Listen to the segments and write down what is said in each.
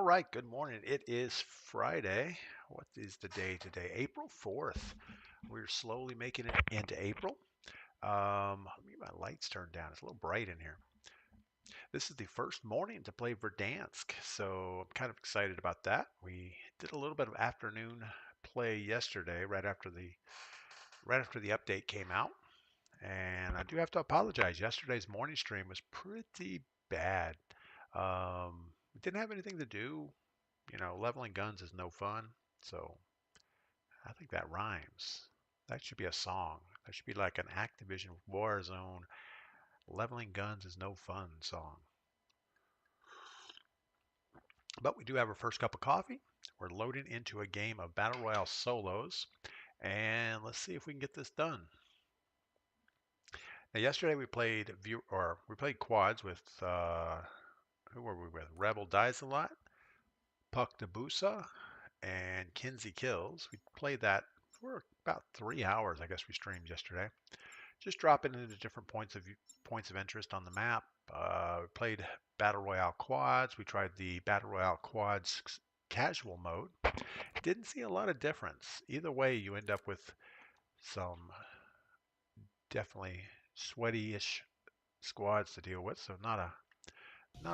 All right, good morning. It is Friday. What is the day today? April 4th. We're slowly making it into April. Let me get my lights turned down. It's a little bright in here. This is the first morning to play Verdansk, so I'm kind of excited about that. We did a little bit of afternoon play yesterday, right after the update came out, and I do have to apologize. Yesterday's morning stream was pretty bad. We didn't have anything to do. Leveling guns is no fun. So I think that rhymes. That should be a song. That should be like an Activision Warzone leveling guns is no fun song. But we do have our first cup of coffee. We're loading into a game of Battle Royale solos. And let's see if we can get this done. Now yesterday we played quads with who were we with? Rebel Dies a Lot, Puck Dabusa, and Kinsey Kills. We played that for about 3 hours, I guess we streamed yesterday. Just dropping into different points of interest on the map. We played Battle Royale quads. We tried the Battle Royale quads casual mode. Didn't see a lot of difference. Either way, you end up with some definitely sweaty-ish squads to deal with, so not a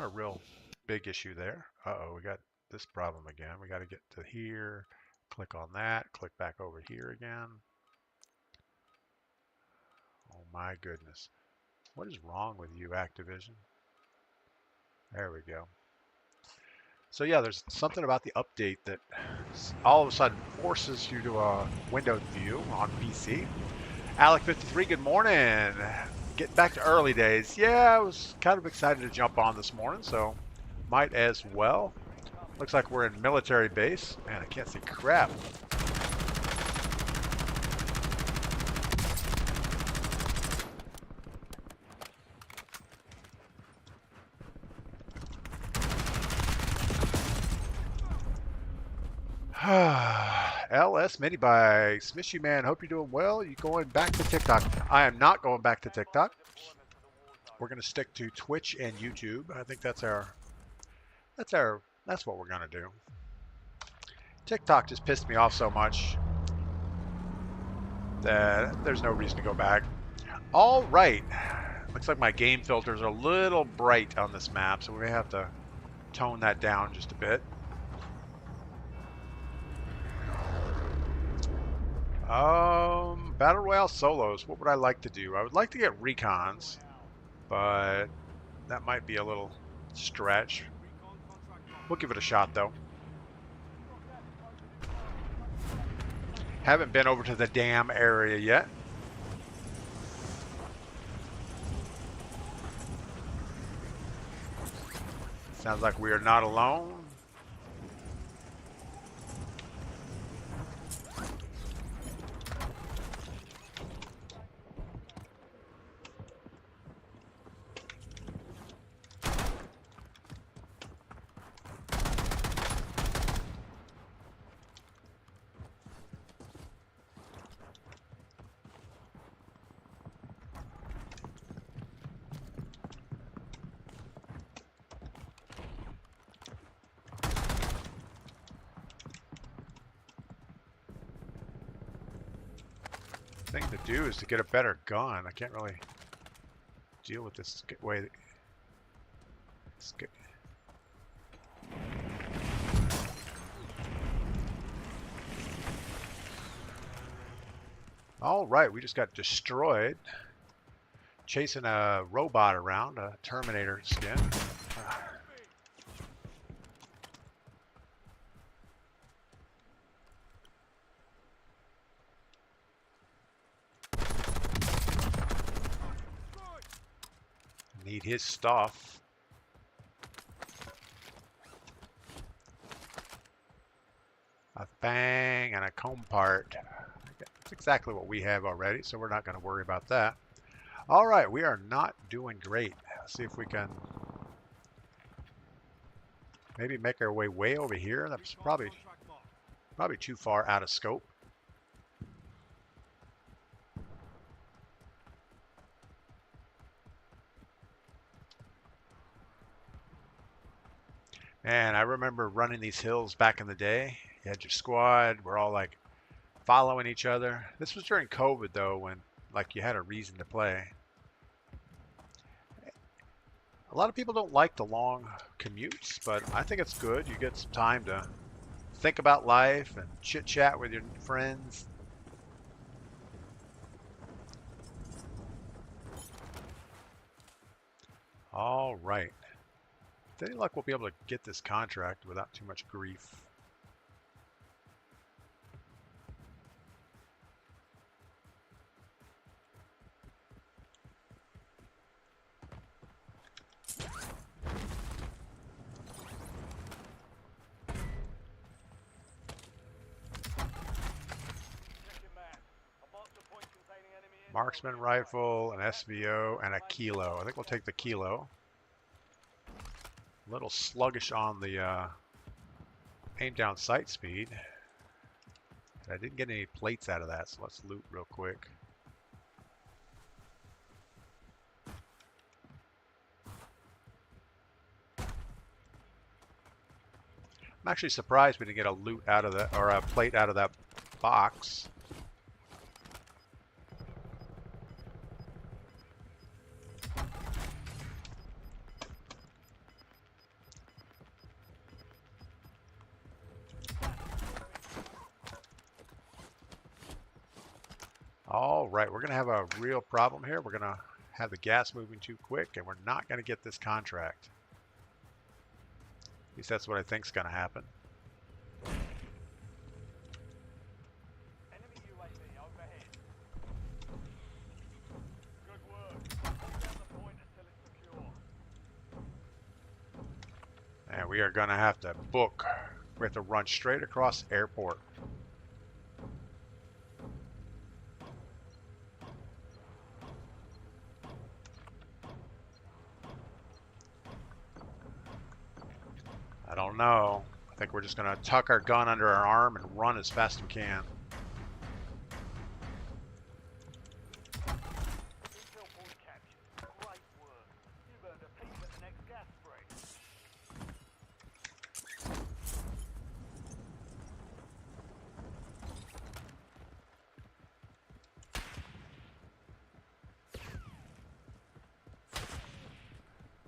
real big issue there. Uh-oh, we got this problem again. We got to get to here, click on that, click back over here again. Oh my goodness. What is wrong with you, Activision? There we go. So yeah, there's something about the update that all of a sudden forces you to a windowed view on PC. Alec53, good morning. Getting back to early days. Yeah, I was kind of excited to jump on this morning, so might as well. Looks like we're in military base. Man, I can't see crap. LS Mini by Smishy Man. Hope you're doing well. You going back to TikTok? I am not going back to TikTok. We're going to stick to Twitch and YouTube. I think that's what we're going to do. TikTok just pissed me off so much that there's no reason to go back. All right. Looks like my game filters are a little bright on this map, so we may have to tone that down just a bit. Battle Royale solos. What would I like to do? I would like to get recons, but that might be a little stretch. We'll give it a shot, though. Haven't been over to the dam area yet. Sounds like we are not alone. Thing to do is to get a better gun. I can't really deal with this way. All right, we just got destroyed. Chasing a robot around, a Terminator skin. Need his stuff. A fang and a comb part. That's exactly what we have already, so we're not going to worry about that. All right, we are not doing great. Let's see if we can maybe make our way over here. That's probably too far out of scope. And I remember running these hills back in the day. You had your squad. We're all like following each other. This was during COVID though, when like you had a reason to play. A lot of people don't like the long commutes, but I think it's good. You get some time to think about life and chit chat with your friends. All right. With any luck, we'll be able to get this contract without too much grief. Marksman rifle, an SVO, and a kilo. I think we'll take the kilo. A little sluggish on the aim down sight speed. I didn't get any plates out of that, so let's loot real quick. I'm actually surprised we didn't get a loot out of that, or a plate out of that box. All right, we're going to have a real problem here. We're going to have the gas moving too quick, and we're not going to get this contract. At least that's what I think is going to happen. Enemy UAV overhead. Good work. Hold down the point until it's secure. And we are going to have to book. We have to run straight across the airport. I don't know. I think we're just going to tuck our gun under our arm and run as fast as we can. Intel point captured. Great work. You've earned a piece at the next gas break.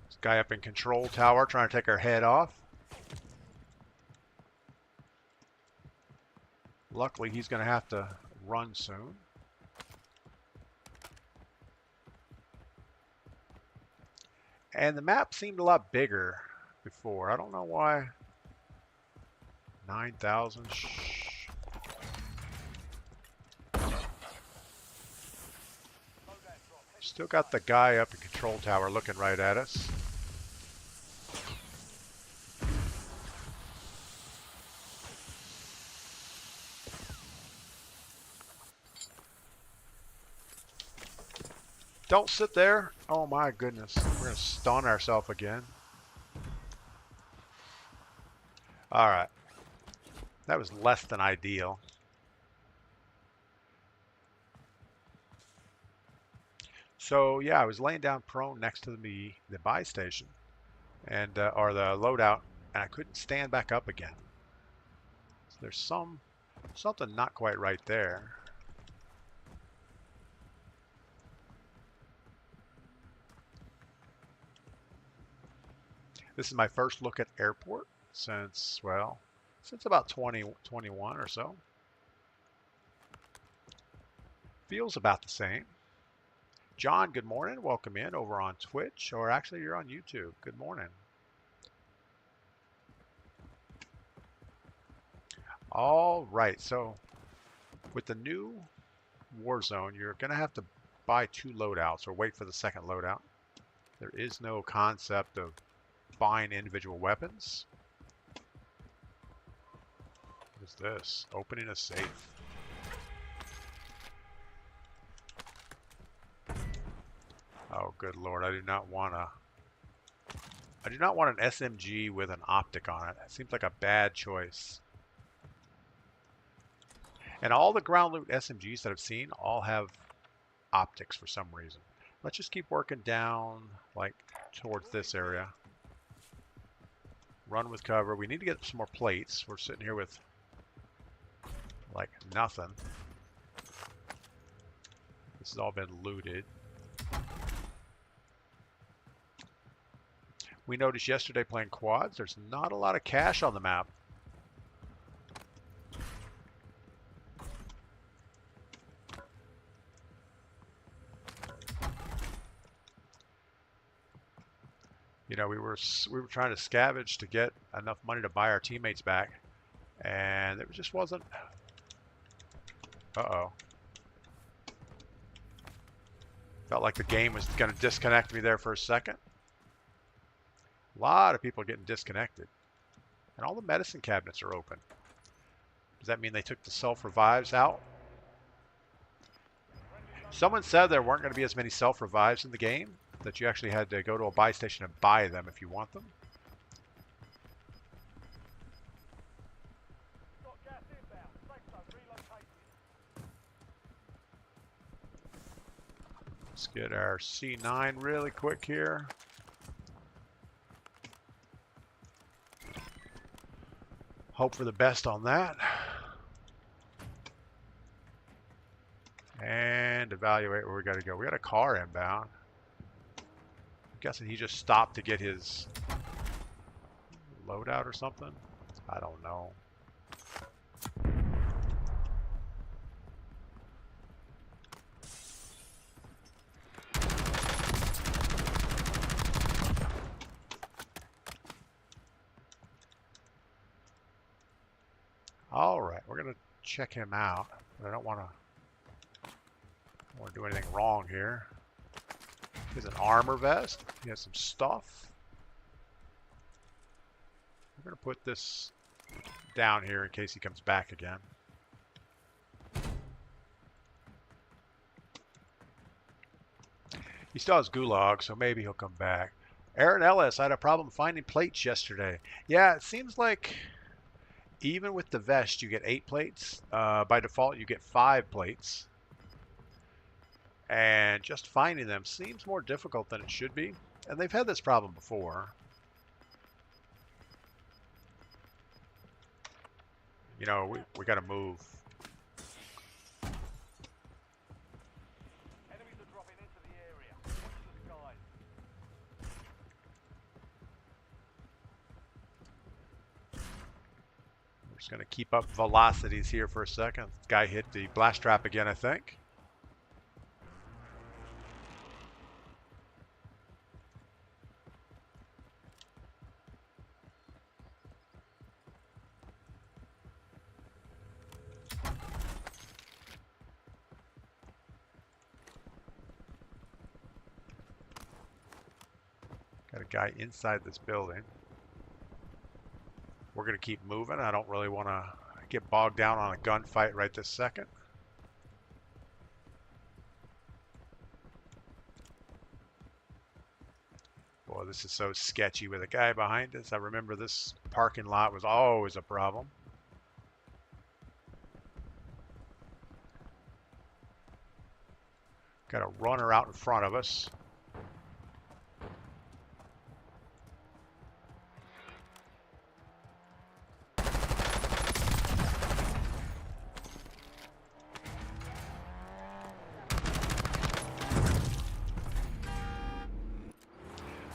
This guy up in control tower trying to take our head off. Luckily, he's going to have to run soon. And the map seemed a lot bigger before. I don't know why. 9,000. Still got the guy up in control tower looking right at us. Don't sit there. Oh my goodness. We're going to stun ourselves again. Alright. That was less than ideal. So yeah, I was laying down prone next to the buy station, and or the loadout, and I couldn't stand back up again. So there's something not quite right there. This is my first look at airport since, well, since about 2021 or so. Feels about the same. John, good morning. Welcome in over on Twitch, or actually you're on YouTube. Good morning. All right, so with the new Warzone, you're going to have to buy 2 loadouts or wait for the second loadout. There is no concept of buying individual weapons. What is this? Opening a safe. Oh, good lord! I do not want an SMG with an optic on it. It seems like a bad choice. And all the ground loot SMGs that I've seen all have optics for some reason. Let's just keep working down, like, towards this area. Run with cover. We need to get some more plates. We're sitting here with like nothing. This has all been looted. We noticed yesterday playing quads, there's not a lot of cash on the map. You know, we were trying to scavenge to get enough money to buy our teammates back, and it just wasn't. Uh-oh. Felt like the game was going to disconnect me there for a second. A lot of people getting disconnected. And all the medicine cabinets are open. Does that mean they took the self-revives out? Someone said there weren't going to be as many self-revives in the game, that you actually had to go to a buy station and buy them if you want them. Let's get our C9 really quick here. Hope for the best on that. And evaluate where we got to go. We got a car inbound. I'm guessing he just stopped to get his loadout or something. I don't know. All right, we're gonna check him out, but I don't want to do anything wrong here. He has an armor vest. He has some stuff. We're gonna put this down here in case he comes back again. He still has gulag, so maybe he'll come back. Aaron Ellis, I had a problem finding plates yesterday. Yeah, it seems like even with the vest, you get 8 plates. By default, you get 5 plates. And just finding them seems more difficult than it should be. And they've had this problem before. You know, we got to move. Enemies are dropping into the area. Watch the skies. We're just going to keep up velocities here for a second. Guy hit the blast trap again, I think. Got a guy inside this building. We're going to keep moving. I don't really want to get bogged down on a gunfight right this second. Boy, this is so sketchy with a guy behind us. I remember this parking lot was always a problem. Got a runner out in front of us.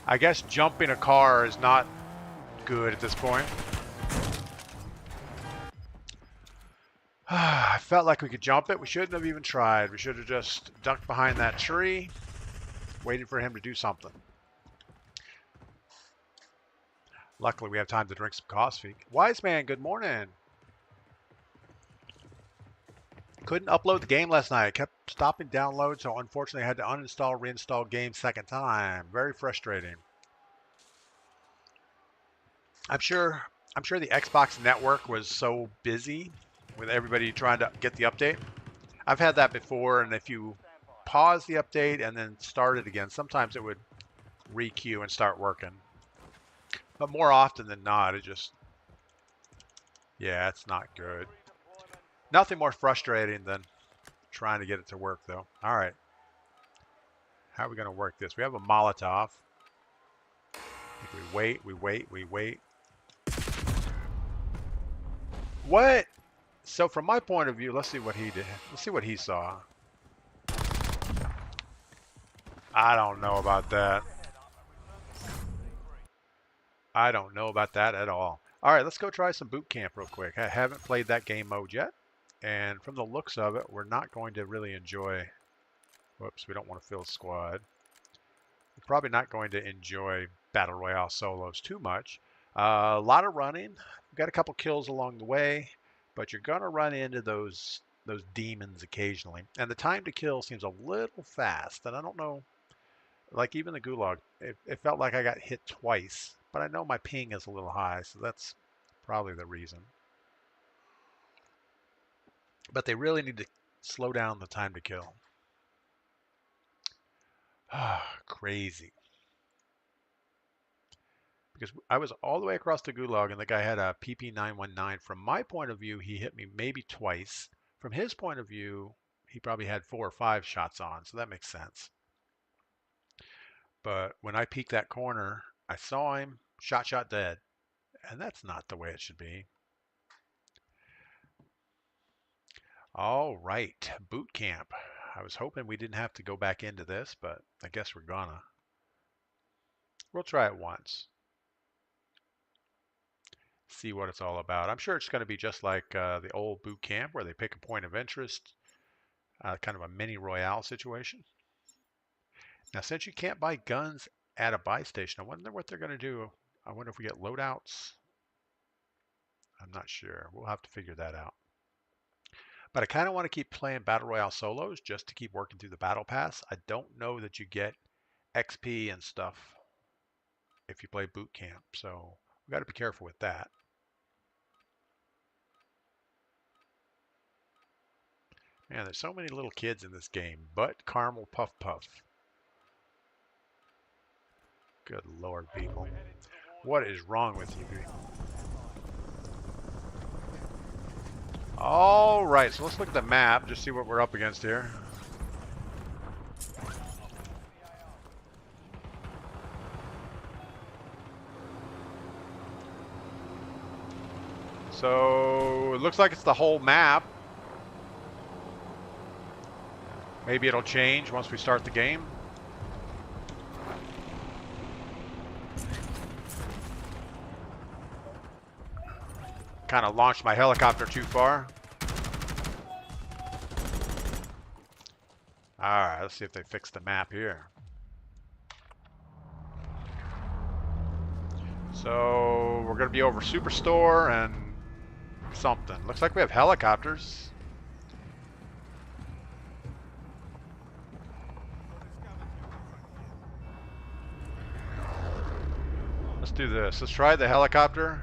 I guess jumping a car is not good at this point. I felt like we could jump it. We shouldn't have even tried. We should have just ducked behind that tree, waited for him to do something. Luckily, we have time to drink some coffee. Wise man, good morning. Couldn't upload the game last night. Kept stopping download, so unfortunately I had to uninstall, reinstall game second time. Very frustrating. I'm sure the Xbox network was so busy with everybody trying to get the update. I've had that before, and if you pause the update and then start it again, sometimes it would re-queue and start working. But more often than not, it just, yeah, it's not good. Nothing more frustrating than trying to get it to work, though. All right. How are we going to work this? We have a Molotov. I think we wait. What? So from my point of view, let's see what he did. Let's see what he saw. I don't know about that. I don't know about that at all. All right, let's go try some boot camp real quick. I haven't played that game mode yet. And from the looks of it, we're not going to really enjoy... Whoops, we don't want to fill squad. We're probably not going to enjoy Battle Royale solos too much. A lot of running. We've got a couple kills along the way, but you're going to run into those demons occasionally. And the time to kill seems a little fast. And I don't know, like even the Gulag, it felt like I got hit twice. But I know my ping is a little high, so that's probably the reason. But they really need to slow down the time to kill. Crazy. Because I was all the way across the Gulag and the guy had a PP919. From my point of view, he hit me maybe twice. From his point of view, he probably had 4 or 5 shots on, so that makes sense. But when I peeked that corner, I saw him, shot dead. And that's not the way it should be. All right, boot camp. I was hoping we didn't have to go back into this, but I guess we're gonna. We'll try it once. See what it's all about. I'm sure it's going to be just like the old boot camp where they pick a point of interest, kind of a mini royale situation. Now, since you can't buy guns at a buy station, I wonder what they're going to do. I wonder if we get loadouts. I'm not sure. We'll have to figure that out. But I kind of want to keep playing Battle Royale solos just to keep working through the Battle Pass. I don't know that you get XP and stuff if you play boot camp, so we got to be careful with that. Man, there's so many little kids in this game. But Caramel Puff Puff. Good Lord, people. What is wrong with you people? All right, so let's look at the map, just see what we're up against here. So it looks like it's the whole map. Maybe it'll change once we start the game. Kind of launched my helicopter too far. Alright, let's see if they fix the map here. So we're going to be over Superstore and something. Looks like we have helicopters. Let's do this. Let's try the helicopter.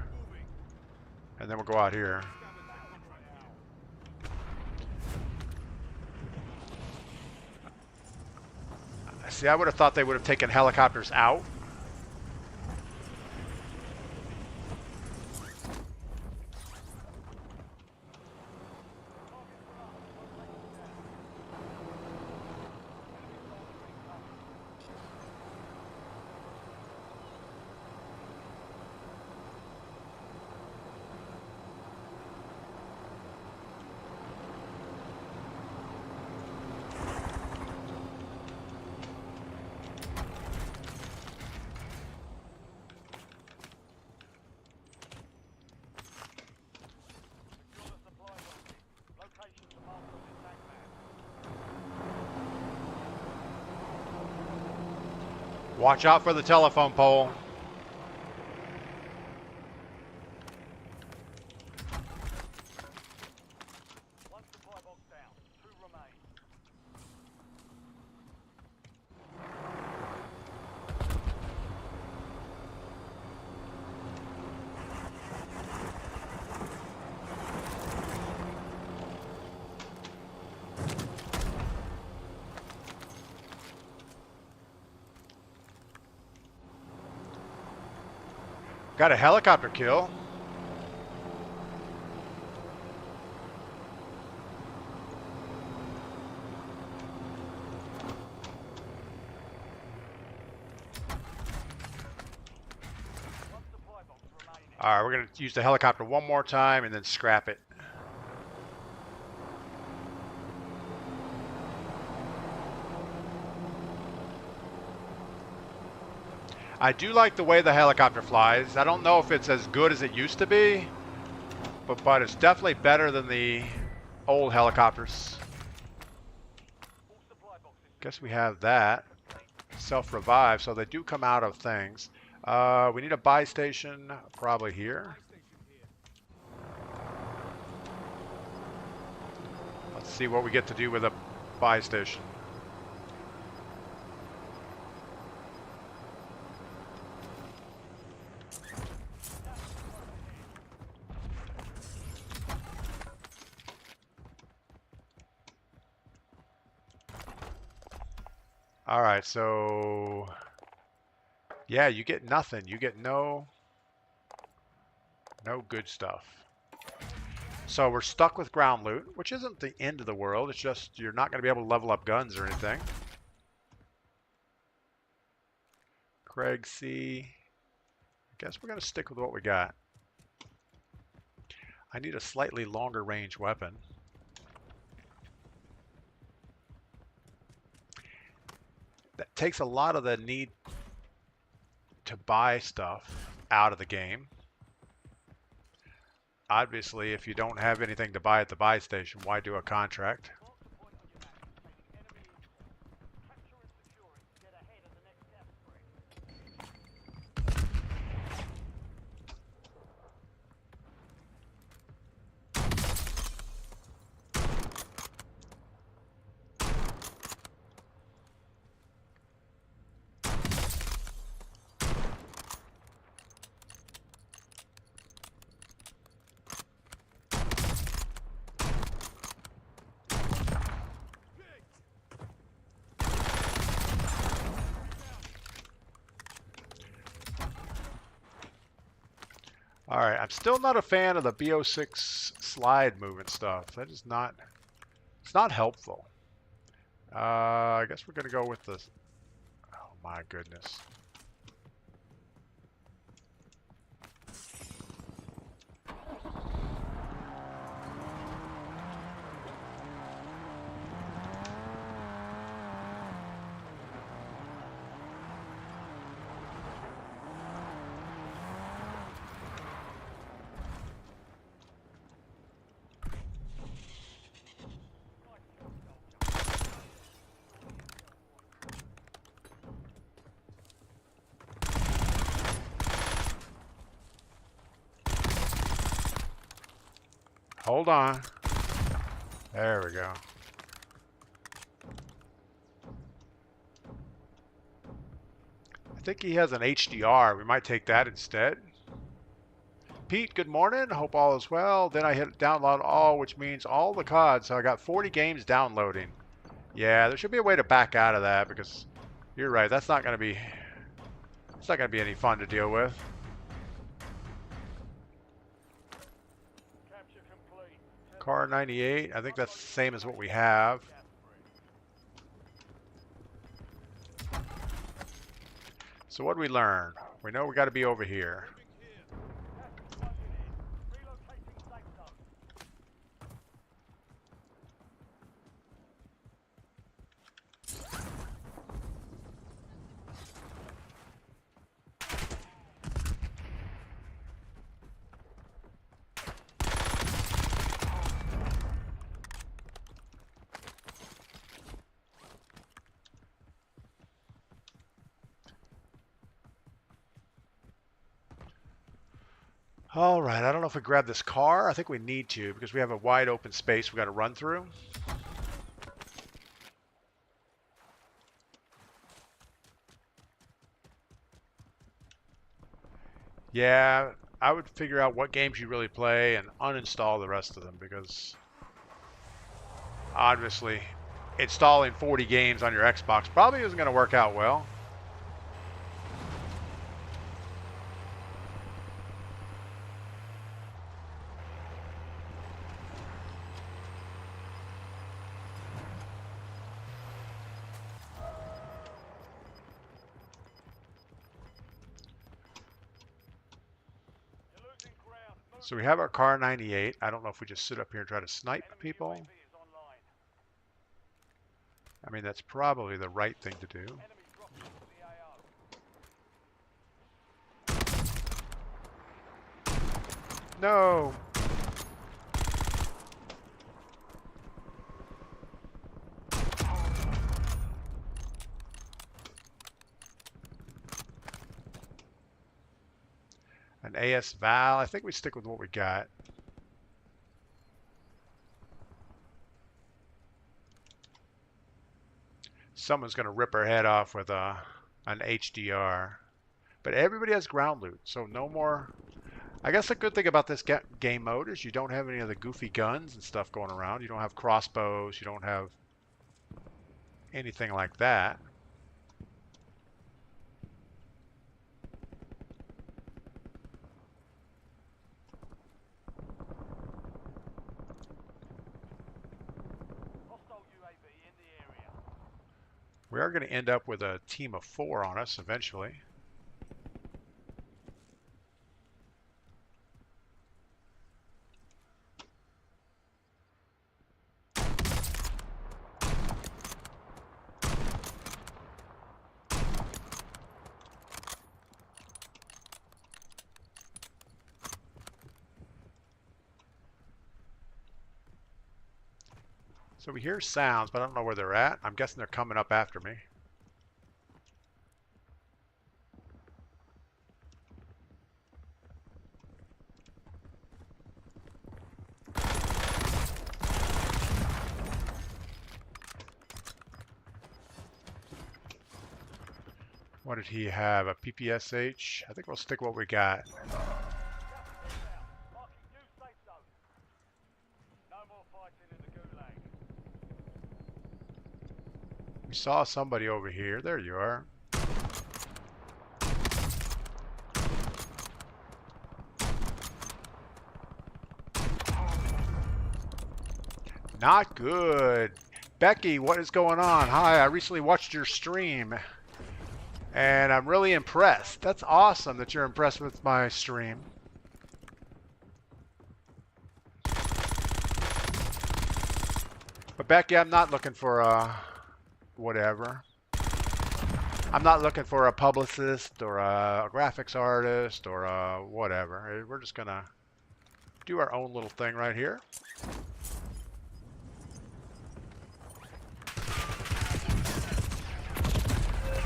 And then we'll go out here. See, I would have thought they would have taken helicopters out. Watch out for the telephone pole. One supply box down. 2 remain. Got a helicopter kill. All right, we're going to use the helicopter one more time and then scrap it. I do like the way the helicopter flies. I don't know if it's as good as it used to be, but it's definitely better than the old helicopters. Guess we have that. Self-revive, so they do come out of things. We need a buy station, probably here. Let's see what we get to do with a buy station. All right, so yeah, you get nothing. You get no good stuff. So we're stuck with ground loot, which isn't the end of the world. It's just you're not going to be able to level up guns or anything. Craig C. I guess we're going to stick with what we got. I need a slightly longer range weapon. That takes a lot of the need to buy stuff out of the game. Obviously, if you don't have anything to buy at the buy station, why do a contract? All right, I'm still not a fan of the BO6 slide movement stuff. That is not, it's not helpful. I guess we're gonna go with the, oh my goodness. Hold on. There we go. I think he has an HDR. We might take that instead. Pete, good morning. Hope all is well. Then I hit download all, which means all the COD. So I got 40 games downloading. Yeah, there should be a way to back out of that because you're right. That's not going to be, it's not going to be any fun to deal with. Car 98. I think that's the same as what we have. So what did we learn? We know we got to be over here. All right, I don't know if we grab this car. I think we need to because we have a wide open space we got to run through. Yeah, I would figure out what games you really play and uninstall the rest of them because obviously installing 40 games on your Xbox probably isn't going to work out well. So we have our car 98. I don't know if we just sit up here and try to snipe Enemy people. UAV is online. I mean, that's probably the right thing to do. Enemy dropping into the AO. No! An AS Val. I think we stick with what we got. Someone's going to rip her head off with an HDR. But everybody has ground loot, so no more. I guess the good thing about this game mode is you don't have any of the goofy guns and stuff going around. You don't have crossbows. You don't have anything like that. Hostile UAV in the area. We are going to end up with a team of 4 on us eventually. So we hear sounds, but I don't know where they're at. I'm guessing they're coming up after me. What did he have? A PPSH? I think we'll stick what we got. Gas is out. Marking new safe zone. No more fighting in the gulag. We saw somebody over here. There you are. Not good. Becky, what is going on? Hi, I recently watched your stream and I'm really impressed. That's awesome that you're impressed with my stream. But Becky, I'm not looking for a whatever. I'm not looking for a publicist or a graphics artist or a whatever. We're just gonna do our own little thing right here.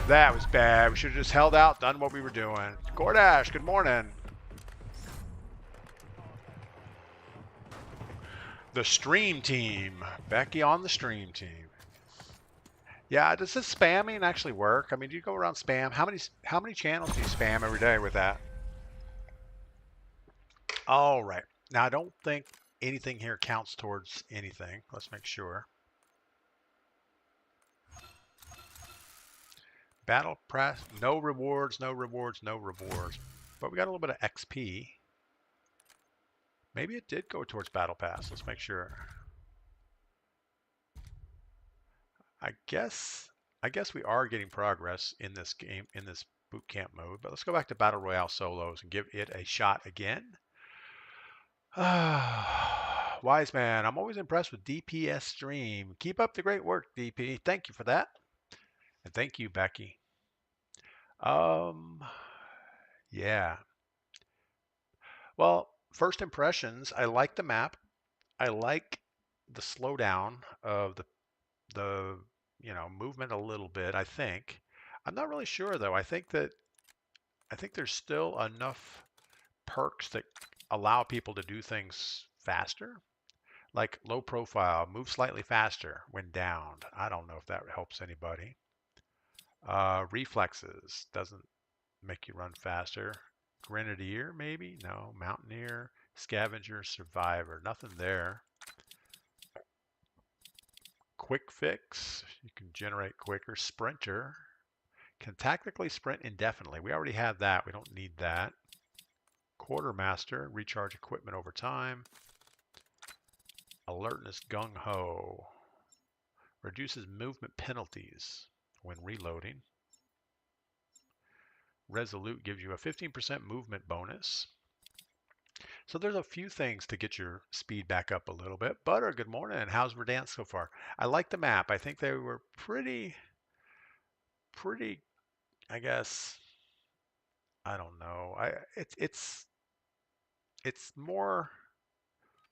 That was bad. We should have just held out, done what we were doing. Gordash, good morning. The stream team. Becky on the stream team. Yeah, does this spamming actually work? I mean, do you go around spam? How many channels do you spam every day with that? All right. Now, I don't think anything here counts towards anything. Let's make sure. Battle press, no rewards, no rewards, no rewards. But we got a little bit of XP. Maybe it did go towards battle pass. Let's make sure. I guess we are getting progress in this game, in this boot camp mode. But let's go back to Battle Royale solos and give it a shot again. Wise man, I'm always impressed with DPS stream. Keep up the great work, DP. Thank you for that. And thank you, Becky. Yeah. Well, first impressions, I like the map. I like the slowdown of the movement a little bit, I think. I'm not really sure though. I think there's still enough perks that allow people to do things faster. Like low profile, move slightly faster when downed. I don't know if that helps anybody. Reflexes doesn't make you run faster. Grenadier, maybe? No. Mountaineer, Scavenger, Survivor. Nothing there. Quick Fix, you can generate quicker. Sprinter, can tactically sprint indefinitely. We already have that. We don't need that. Quartermaster, recharge equipment over time. Alertness Gung Ho, reduces movement penalties when reloading. Resolute gives you a 15% movement bonus. So there's a few things to get your speed back up a little bit. Butter, good morning. How's Verdansk so far? I like the map. I think they were pretty, I guess, I don't know. It's more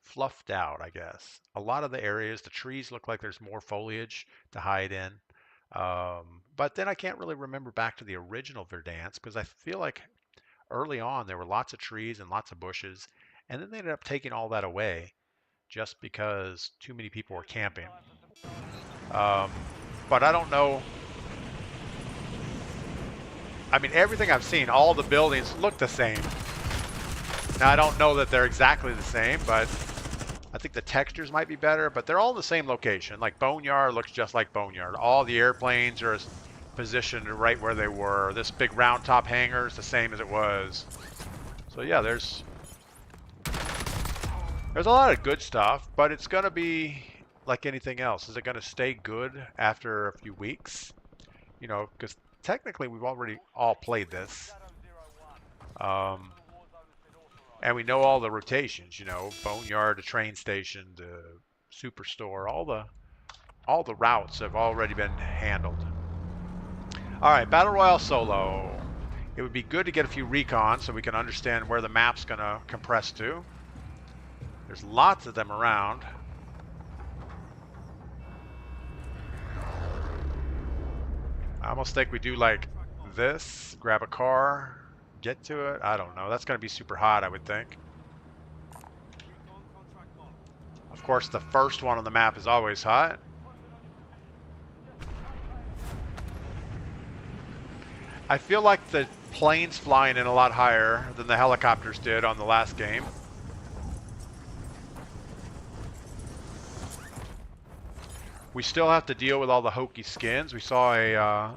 fluffed out, I guess. A lot of the areas, the trees look like there's more foliage to hide in. But then I can't really remember back to the original Verdansk because I feel like early on there were lots of trees and lots of bushes, and then they ended up taking all that away just because too many people were camping. Um, but I don't know. I mean, everything I've seen, all the buildings look the same. Now, I don't know that they're exactly the same, but I think the textures might be better, but they're all in the same location. Like Boneyard looks just like Boneyard. All the airplanes are positioned right where they were. This big round top hangar is the same as it was. So yeah, there's a lot of good stuff, but it's going to be like anything else. Is it going to stay good after a few weeks? You know, because technically we've already all played this. Um, and we know all the rotations, you know, Boneyard to train station to Superstore, all the routes have already been handled. All right, Battle Royale solo. It would be good to get a few recons so we can understand where the map's going to compress to. There's lots of them around. I almost think we do like this, grab a car, get to it. I don't know. That's going to be super hot, I would think. Of course, the first one on the map is always hot. I feel like the planes flying in a lot higher than the helicopters did on the last game. We still have to deal with all the hokey skins. We saw a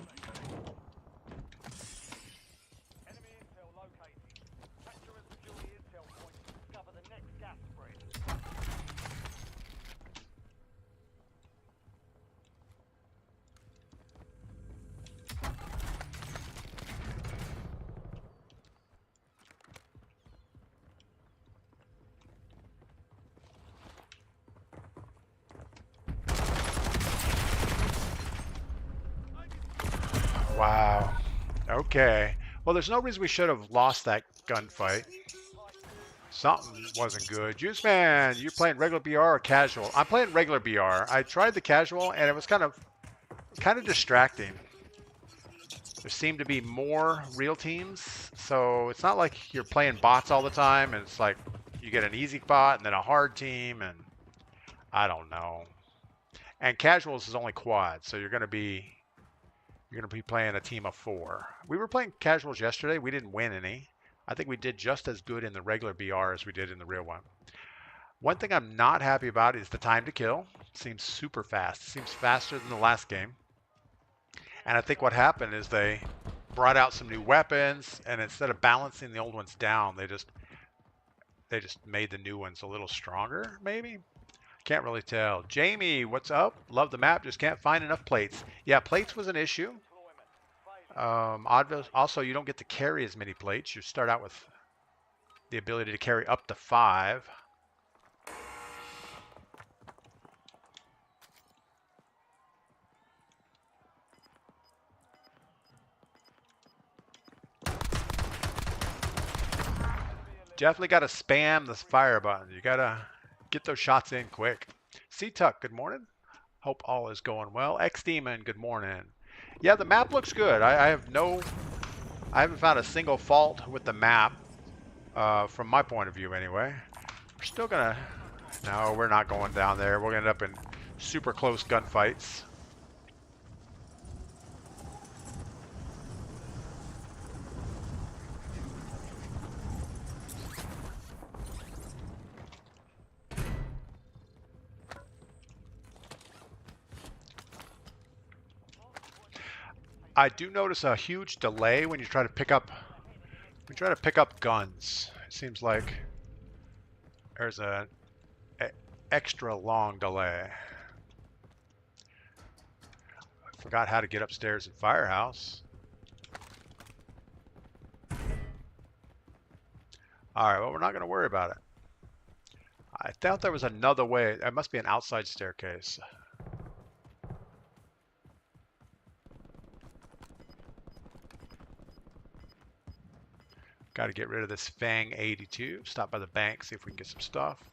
wow. Okay. Well, there's no reason we should have lost that gunfight. Something wasn't good. Juice Man, you playing regular BR or casual? I'm playing regular BR. I tried the casual and it was kind of distracting. There seemed to be more real teams, so it's not like you're playing bots all the time and it's like you get an easy bot and then a hard team and I don't know. And casuals is only quad, so you're gonna be playing a team of 4. We were playing casuals yesterday. We didn't win any. I think we did just as good in the regular BR as we did in the real one. One thing I'm not happy about is the time to kill. It seems super fast. It seems faster than the last game. And I think what happened is they brought out some new weapons, and instead of balancing the old ones down, they just made the new ones a little stronger, maybe? Can't really tell. Jamie, what's up? Love the map, just can't find enough plates. Yeah, plates was an issue. Also, you don't get to carry as many plates. You start out with the ability to carry up to 5. Definitely got to spam the fire button. You got to get those shots in quick. C-Tuck, good morning. Hope all is going well. X-Demon, good morning. Yeah, the map looks good. I haven't found a single fault with the map, from my point of view anyway. We're still gonna, no, we're not going down there. We'll end up in super close gunfights. I do notice a huge delay when you try to pick up guns. It seems like there's a extra long delay. I forgot how to get upstairs in Firehouse. All right, well, we're not going to worry about it. I thought there was another way. It must be an outside staircase. Got to get rid of this Fang 82. Stop by the bank, see if we can get some stuff.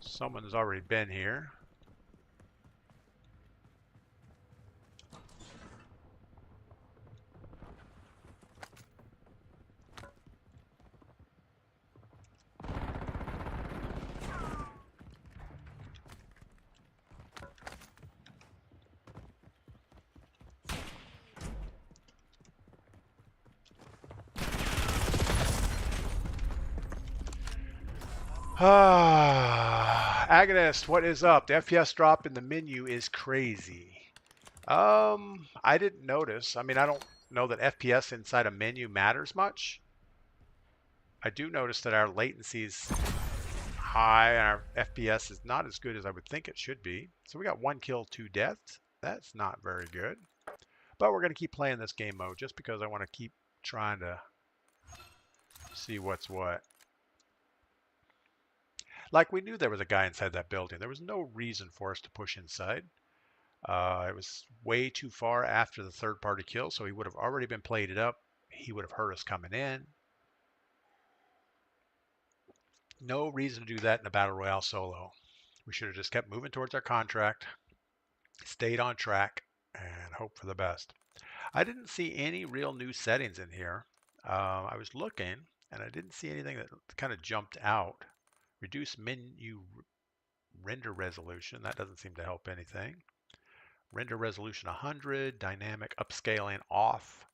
Someone's already been here. Agonist, what is up? The FPS drop in the menu is crazy. I didn't notice. I mean, I don't know that FPS inside a menu matters much. I do notice that our latency is high and our FPS is not as good as I would think it should be. So we got 1 kill, 2 deaths. That's not very good. But we're going to keep playing this game mode just because I want to keep trying to see what's what. Like, we knew there was a guy inside that building. There was no reason for us to push inside. It was way too far after the third-party kill, so he would have already been plated up. He would have heard us coming in. No reason to do that in a Battle Royale solo. We should have just kept moving towards our contract, stayed on track, and hoped for the best. I didn't see any real new settings in here. I was looking, and I didn't see anything that kind of jumped out. Reduce menu render resolution. That doesn't seem to help anything. Render resolution 100. Dynamic upscaling off.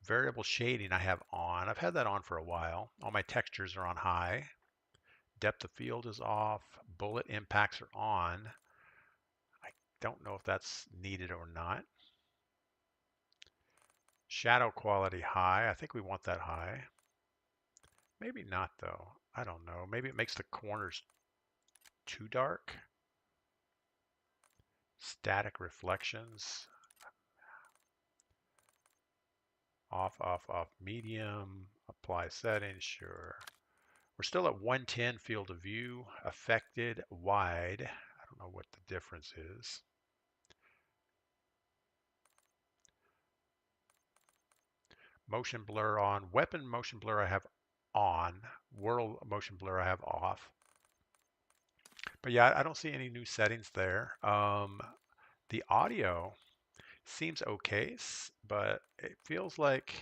Variable shading I have on. I've had that on for a while. All my textures are on high. Depth of field is off. Bullet impacts are on. I don't know if that's needed or not. Shadow quality high. I think we want that high. Maybe not though. I don't know. Maybe it makes the corners too dark. Static reflections. Off, off, off, medium. Apply settings, sure. We're still at 110 field of view. Affected, wide. I don't know what the difference is. Motion blur on. Weapon motion blur I have on. World motion blur I have off. But yeah, I don't see any new settings there. The audio seems okay, but it feels like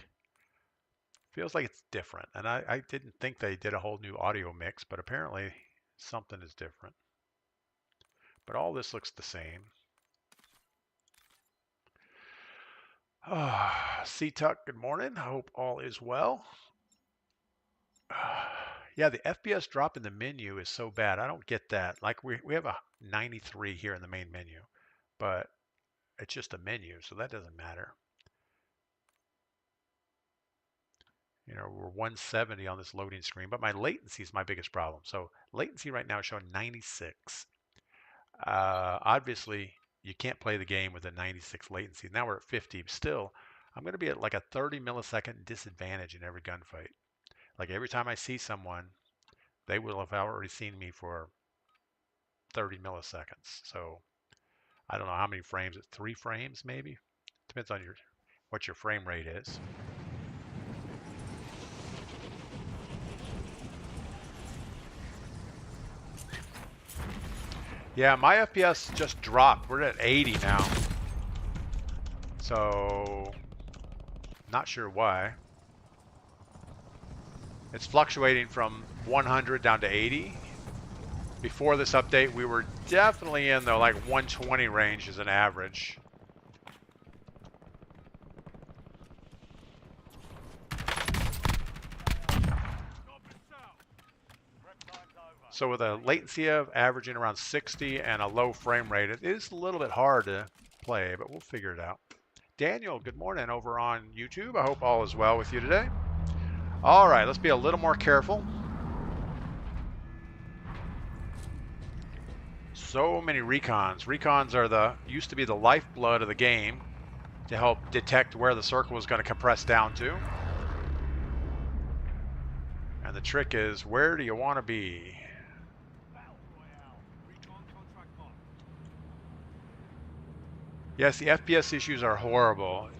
it's different. And I didn't think they did a whole new audio mix, but apparently something is different. But all this looks the same. C-Tuck, good morning. I hope all is well. Yeah, the FPS drop in the menu is so bad. I don't get that. Like we have a 93 here in the main menu, but it's just a menu, so that doesn't matter. You know, we're 170 on this loading screen, but my latency is my biggest problem. So latency right now is showing 96. Obviously, you can't play the game with a 96 latency. Now we're at 50. Still, I'm going to be at like a 30 millisecond disadvantage in every gunfight. Like every time I see someone, they will have already seen me for 30 milliseconds. So I don't know how many frames. It's 3 frames maybe. Depends on what your frame rate is. Yeah, my FPS just dropped. We're at 80 now. So not sure why. It's fluctuating from 100 down to 80. Before this update, we were definitely in the like 120 range as an average. So with a latency of averaging around 60 and a low frame rate, it is a little bit hard to play, but we'll figure it out. Daniel, good morning over on YouTube. I hope all is well with you today. All right, let's be a little more careful. So many recons. Recons are used to be the lifeblood of the game to help detect where the circle is going to compress down to. And the trick is, where do you want to be? Battle Royale. Recon contract marked. Yes, the FPS issues are horrible.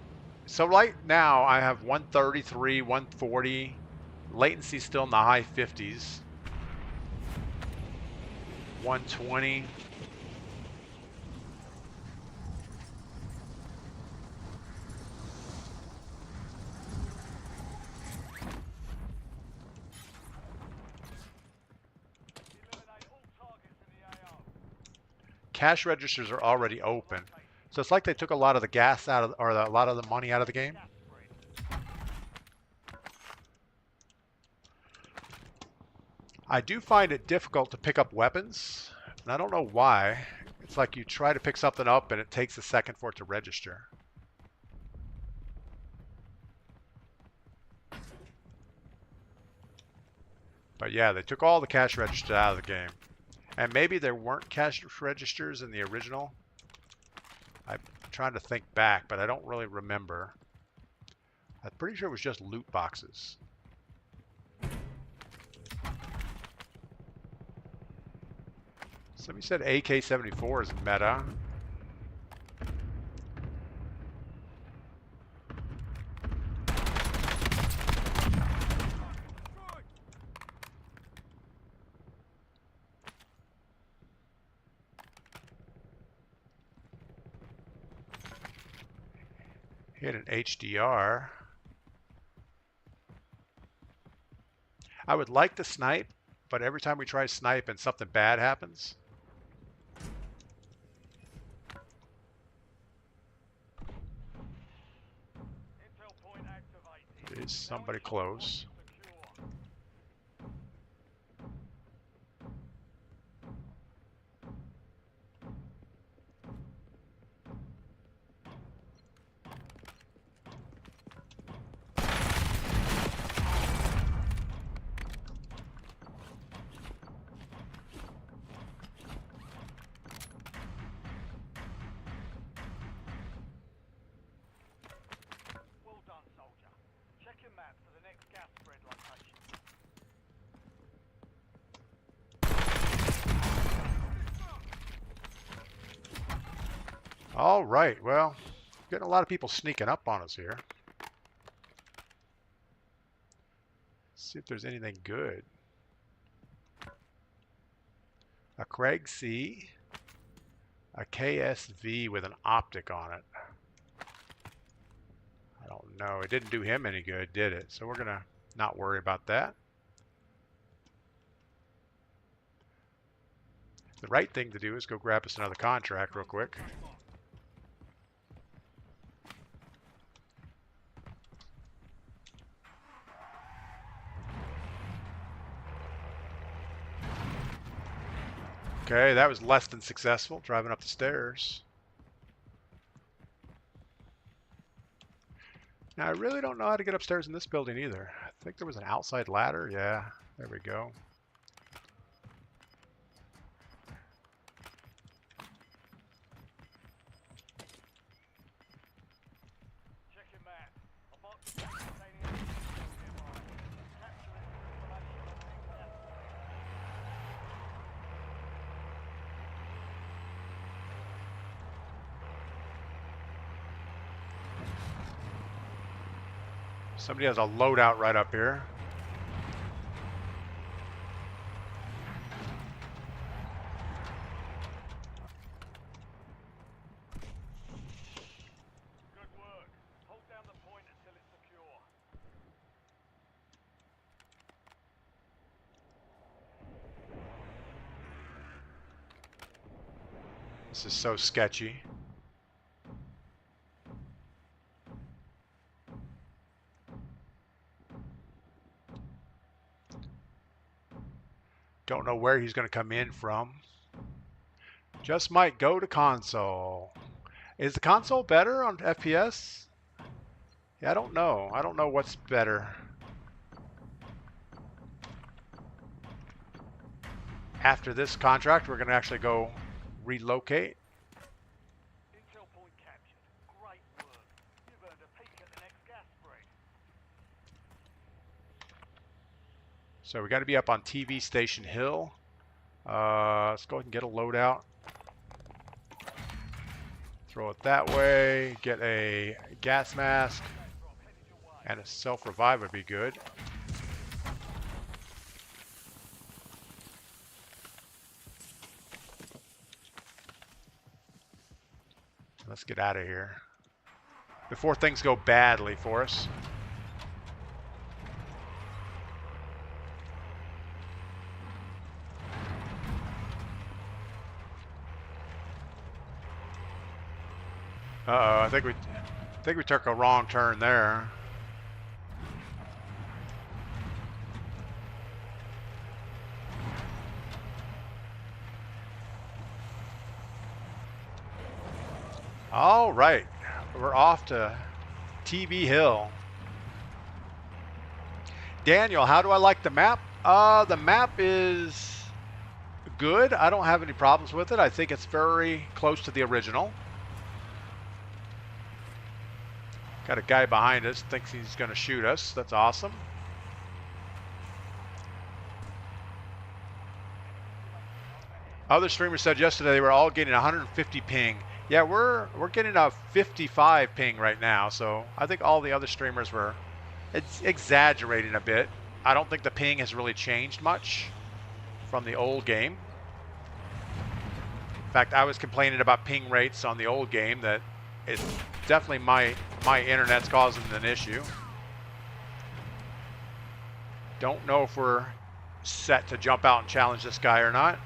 So right now I have 133, 140, latency still in the high 50s, 120. Eliminate all targets in the AO. Cash registers are already open. So it's like they took a lot of the gas out of, or a lot of the money out of the game. Gas spread. I do find it difficult to pick up weapons, and I don't know why. It's like you try to pick something up and it takes a second for it to register. But yeah, they took all the cash registers out of the game. And maybe there weren't cash registers in the original. I'm trying to think back, but I don't really remember. I'm pretty sure it was just loot boxes. Somebody said AK-74 is meta. Hit an HDR. I would like to snipe, but every time we try snipe and something bad happens. Intel point activated. Is somebody close? Secure. Well done, soldier. Check your map for the next gas spread location. All right, well, getting a lot of people sneaking up on us here. See if there's anything good. A Craig C, a KSV with an optic on it. I don't know. It didn't do him any good, did it? So we're going to not worry about that. The right thing to do is go grab us another contract real quick. Okay, that was less than successful, driving up the stairs. Now, I really don't know how to get upstairs in this building either. I think there was an outside ladder. Yeah, there we go. Check your map. A box containing nearby. Capture it for information on the next gas spread. Somebody has a loadout right up here. Good work. Hold down the point until it's secure. This is so sketchy. Don't know where he's going to come in from. Just might go to console. Is the console better on FPS? Yeah, I don't know. I don't know what's better. After this contract, we're going to actually go relocate. Intel point captured. Great work. You've earned a peek at the next gas spread. So we got to be up on TV Station Hill. Let's go ahead and get a loadout. Throw it that way. Get a gas mask. And a self-revive would be good. Let's get out of here before things go badly for us. Uh-oh, I think we took a wrong turn there. All right, we're off to TV Hill. Daniel, how do I like the map? The map is good. I don't have any problems with it. I think it's very close to the original. Got a guy behind us, thinks he's going to shoot us. That's awesome. Other streamers said yesterday they were all getting 150 ping. Yeah, we're getting a 55 ping right now, so I think all the other streamers were exaggerating a bit. I don't think the ping has really changed much from the old game. In fact, I was complaining about ping rates on the old game that it's definitely my internet's causing an issue. Don't know if we're set to jump out and challenge this guy or not.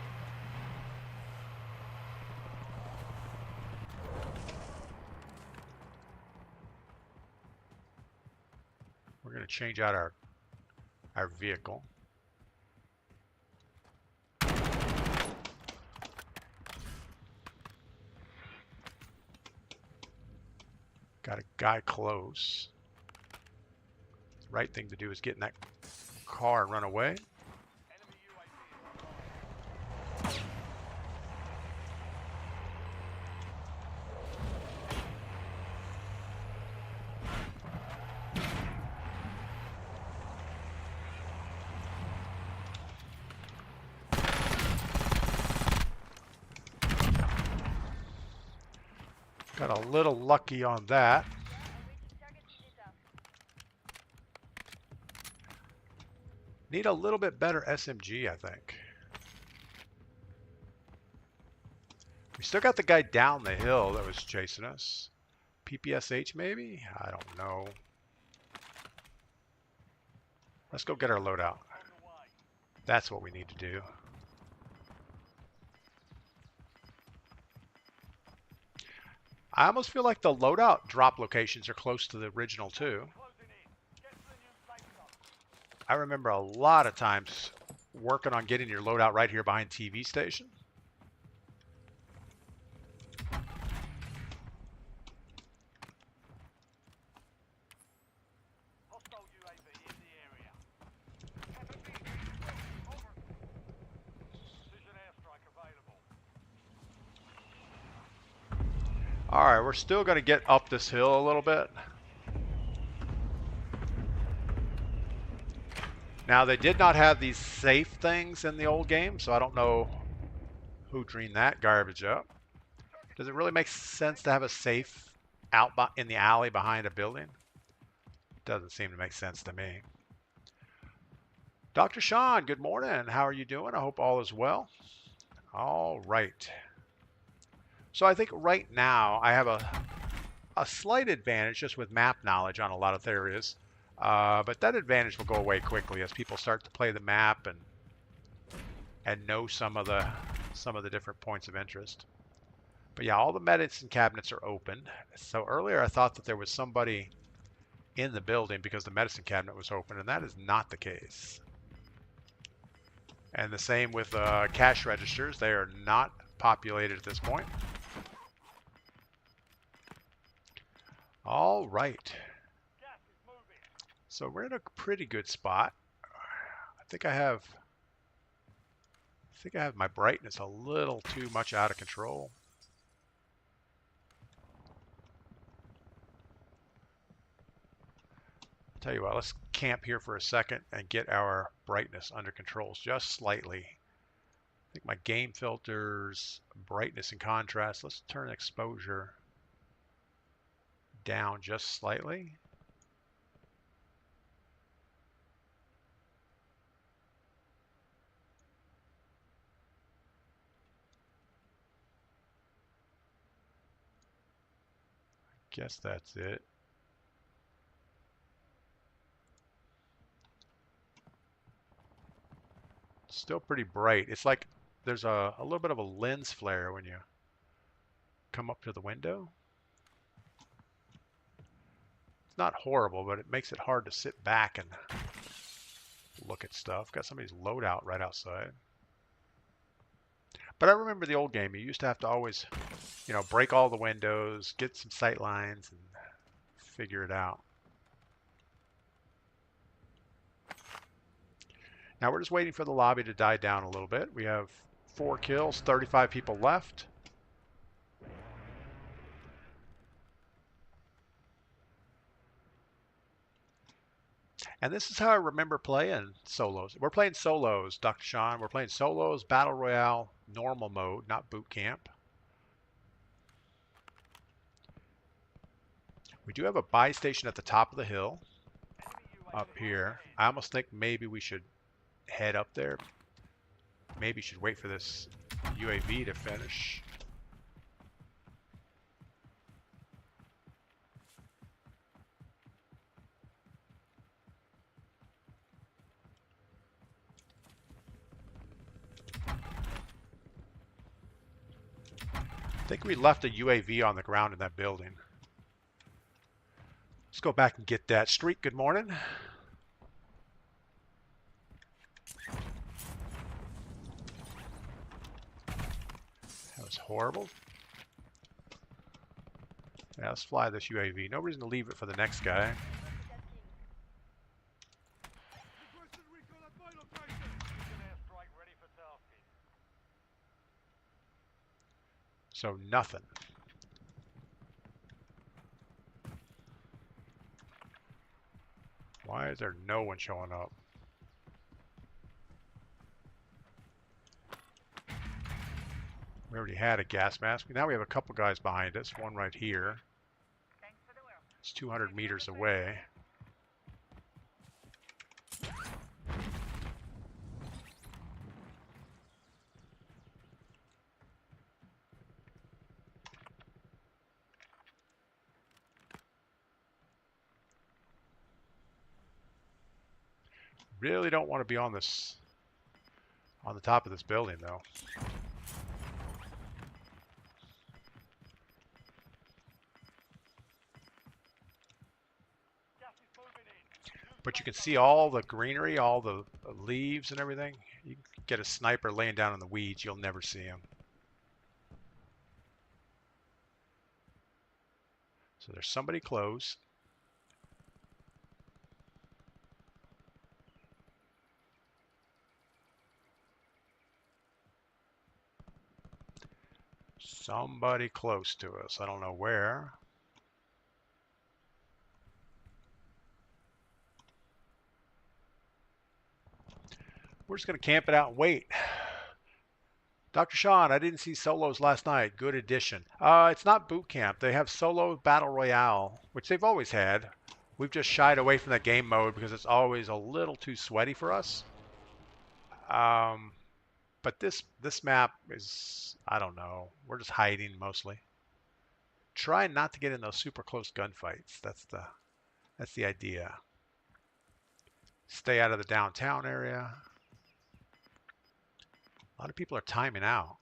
We're going to change out our vehicle. Got a guy close. The right thing to do is get in that car and run away. Got a little lucky on that. Need a little bit better SMG, I think. We still got the guy down the hill that was chasing us. PPSH maybe? I don't know. Let's go get our loadout. That's what we need to do. I almost feel like the loadout drop locations are close to the original too. I remember a lot of times working on getting your loadout right here behind TV Station. All right, we're still going to get up this hill a little bit. Now, they did not have these safe things in the old game, so I don't know who dreamed that garbage up. Does it really make sense to have a safe out in the alley behind a building? Doesn't seem to make sense to me. Dr. Sean, good morning. How are you doing? I hope all is well. All right. So I think right now I have a slight advantage just with map knowledge on a lot of areas. But that advantage will go away quickly as people start to play the map and know some of the different points of interest. But yeah, all the medicine cabinets are open. So earlier I thought that there was somebody in the building because the medicine cabinet was open, and that is not the case. And the same with cash registers. They are not populated at this point. All right. So we're in a pretty good spot. I think I have my brightness a little too much out of control. Tell you what, let's camp here for a second and get our brightness under controls just slightly. I think my game filters, brightness and contrast, let's turn exposure down just slightly. Guess that's it. Still pretty bright. It's like there's a little bit of a lens flare when you come up to the window. It's not horrible, but it makes it hard to sit back and look at stuff. Got somebody's loadout right outside. But I remember the old game. You used to have to always, break all the windows, get some sight lines, and figure it out. Now we're just waiting for the lobby to die down a little bit. We have 4 kills, 35 people left. And this is how I remember playing solos. We're playing solos, Dr. Sean. We're playing solos, Battle Royale, normal mode, not boot camp. We do have a buy station at the top of the hill up here. I almost think maybe we should head up there. Maybe should wait for this UAV to finish. I think we left a UAV on the ground in that building. Let's go back and get that. Street, good morning. That was horrible. Yeah, let's fly this UAV. No reason to leave it for the next guy. So nothing. Why is there no one showing up? We already had a gas mask. Now we have a couple guys behind us. One right here. It's 200 meters away. Really don't want to be on the top of this building though. But you can see all the greenery, all the leaves and everything. You can get a sniper laying down in the weeds, you'll never see him. So there's somebody close. Somebody close to us. I don't know where. We're just going to camp it out and wait. Dr. Sean, I didn't see solos last night. Good addition. It's not boot camp. They have solo battle royale, which they've always had. We've just shied away from that game mode because it's always a little too sweaty for us. But this map is, I don't know. We're just hiding mostly. Trying not to get in those super close gunfights. That's the idea. Stay out of the downtown area. A lot of people are timing out.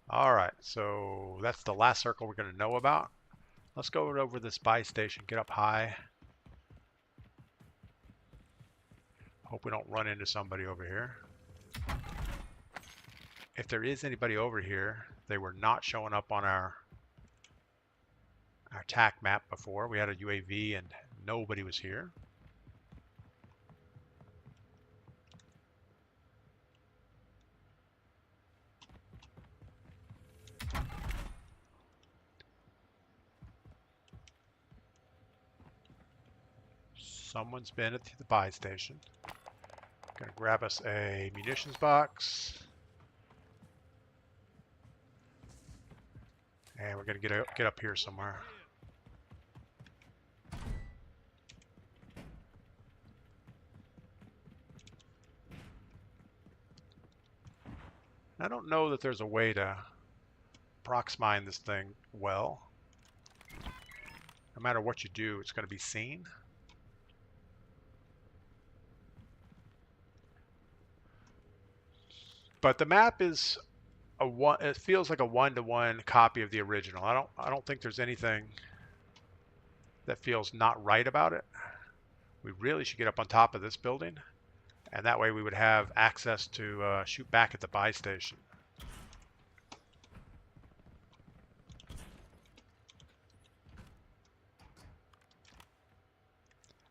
All right, so that's the last circle we're going to know about. Let's go over this buy station, get up high. Hope we don't run into somebody over here. If there is anybody over here, they were not showing up on our TAC map before. We had a UAV and nobody was here. Someone's been at the buy station. Gonna grab us a munitions box. And we're gonna get up here somewhere. I don't know that there's a way to prox mine this thing well. No matter what you do, it's going to be seen. But the map is it feels like a one-to-one copy of the original. I don't think there's anything that feels not right about it. We really should get up on top of this building, and that way we would have access to shoot back at the buy station.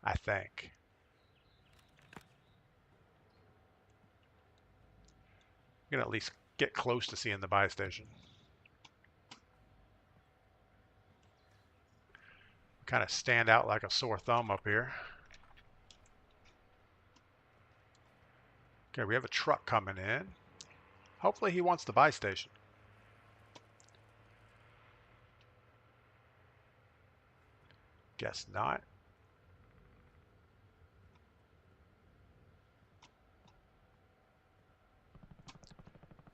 I think. I'm going to at least get close to seeing the buy station. Kind of stand out like a sore thumb up here. Okay, we have a truck coming in. Hopefully he wants the buy station. Guess not.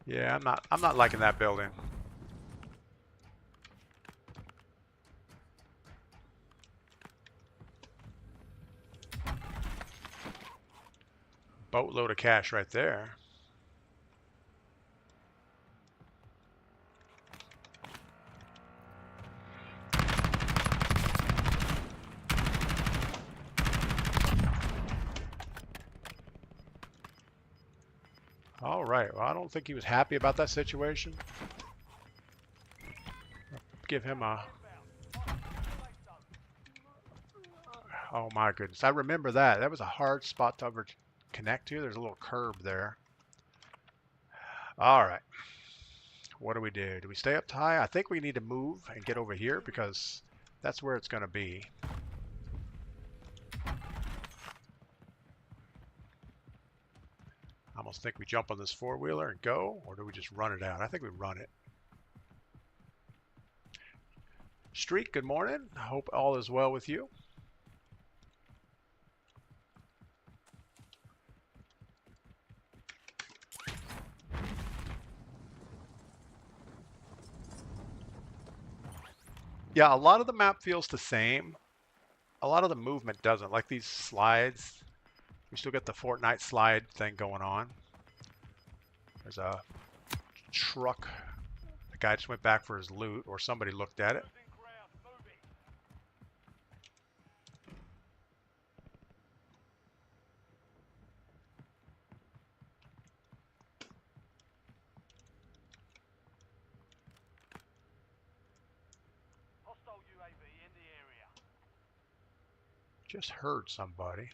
Yeah, I'm not liking that building. Boatload of cash right there. All right, well, I don't think he was happy about that situation. Give him a... Oh my goodness, I remember that. That was a hard spot to ever connect to. There's a little curb there. All right. What do we do? Do we stay up high? I think we need to move and get over here because that's where it's going to be. I almost think we jump on this four-wheeler and go, or do we just run it out? I think we run it. Street, good morning. I hope all is well with you. Yeah, a lot of the map feels the same. A lot of the movement doesn't. Like these slides, we still get the Fortnite slide thing going on. There's a truck. The guy just went back for his loot, or somebody looked at it. Just heard somebody.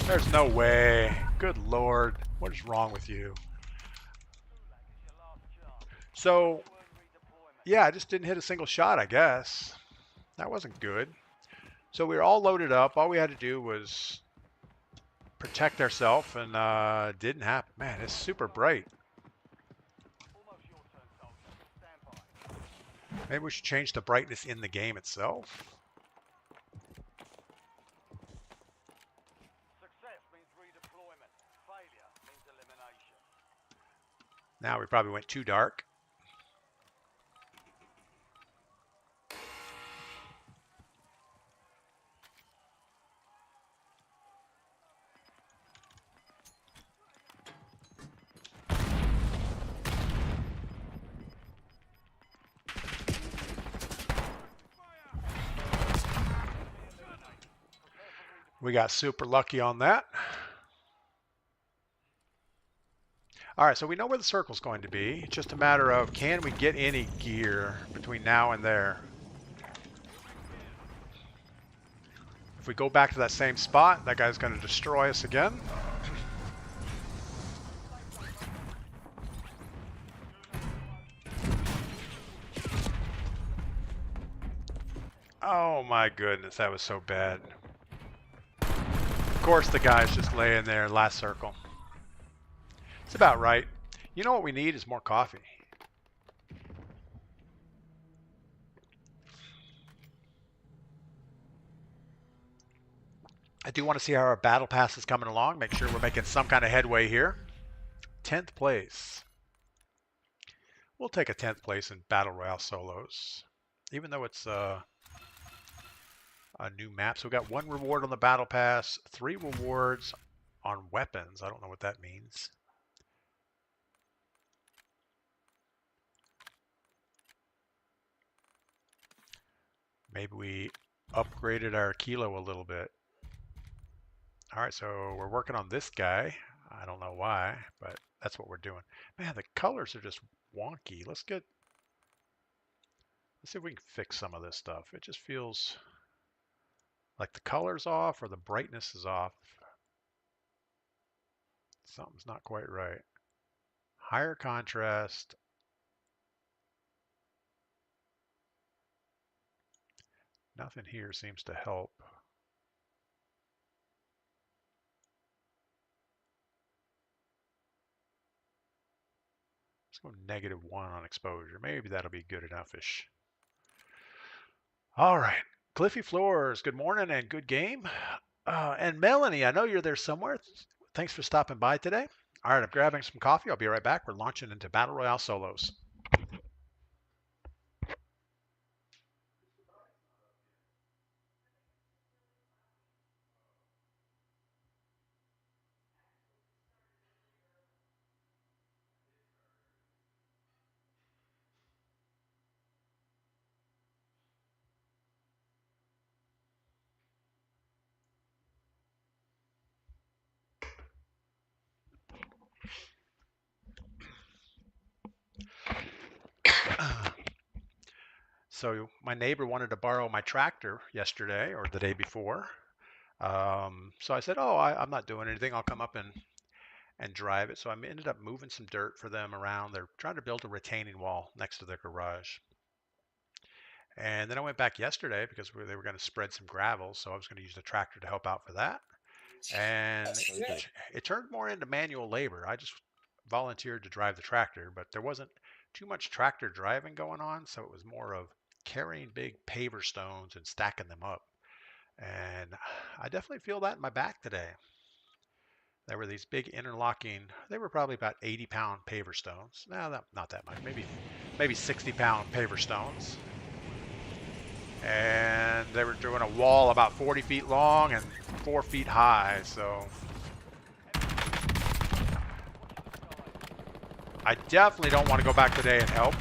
There's no way. Good Lord. What is wrong with you? So, yeah, I just didn't hit a single shot, I guess. That wasn't good. So we were all loaded up. All we had to do was protect ourselves, and didn't happen. Man, it's super bright. Maybe we should change the brightness in the game itself. Success means redeployment. Failure means elimination. Now we probably went too dark. We got super lucky on that. All right, so we know where the circle's going to be. It's just a matter of, can we get any gear between now and there? If we go back to that same spot, that guy's going to destroy us again. Oh my goodness, that was so bad. Of course the guy's just laying there, last circle. It's about right. You know what we need is more coffee. I do want to see how our battle pass is coming along. Make sure we're making some kind of headway here. 10th place. We'll take a 10th place in Battle Royale solos. Even though it's a new map. So we got 1 reward on the battle pass, 3 rewards on weapons. I don't know what that means. Maybe we upgraded our kilo a little bit. All right, so we're working on this guy. I don't know why, but that's what we're doing. Man, the colors are just wonky. Let's see if we can fix some of this stuff. It just feels like the color's off or the brightness is off. Something's not quite right. Higher contrast. Nothing here seems to help. Let's go -1 on exposure. Maybe that'll be good enough-ish. All right. Cliffy Floors, good morning and good game. And Melanie, I know you're there somewhere. Thanks for stopping by today. All right, I'm grabbing some coffee. I'll be right back. We're launching into Battle Royale solos. So my neighbor wanted to borrow my tractor yesterday or the day before. So I said, oh, I'm not doing anything. I'll come up and drive it. So I ended up moving some dirt for them around. They're trying to build a retaining wall next to their garage. And then I went back yesterday because they were going to spread some gravel. So I was going to use the tractor to help out for that. And That's really good. it turned more into manual labor. I just volunteered to drive the tractor, but there wasn't too much tractor driving going on. So it was more of carrying big paver stones and stacking them up. And I definitely feel that in my back today. There were these big interlocking, they were probably about 80-pound paver stones. No, not that much, maybe 60-pound paver stones. And they were doing a wall about 40 feet long and 4 feet high, so I definitely don't want to go back today and help.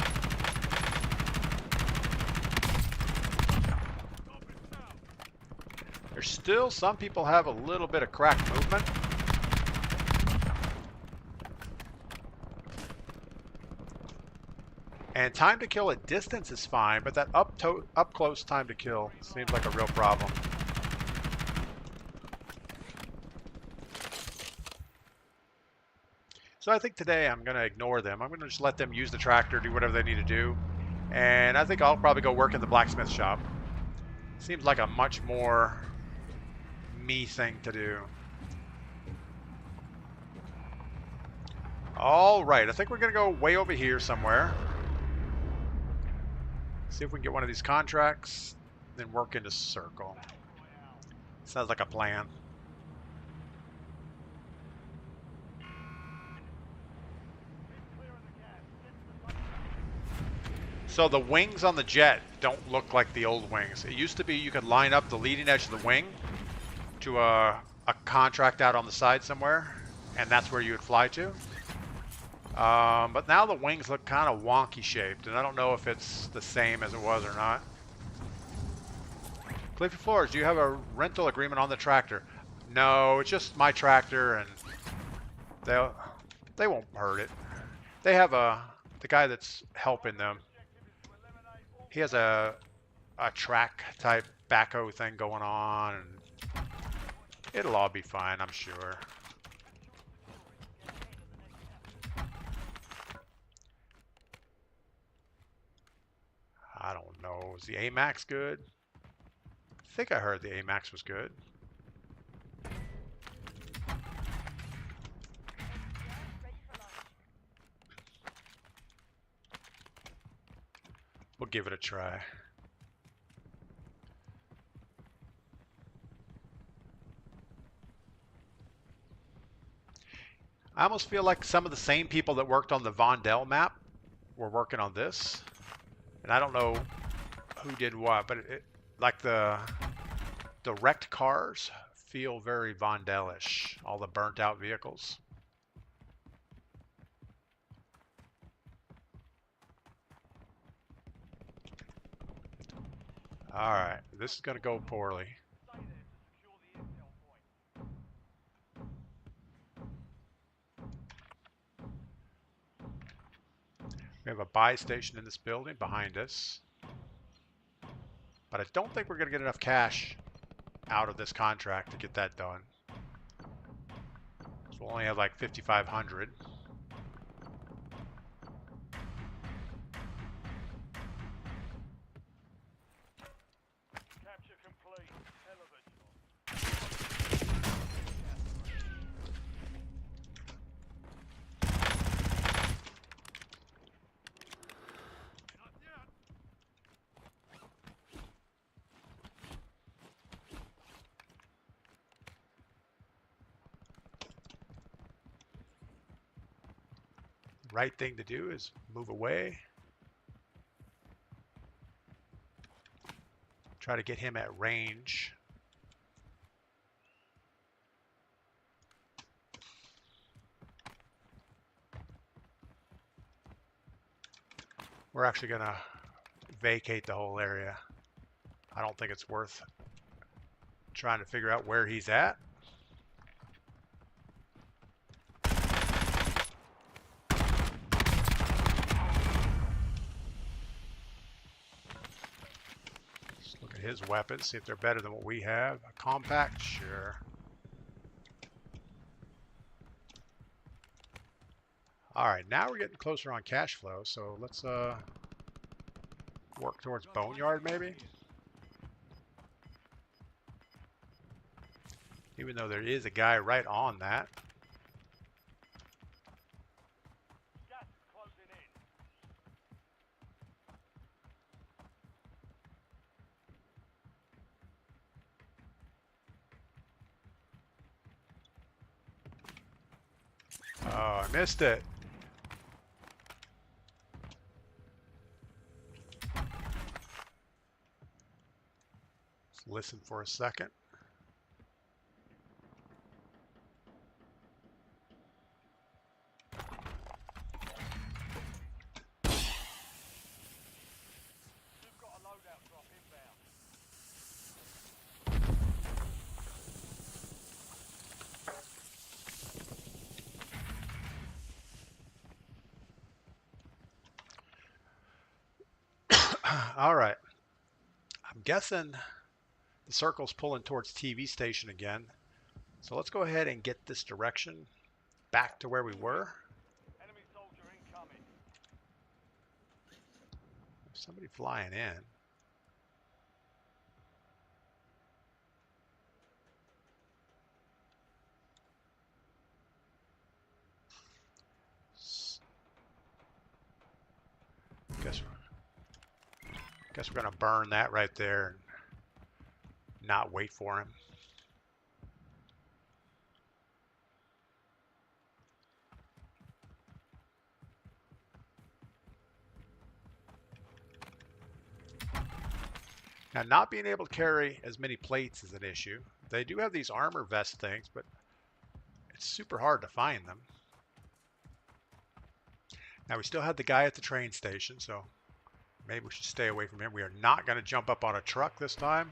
There's still some people have a little bit of crack movement. And time to kill at distance is fine, but that up close time to kill seems like a real problem. So I think today I'm going to ignore them. I'm going to just let them use the tractor, do whatever they need to do. And I think I'll probably go work in the blacksmith shop. Seems like a much more me thing to do. All right, I think we're going to go way over here somewhere. See if we can get one of these contracts, then work into circle. Sounds like a plan. So the wings on the jet don't look like the old wings. It used to be you could line up the leading edge of the wing to a contract out on the side somewhere, and that's where you would fly to. But now the wings look kind of wonky shaped, and I don't know if it's the same as it was or not. Cliffy Floors, do you have a rental agreement on the tractor? No, it's just my tractor, and they won't hurt it. They have the guy that's helping them. He has a track type backhoe thing going on, and it'll all be fine, I'm sure. I don't know. Is the AMAX good? think I heard the AMAX was good. We'll give it a try. I almost feel like some of the same people that worked on the Vondel map were working on this. And I don't know who did what, but like the wrecked cars feel very Vondelish. All the burnt out vehicles. All right, this is going to go poorly. Stay there to secure the intel point. We have a buy station in this building behind us. But I don't think we're going to get enough cash out of this contract to get that done. So we'll only have like 5,500. Capture complete. Hell of a job. Right thing to do is move away. Try to get him at range. We're actually going to vacate the whole area. I don't think it's worth trying to figure out where he's at. Let's look at his weapons, see if they're better than what we have. A compact, sure. All right, now we're getting closer on cash flow, so let's work towards Boneyard maybe. Even though there is a guy right on that. Gas is closing in. Oh, I missed it. Let's listen for a second. You've got a loadout drop inbound. All right. I'm guessing the circle's pulling towards TV station again. So let's go ahead and get this direction back to where we were. Enemy soldier incoming. There's somebody flying in. Guess we're gonna burn that right there and not wait for him. Now, not being able to carry as many plates is an issue. They do have these armor vest things, but it's super hard to find them. Now, we still have the guy at the train station, so maybe we should stay away from him. We are not going to jump up on a truck this time.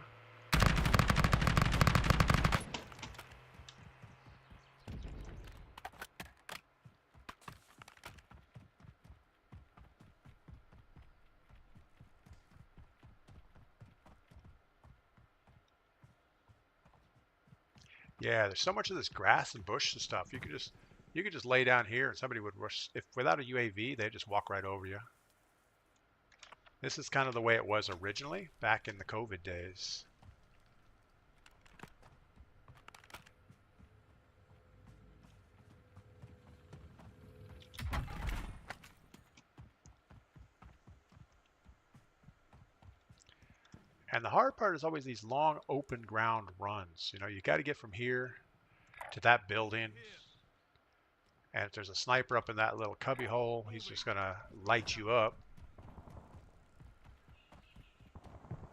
Yeah, there's so much of this grass and bush and stuff. You could just lay down here and somebody would rush. If without a UAV, they'd just walk right over you. This is kind of the way it was originally back in the COVID days. And the hard part is always these long open ground runs. You know, you got to get from here to that building. And if there's a sniper up in that little cubby hole, he's just going to light you up.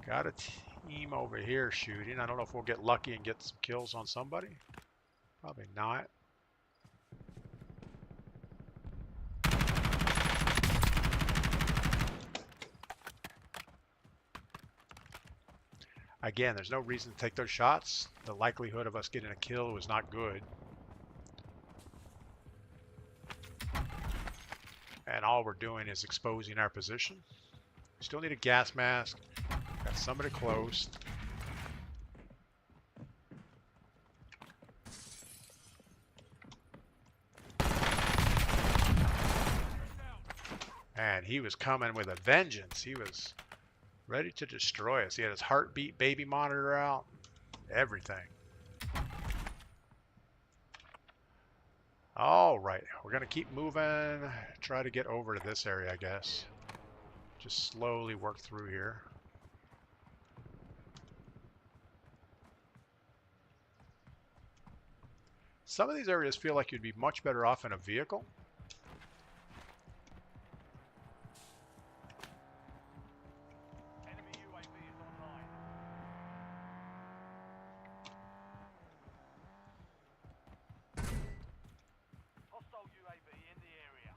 Got a team over here shooting. I don't know if we'll get lucky and get some kills on somebody. Probably not. Again, there's no reason to take those shots. The likelihood of us getting a kill was not good. And all we're doing is exposing our position. Still need a gas mask. Got somebody close. And he was coming with a vengeance. He was ready to destroy us. He had his heartbeat baby monitor out. Everything. All right. We're going to keep moving. Try to get over to this area, I guess. Just slowly work through here. Some of these areas feel like you'd be much better off in a vehicle. Enemy UAV is online. Hostile UAV in the area.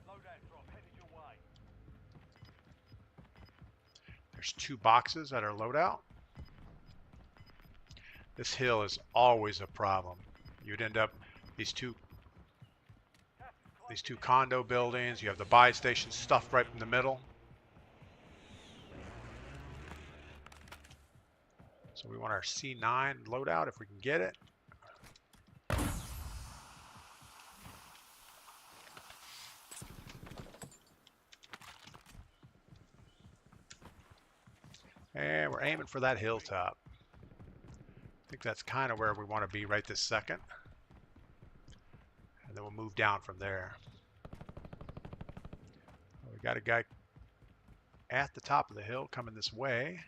Loadout drop headed your way. There's 2 boxes at our loadout. This hill is always a problem. You'd end up these two condo buildings. You have the buy station stuffed right in the middle. So we want our C9 loadout if we can get it. And we're aiming for that hilltop. I think that's kind of where we want to be right this second. And then we'll move down from there. We got a guy at the top of the hill coming this way.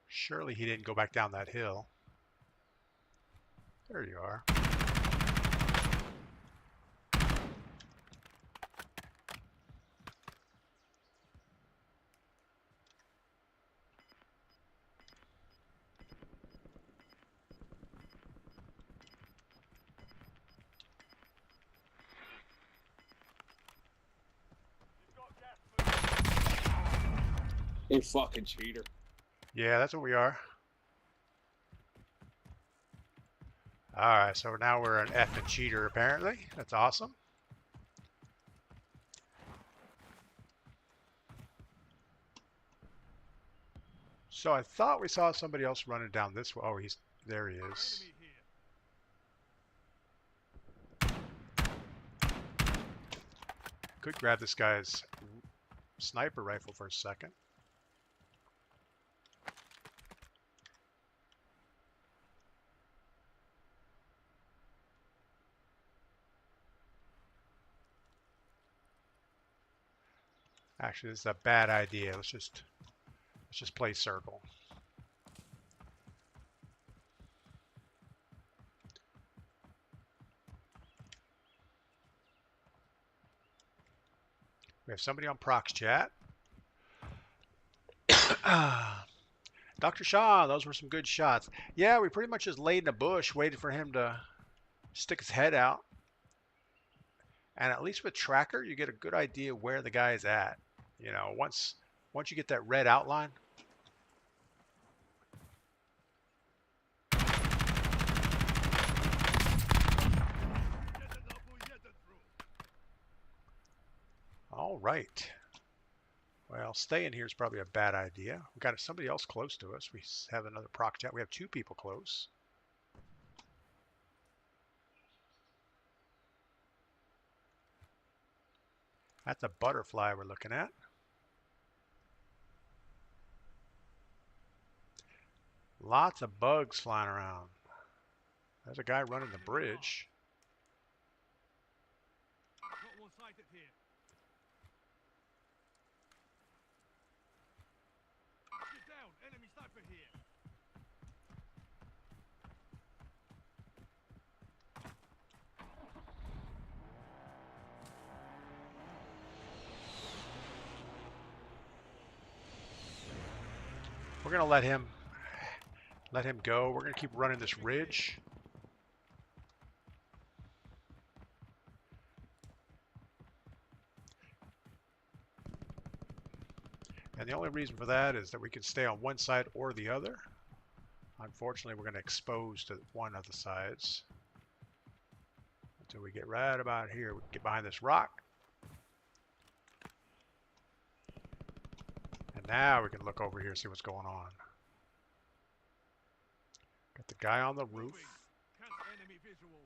Surely he didn't go back down that hill. There you are. You've got gas moving. You fucking cheater. Yeah, that's what we are. Alright, so now we're an effing cheater apparently. That's awesome. So I thought we saw somebody else running down this way. Oh, there he is. Could grab this guy's sniper rifle for a second. Actually, this is a bad idea. Let's just play circle. We have somebody on Prox chat. Dr. Shaw, those were some good shots. Yeah, we pretty much just laid in a bush, waited for him to stick his head out. And at least with tracker, you get a good idea where the guy is at. You know, once you get that red outline. All right. Well, staying here is probably a bad idea. We got somebody else close to us. We have another proc chat. We have 2 people close. That's a butterfly we're looking at. Lots of bugs flying around. There's a guy running the bridge. Got one sighted here. Get down, enemy sniper here. We're gonna let him go. We're gonna keep running this ridge. And the only reason for that is that we can stay on one side or the other. Unfortunately, we're going to expose to one of the sides until we get right about here. We can get behind this rock. And now we can look over here and see what's going on. Got the guy on the roof. Enemy visual.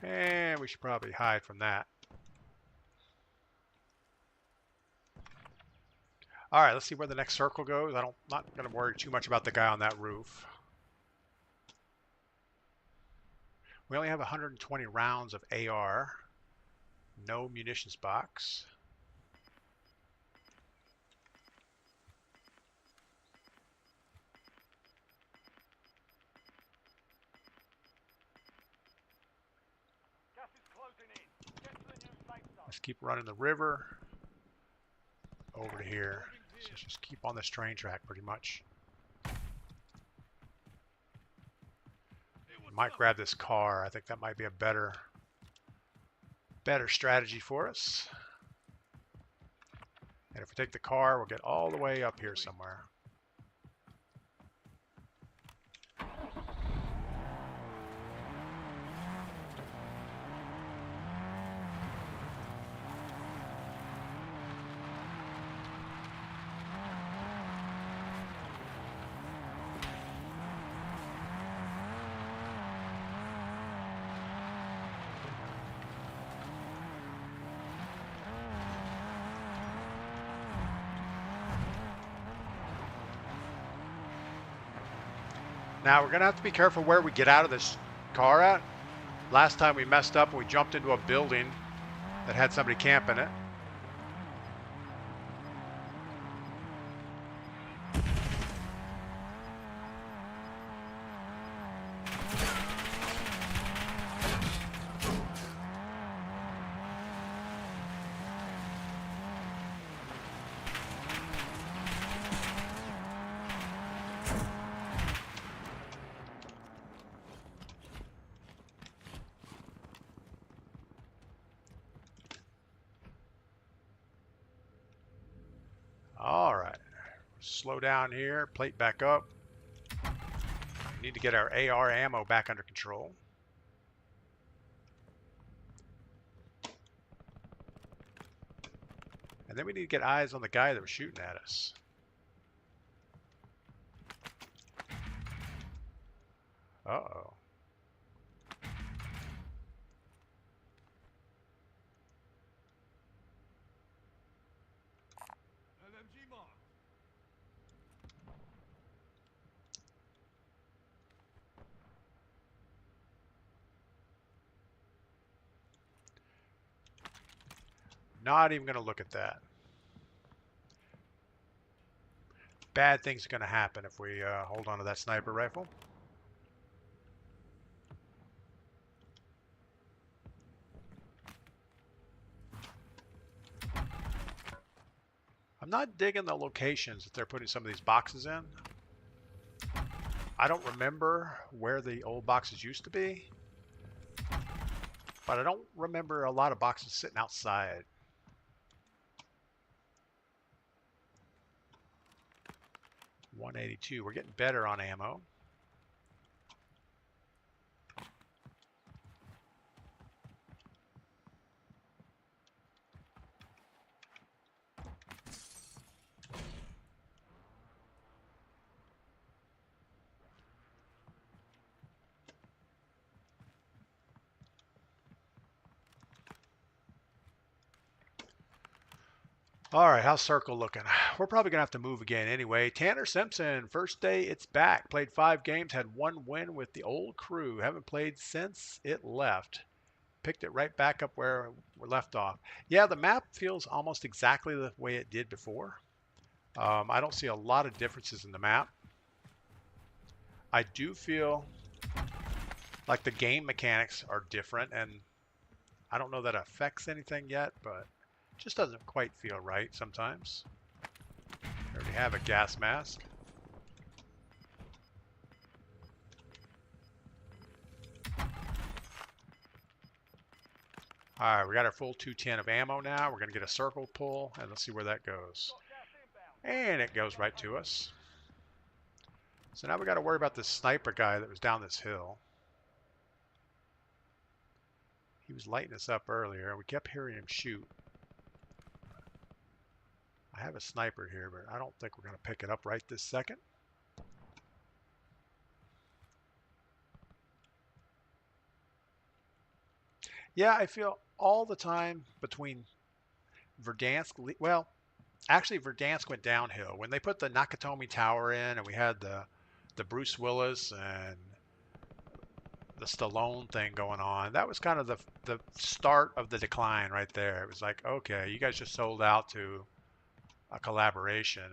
And we should probably hide from that. All right, let's see where the next circle goes. Not going to worry too much about the guy on that roof. We only have 120 rounds of AR. No munitions box. Gas is closing in. Get to the new safe zone. Let's keep running the river over to here. So just keep on this train track pretty much. Might grab this car. I think that might be a better strategy for us. And if we take the car, we'll get all the way up here somewhere. Now we're going to have to be careful where we get out of this car at. Last time we messed up and we jumped into a building that had somebody camping it. All right, slow down here, plate back up. We need to get our AR ammo back under control. And then we need to get eyes on the guy that was shooting at us. Uh-oh. LMG marked. Not even going to look at that. Bad things are going to happen if we hold on to that sniper rifle. I'm not digging the locations that they're putting some of these boxes in. I don't remember where the old boxes used to be, but I don't remember a lot of boxes sitting outside. $182. We're getting better on ammo. All right, how's Circle looking? We're probably going to have to move again anyway. Tanner Simpson, first day it's back. Played 5 games, had 1 win with the old crew. Haven't played since it left. Picked it right back up where we're left off. Yeah, the map feels almost exactly the way it did before. I don't see a lot of differences in the map. I do feel like the game mechanics are different, and I don't know that affects anything yet, but it just doesn't quite feel right sometimes. I already have a gas mask. All right, we got our full 210 of ammo now. We're going to get a circle pull, and let's see where that goes. And it goes right to us. So now we got to worry about this sniper guy that was down this hill. He was lighting us up earlier, and we kept hearing him shoot. I have a sniper here, but I don't think we're going to pick it up right this second. Yeah, I feel all the time between Verdansk, well, actually Verdansk went downhill. When they put the Nakatomi Tower in and we had the Bruce Willis and the Stallone thing going on, that was kind of the start of the decline right there. It was like, okay, you guys just sold out to a collaboration,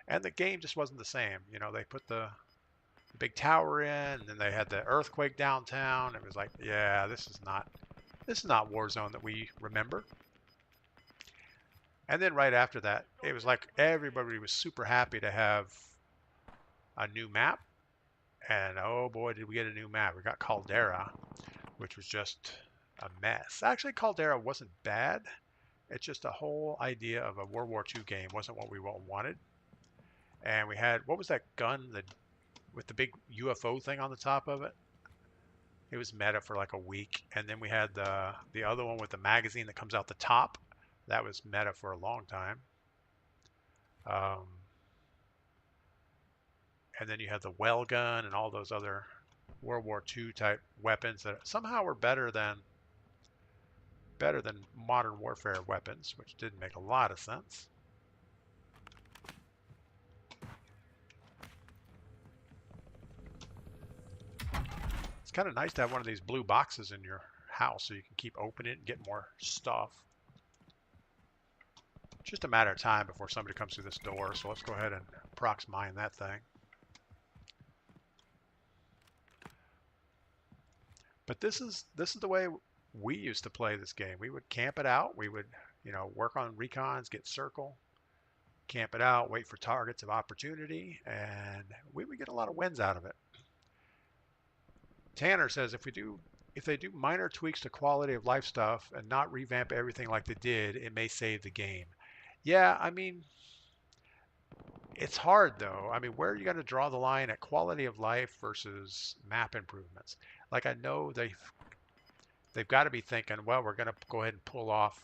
and the game just wasn't the same. You know, they put the big tower in, and then they had the earthquake downtown. It was like, yeah, this is not Warzone that we remember. And then right after that, it was like everybody was super happy to have a new map. And oh boy, did we get a new map. We got Caldera, which was just a mess. Actually, Caldera wasn't bad. It's just the whole idea of a World War II game wasn't what we wanted. And we had, what was that gun with the big UFO thing on the top of it? It was meta for like a week. And then we had the other one with the magazine that comes out the top. That was meta for a long time. And then you have the well gun and all those other World War II type weapons that somehow were better than modern warfare weapons, which didn't make a lot of sense. It's kind of nice to have one of these blue boxes in your house so you can keep opening it and get more stuff. Just a matter of time before somebody comes through this door, so let's go ahead and prox mine that thing. But this is the way we used to play this game. We would camp it out. We would, work on recons, get circle, camp it out, wait for targets of opportunity, and we would get a lot of wins out of it. Tanner says if they do minor tweaks to quality of life stuff and not revamp everything like they did, it may save the game. Yeah, I mean, it's hard though. I mean, where are you going to draw the line at quality of life versus map improvements? Like I know they've got to be thinking, well, we're going to go ahead and pull out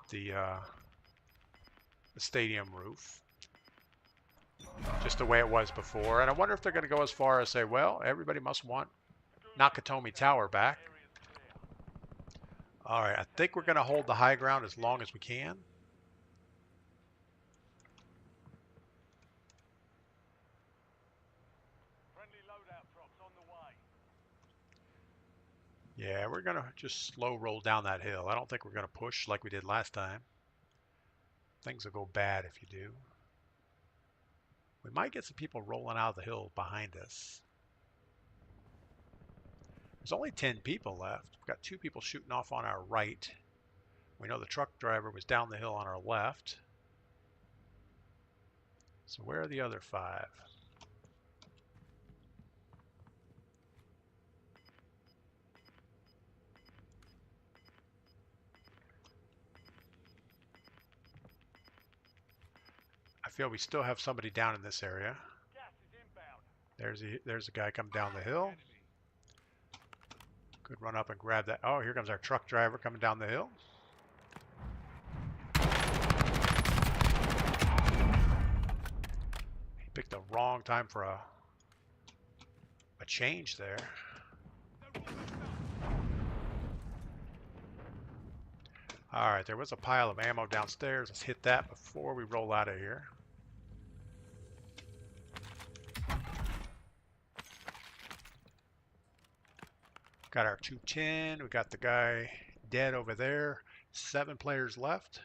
the stadium roof just the way it was before. And I wonder if they're going to go as far as say, well, everybody must want Nakatomi Tower back. All right, I think we're going to hold the high ground as long as we can. Yeah, we're going to just slow roll down that hill. I don't think we're going to push like we did last time. Things will go bad if you do. We might get some people rolling out of the hill behind us. There's only 10 people left. We've got 2 people shooting off on our right. We know the truck driver was down the hill on our left. So where are the other 5? I feel we still have somebody down in this area. There's a guy coming down the hill. Could run up and grab that. Oh, here comes our truck driver coming down the hill. He picked the wrong time for a change there. All right, there was a pile of ammo downstairs. Let's hit that before we roll out of here. Got our 210. We got the guy dead over there. 7 players left.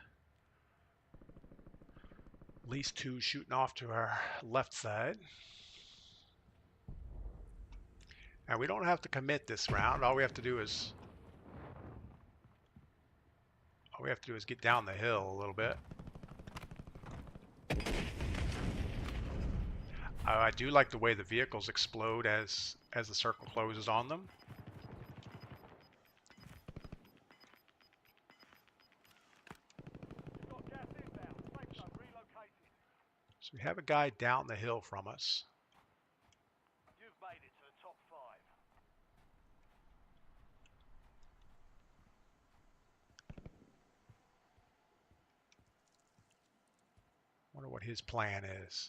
At least 2 shooting off to our left side. And we don't have to commit this round. All we have to do is get down the hill a little bit. I do like the way the vehicles explode as the circle closes on them. Got gas inbound. Safe zone relocated. So we have a guy down the hill from us. You've made it to the top 5. Wonder what his plan is.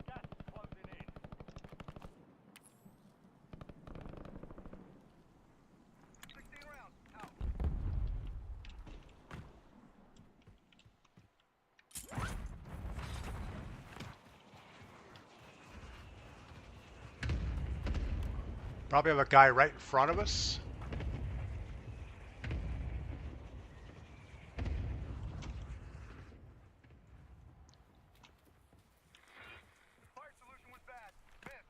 Gas is closing in. Probably have a guy right in front of us. Fire solution was bad. Missed.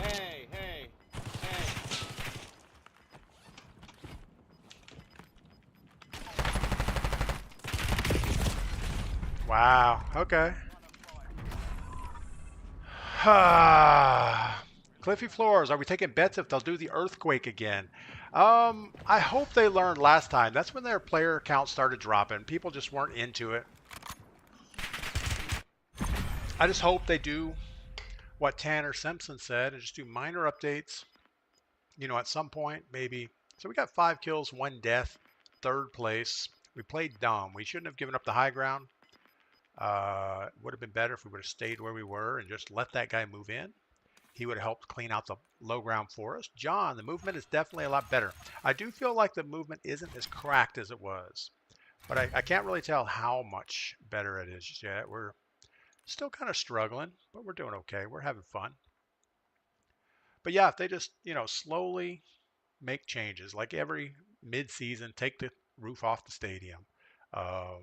Hey, hey, hey. Wow. Okay. Cliffy Floors, are we taking bets if they'll do the earthquake again? I hope they learned last time. That's when their player count started dropping. People just weren't into it. I just hope they do what Tanner Simpson said and just do minor updates. You know, at some point, maybe. So we got 5 kills, 1 death, 3rd place. We played dumb. We shouldn't have given up the high ground. It would have been better if we would have stayed where we were and just let that guy move in. He would have helped clean out the low ground for us. John, the movement is definitely a lot better. I do feel like the movement isn't as cracked as it was, but I can't really tell how much better it is just yet. We're still kind of struggling, but we're doing okay. We're having fun. But yeah, if they just, slowly make changes, like every mid-season, take the roof off the stadium. Um,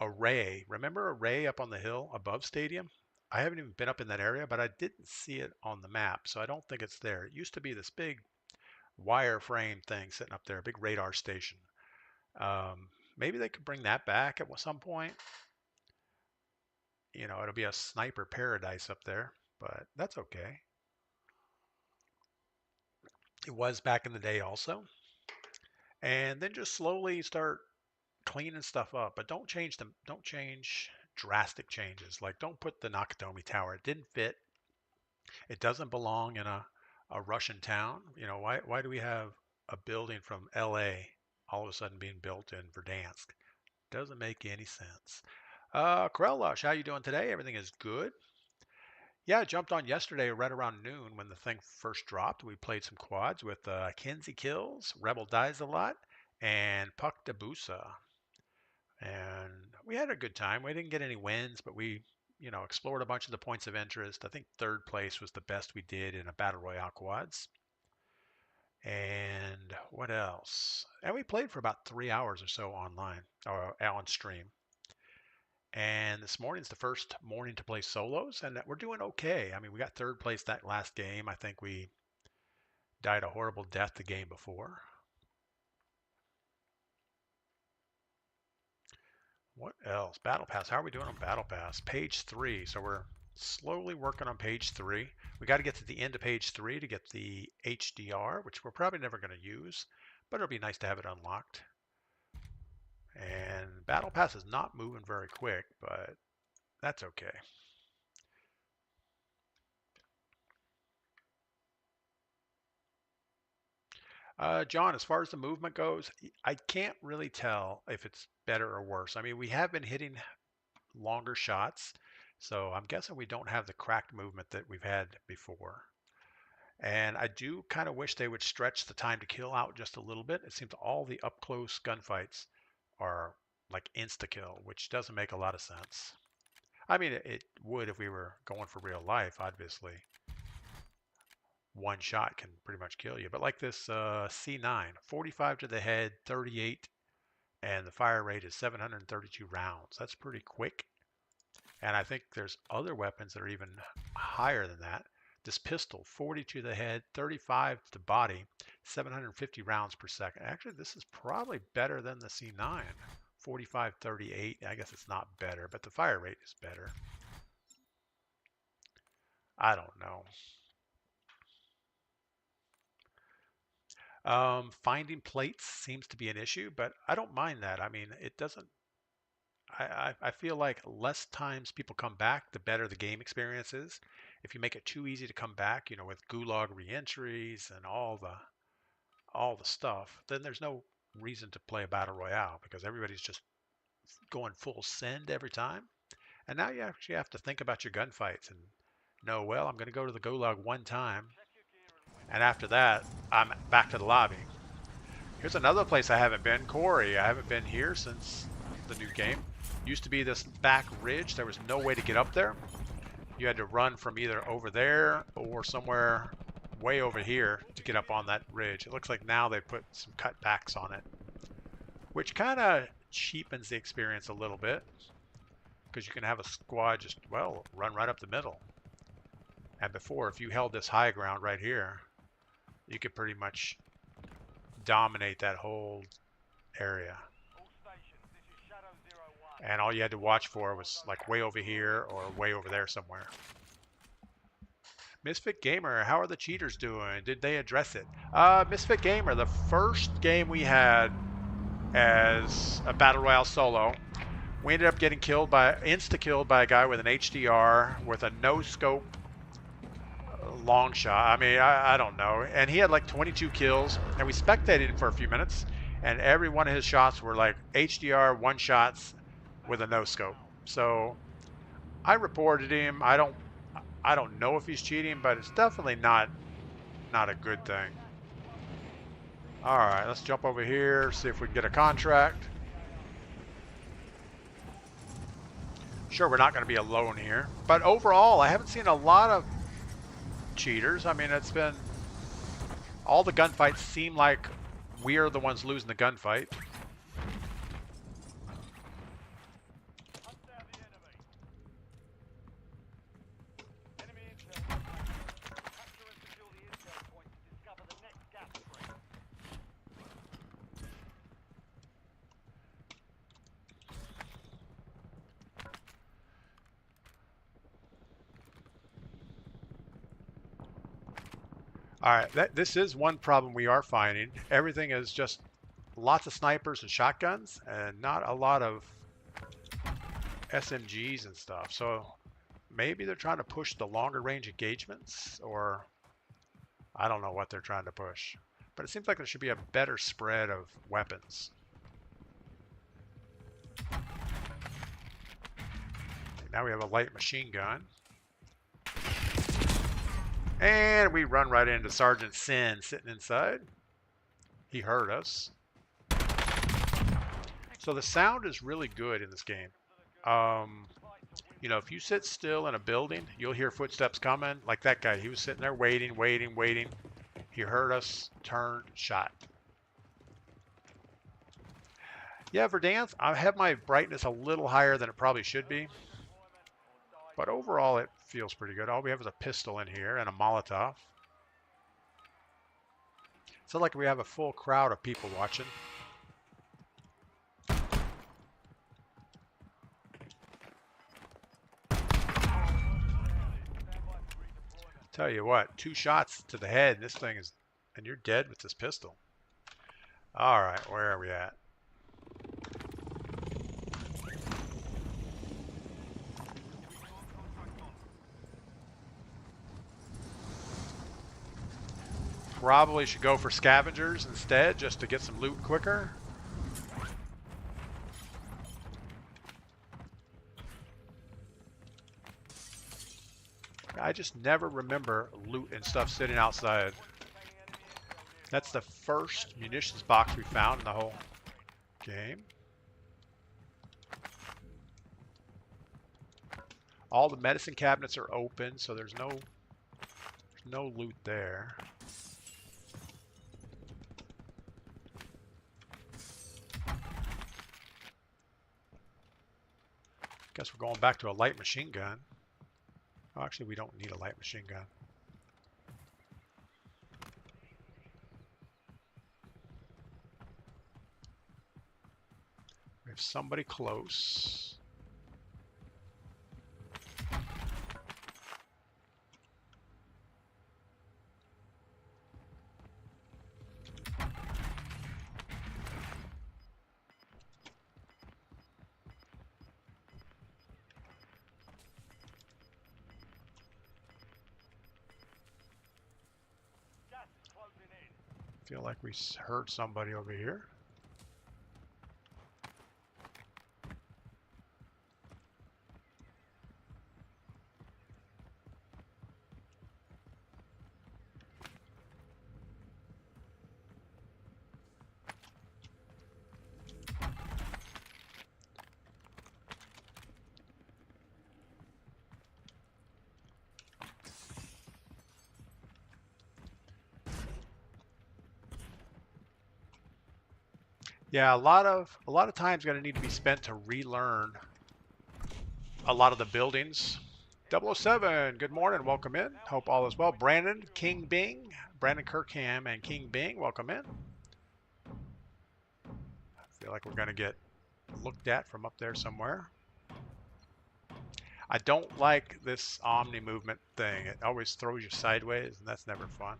Array, remember Array up on the hill above stadium? I haven't even been up in that area, but I didn't see it on the map, so I don't think it's there. It used to be this big wireframe thing sitting up there, a big radar station. Maybe they could bring that back at some point. It'll be a sniper paradise up there, but that's okay. It was back in the day also. And then just slowly start cleaning stuff up, but don't change them. Don't change drastic changes. Like don't put the Nakatomi Tower. It didn't fit. It doesn't belong in a Russian town. Why do we have a building from LA all of a sudden being built in Verdansk? Doesn't make any sense. Krellush, how you doing today? Everything is good. Yeah, I jumped on yesterday right around noon when the thing first dropped. We played some quads with Kinsey Kills, Rebel Dies a Lot, and Puck Dabusa. And we had a good time. We didn't get any wins, but we, explored a bunch of the points of interest. I think 3rd place was the best we did in a Battle Royale quads. And what else? And we played for about 3 hours or so online, or on stream. And this morning's the first morning to play solos, and we're doing okay. I mean, we got 3rd place that last game. I think we died a horrible death the game before. What else? Battle Pass. How are we doing on Battle Pass? Page 3. So we're slowly working on page 3. We got to get to the end of page 3 to get the HDR, which we're probably never going to use. but it'll be nice to have it unlocked. And Battle Pass is not moving very quick, but that's okay. John, as far as the movement goes, I can't really tell if it's better or worse. I mean, we have been hitting longer shots, so I'm guessing we don't have the cracked movement that we've had before. And I do kind of wish they would stretch the time to kill out just a little bit. It seems all the up close gunfights are like insta kill, which doesn't make a lot of sense. I mean, it would if we were going for real life, obviously. One shot can pretty much kill you. But like this C9, 45 to the head, 38, and the fire rate is 732 rounds. That's pretty quick. And I think there's other weapons that are even higher than that. This pistol, 40 to the head, 35 to the body, 750 rounds per second. Actually, this is probably better than the C9. 45, 38. I guess it's not better, but the fire rate is better. I don't know. Finding plates seems to be an issue, but I don't mind that. I mean, it doesn't. I feel like less times people come back, the better the game experience is. If you make it too easy to come back, you know, with gulag reentries and all the stuff, then there's no reason to play a battle royale because everybody's just going full send every time. And now you actually have to think about your gunfights and know, well, I'm going to go to the gulag one time, and after that, I'm back to the lobby. Here's another place I haven't been, Corey. I haven't been here since the new game. Used to be this back ridge. There was no way to get up there. You had to run from either over there or somewhere way over here to get up on that ridge. It looks like now they put some cutbacks on it, which kind of cheapens the experience a little bit because you can have a squad just, well, run right up the middle. And before, if you held this high ground right here, you could pretty much dominate that whole area. And all you had to watch for was like way over here or way over there somewhere. Misfit Gamer, how are the cheaters doing? Did they address it? Misfit Gamer, the first game we had as a Battle Royale solo, we ended up getting insta-killed by a guy with an HDR with a no-scope long shot. I mean, I don't know. And he had like 22 kills, and we spectated him for a few minutes, and every one of his shots were like HDR one-shots with a no-scope. So I reported him. I don't know if he's cheating, but it's definitely not a good thing. All right, let's jump over here, see if we can get a contract. Sure, we're not going to be alone here, but overall, I haven't seen a lot of cheaters. I mean, it's been all the gunfights seem like we are the ones losing the gunfight. All right, this is one problem we are finding. Everything is just lots of snipers and shotguns and not a lot of SMGs and stuff. So maybe they're trying to push the longer range engagements, or I don't know what they're trying to push. But it seems like there should be a better spread of weapons. Now we have a light machine gun. And we run right into Sergeant Sin sitting inside. He heard us. So the sound is really good in this game. You know, if you sit still in a building, you'll hear footsteps coming. Like that guy, he was sitting there waiting. He heard us, turned, shot. Yeah, Verdansk, I have my brightness a little higher than it probably should be. But overall, it feels pretty good. All we have is a pistol in here and a Molotov. It's not like we have a full crowd of people watching. Tell you what, 2 shots to the head, and this thing is, and you're dead with this pistol. All right, where are we at? Probably should go for scavengers instead, just to get some loot quicker. I just never remember loot and stuff sitting outside. That's the first munitions box we found in the whole game. All the medicine cabinets are open, so there's no loot there. Guess we're going back to a light machine gun. Oh, actually, we don't need a light machine gun. We have somebody close. Gas is closing in. Feel like we heard somebody over here. Yeah, a lot of time's going to need to be spent to relearn a lot of the buildings. 007, good morning, welcome in. Hope all is well. Brandon King Bing, Brandon Kirkham and King Bing, welcome in. I feel like we're going to get looked at from up there somewhere. I don't like this Omni movement thing. It always throws you sideways, and that's never fun.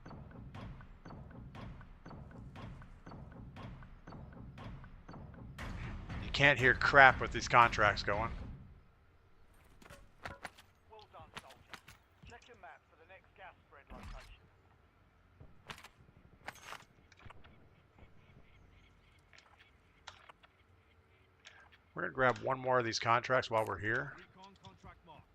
You can't hear crap with these contracts going. Well done, soldier. Check your map for the next gas spread location. We're going to grab one more of these contracts while we're here. Recon contract marked.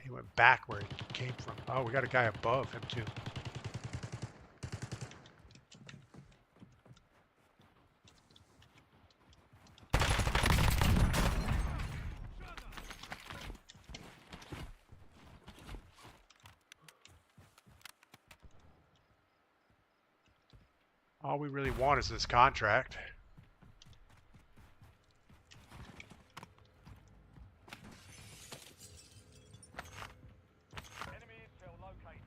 He went back where he came from. Oh, we got a guy above him too. All we really want is this contract. Enemy intel located.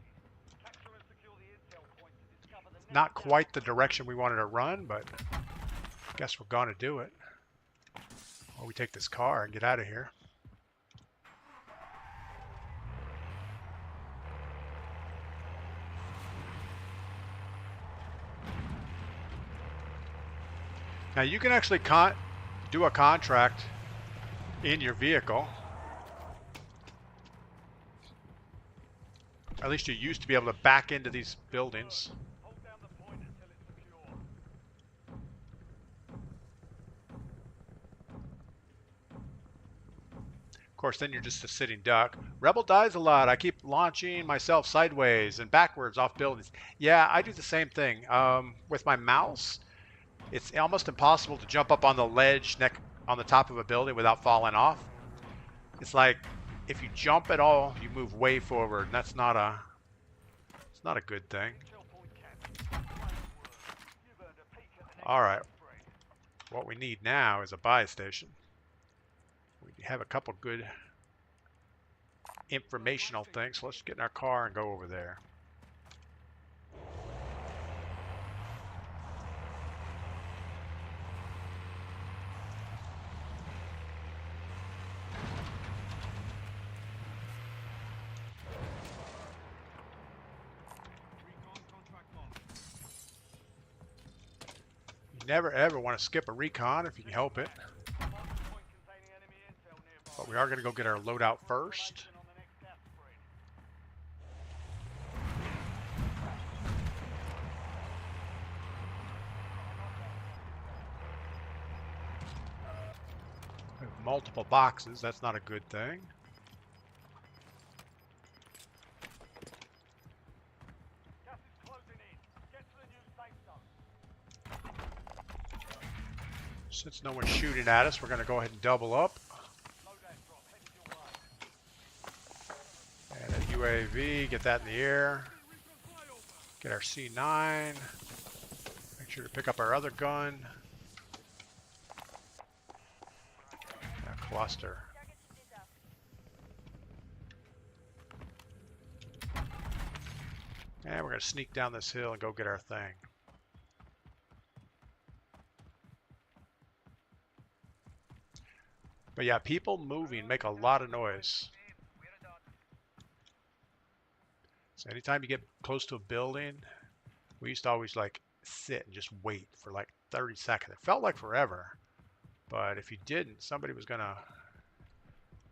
Capture and secure the intel point to discover the next Not gas quite the direction we wanted to run, but I guess we're gonna do it. Or we take this car and get out of here. Now you can actually do a contract in your vehicle. At least you used to be able to back into these buildings. Hold down the point until it's secure. Of course, then you're just a sitting duck. Rebel dies a lot. I keep launching myself sideways and backwards off buildings. Yeah, I do the same thing. With my mouse, it's almost impossible to jump up on the ledge on the top of a building without falling off. It's like if you jump at all, you move way forward, and it's not a good thing. Intel point captured. Great work. You've earned a All right. What we need now is a buy station. We have a couple good informational things. So let's get in our car and go over there. You never ever want to skip a recon if you can help it. But we are going to go get our loadout first. We have multiple boxes. That's not a good thing. Since no one's shooting at us, we're going to go ahead and double up. And a UAV, get that in the air. Get our C9. Make sure to pick up our other gun. And a cluster. And we're going to sneak down this hill and go get our thing. But yeah, people moving make a lot of noise. So anytime you get close to a building, we used to always like sit and just wait for like 30 seconds. It felt like forever. But if you didn't, somebody was going to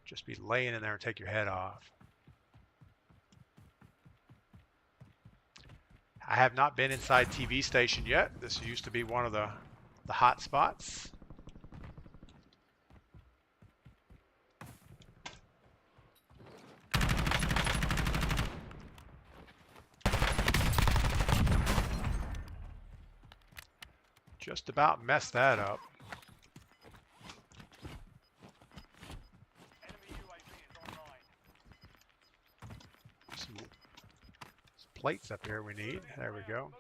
just be laying in there and take your head off. I have not been inside TV station yet. This used to be one of the hot spots. Just about messed that up. Some plates up here we need. There we go.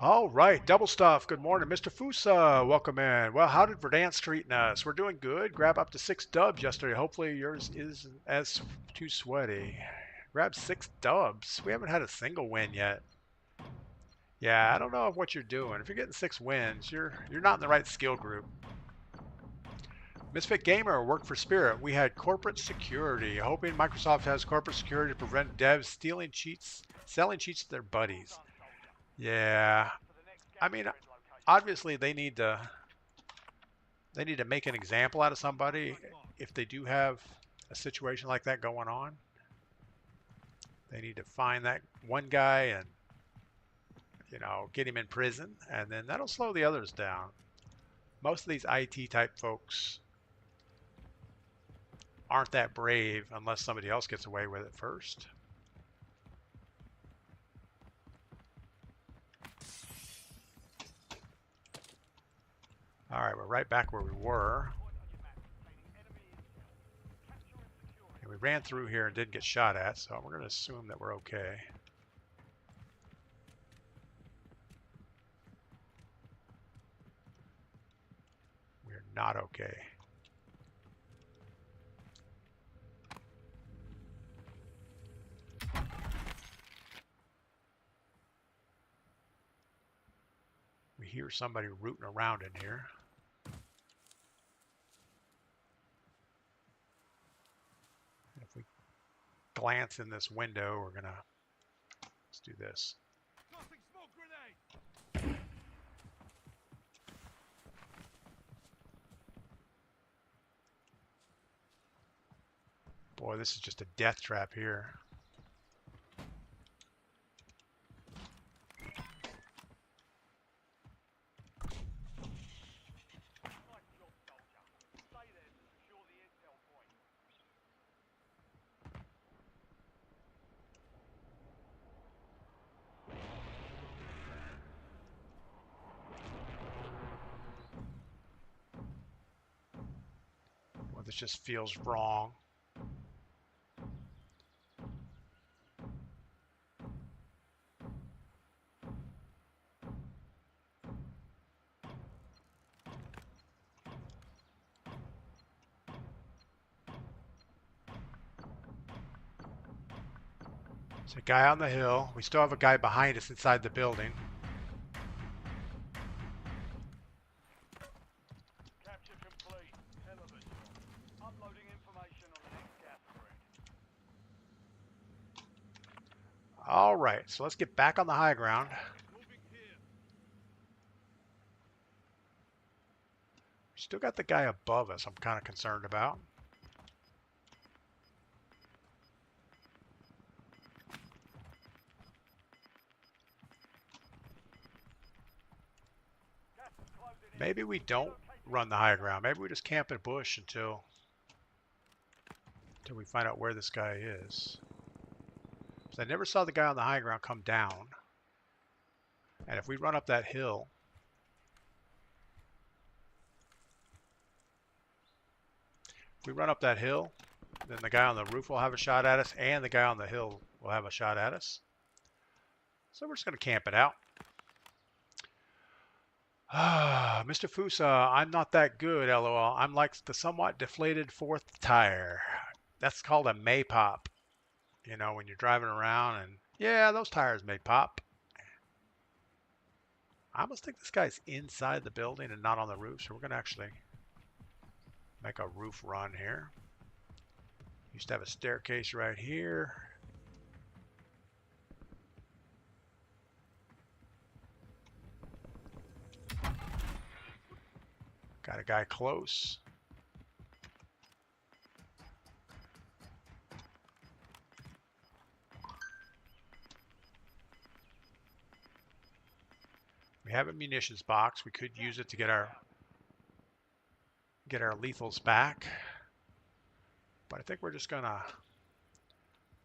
All right, double stuff. Good morning, Mr. Fusa. Welcome in. Well, how did Verdansk treating us? We're doing good. Grab up to 6 dubs yesterday. Hopefully yours isn't as too sweaty. Grab 6 dubs. We haven't had a single win yet. Yeah, I don't know what you're doing. If you're getting 6 wins, you're not in the right skill group. Misfit Gamer worked for Spirit. We had corporate security, hoping Microsoft has corporate security to prevent devs stealing cheats, selling cheats to their buddies. Yeah, I mean, obviously they need to make an example out of somebody if they do have a situation like that going on. They need to find that one guy and, you know, get him in prison, and then that'll slow the others down. Most of these IT type folks aren't that brave unless somebody else gets away with it first. All right, we're right back where we were. And we ran through here and didn't get shot at, so we're going to assume that we're okay. We're not okay. We hear somebody rooting around in here. If we glance in this window, we're gonna, let's do this. Boy, this is just a death trap here. This just feels wrong. There's a guy on the hill. We still have a guy behind us inside the building. Capture complete. Hell of a job. Uploading information on the next gas spread. All right, so let's get back on the high ground. Moving here. Still got the guy above us I'm kind of concerned about. Gas is closing in. Maybe we don't run the high ground. Maybe we just camp in a bush until we find out where this guy is. So I never saw the guy on the high ground come down. And if we run up that hill, then the guy on the roof will have a shot at us, and the guy on the hill will have a shot at us. So we're just going to camp it out. Mr. Fusa, I'm not that good, LOL. I'm like the somewhat deflated fourth tire. That's called a may pop. You know, when you're driving around and, yeah, those tires may pop. I almost think this guy's inside the building and not on the roof, so we're going to actually make a roof run here. Used to have a staircase right here. Got a guy close. We have a munitions box. We could use it to get our lethals back. But I think we're just gonna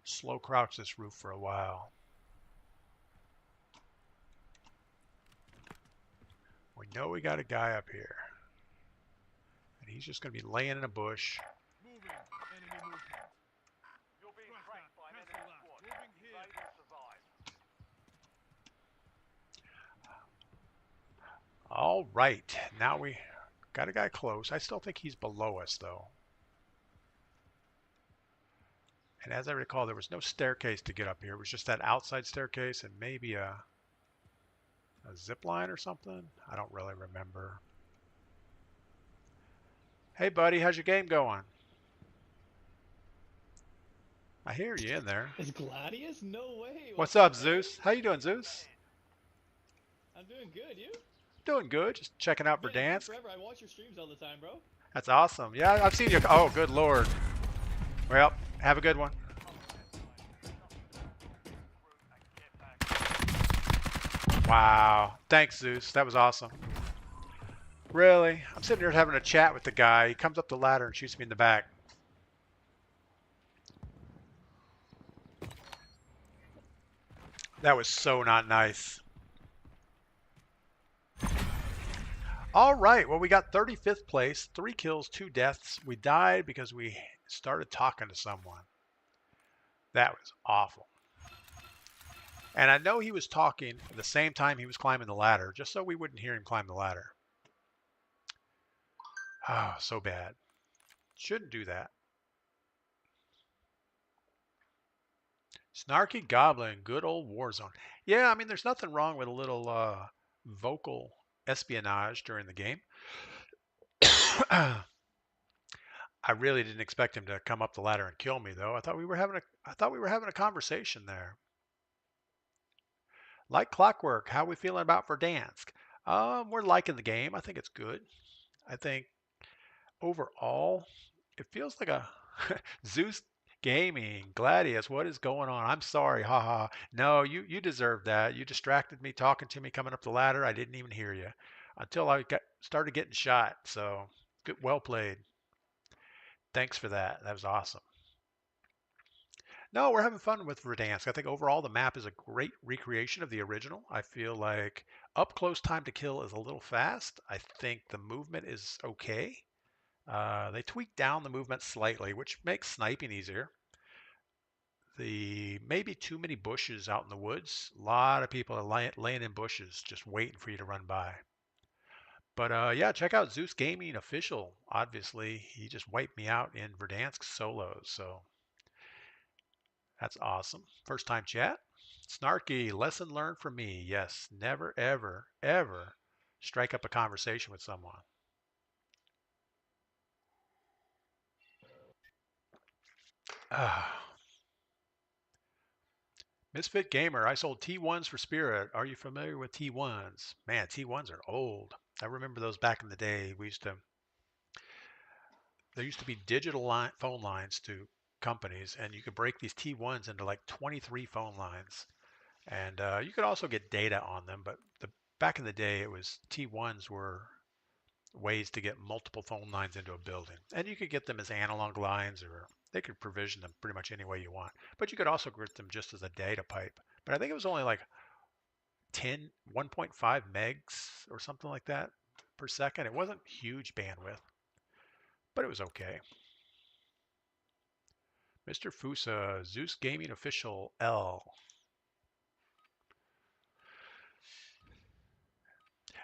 slow crouch this roof for a while. We know we got a guy up here. And he's just gonna be laying in a bush. Moving. Enemy movement. You're being tracked by an enemy squad. Moving here. Evade and survive. All right, now we got a guy close. I still think he's below us though. And as I recall, there was no staircase to get up here. It was just that outside staircase and maybe a zip line or something. I don't really remember. Hey buddy, how's your game going? I hear you in there. Is Gladius? No way. What's up, Zeus? How you doing, Zeus? I'm doing good. You? Doing good. Just checking out Been in Verdansk. forever. I watch your streams all the time, bro. That's awesome. Yeah, I've seen you. Oh, good lord. Well, have a good one. Wow. Thanks, Zeus. That was awesome. Really? I'm sitting here having a chat with the guy. He comes up the ladder and shoots me in the back. That was so not nice. All right. Well, we got 35th place, 3 kills, 2 deaths. We died because we started talking to someone. That was awful. And I know he was talking at the same time he was climbing the ladder, just so we wouldn't hear him climb the ladder. Oh, so bad. Shouldn't do that. Snarky Goblin, good old Warzone. Yeah, I mean, there's nothing wrong with a little vocal espionage during the game. I really didn't expect him to come up the ladder and kill me, though. I thought we were having a conversation there. Like clockwork, how are we feeling about Verdansk? We're liking the game. I think it's good. I think overall, it feels like a Zeus Gaming, Gladius, what is going on? I'm sorry, haha. No, you deserve that. You distracted me talking to me coming up the ladder. I didn't even hear you until I started getting shot. So, good, well played. Thanks for that. That was awesome. No, we're having fun with Verdansk. I think overall the map is a great recreation of the original. I feel like up close time to kill is a little fast. I think the movement is okay. They tweaked down the movement slightly, which makes sniping easier. The maybe too many bushes out in the woods. A lot of people are laying in bushes just waiting for you to run by. But yeah, check out Zeus Gaming Official. Obviously, he just wiped me out in Verdansk solos, so that's awesome. First time chat. Snarky, lesson learned from me. Yes, never, ever, ever strike up a conversation with someone. Misfit Gamer, I sold T1s for Spirit. Are you familiar with T1s? Man, T1s are old. I remember those back in the day. There used to be digital phone lines to companies, and you could break these T1s into like 23 phone lines. And you could also get data on them, but back in the day, it was T1s were ways to get multiple phone lines into a building. And you could get them as analog lines, or they could provision them pretty much any way you want. But you could also get them just as a data pipe. But I think it was only like 1.5 megs or something like that per second. It wasn't huge bandwidth, but it was okay. Mr. Fusa, Zeus Gaming Official L.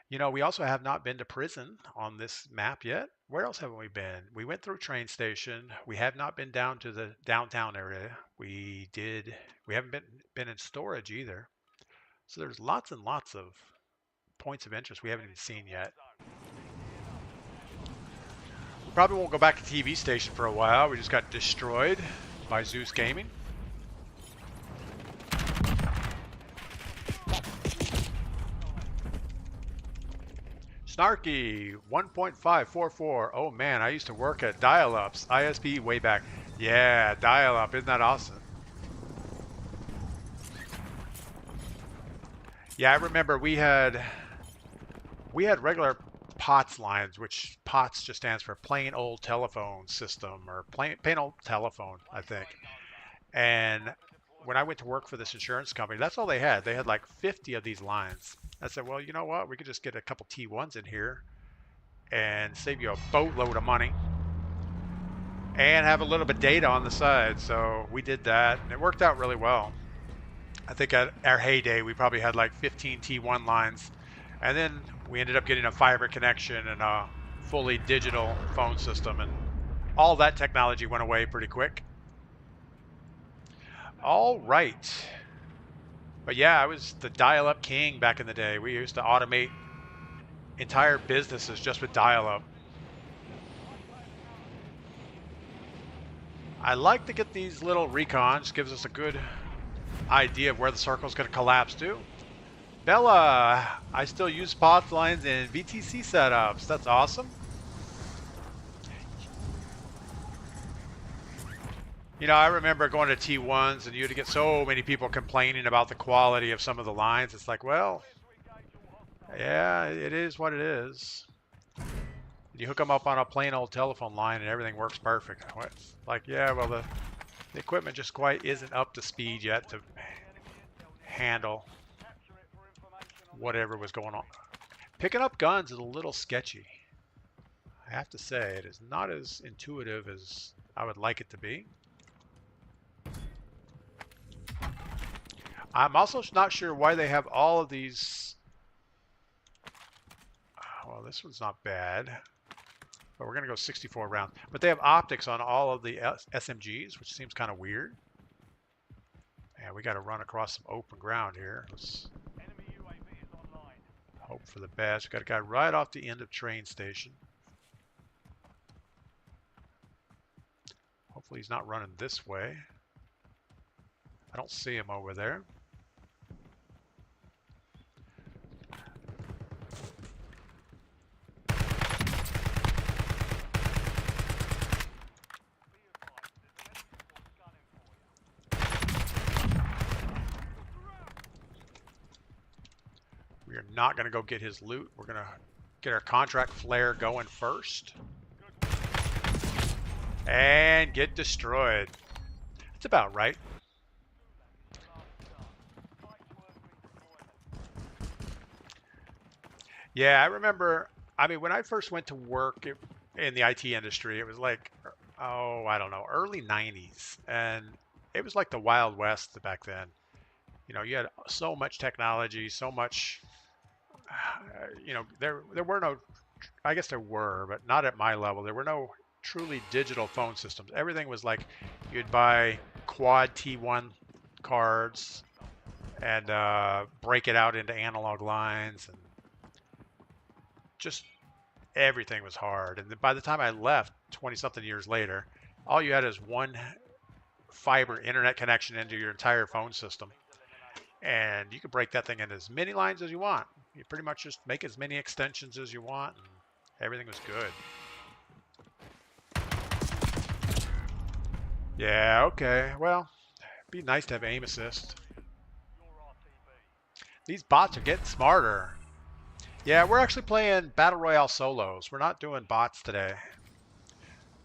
You know, we also have not been to prison on this map yet. Where else haven't we been? We went through train station. We have not been down to the downtown area. We haven't been in storage either. So there's lots and lots of points of interest we haven't even seen yet. We probably won't go back to TV station for a while. We just got destroyed by Zeus Gaming. Snarky 1.544. Oh man, I used to work at dial-ups, ISP way back. Yeah, dial-up, isn't that awesome? Yeah, I remember we had regular POTS lines, which POTS just stands for plain old telephone system, or plain old telephone, I think. And when I went to work for this insurance company, that's all they had. They had like 50 of these lines. I said, well, you know what? We could just get a couple T1s in here and save you a boatload of money and have a little bit of data on the side. So we did that, and it worked out really well. I think at our heyday, we probably had like 15 T1 lines, and then we ended up getting a fiber connection and a fully digital phone system, and all that technology went away pretty quick. All right. But yeah, I was the dial-up king back in the day. We used to automate entire businesses just with dial-up. I like to get these little recons. Gives us a good idea of where the circle's going to collapse to. Bella, I still use POTS lines in VTC setups. That's awesome. You know, I remember going to T1s and you'd get so many people complaining about the quality of some of the lines. It's like, well, yeah, it is what it is. You hook them up on a plain old telephone line and everything works perfect. Like, yeah, well, the equipment just quite isn't up to speed yet to handle whatever was going on. Picking up guns is a little sketchy. I have to say, it is not as intuitive as I would like it to be. I'm also not sure why they have all of these. Well, this one's not bad, but we're going to go 64 rounds. But they have optics on all of the SMGs, which seems kind of weird. And we got to run across some open ground here. Let's hope for the best. We got a guy right off the end of train station. Hopefully he's not running this way. I don't see him over there. We are not going to go get his loot. We're going to get our contract flare going first. And get destroyed. That's about right. Yeah, I remember, I mean, when I first went to work, in the IT industry. It was like, oh, I don't know, early 90s. And it was like the Wild West back then. You know, you had so much technology, so much, you know, there were no, I guess there were, but not at my level. There were no truly digital phone systems. Everything was like you'd buy quad T1 cards and break it out into analog lines, and just everything was hard. And by the time I left 20 something years later, all you had is one fiber internet connection into your entire phone system. And you could break that thing into as many lines as you want. You pretty much just make as many extensions as you want, and everything was good. Yeah, okay. Well, it'd be nice to have aim assist. These bots are getting smarter. Yeah, we're actually playing Battle Royale solos. We're not doing bots today.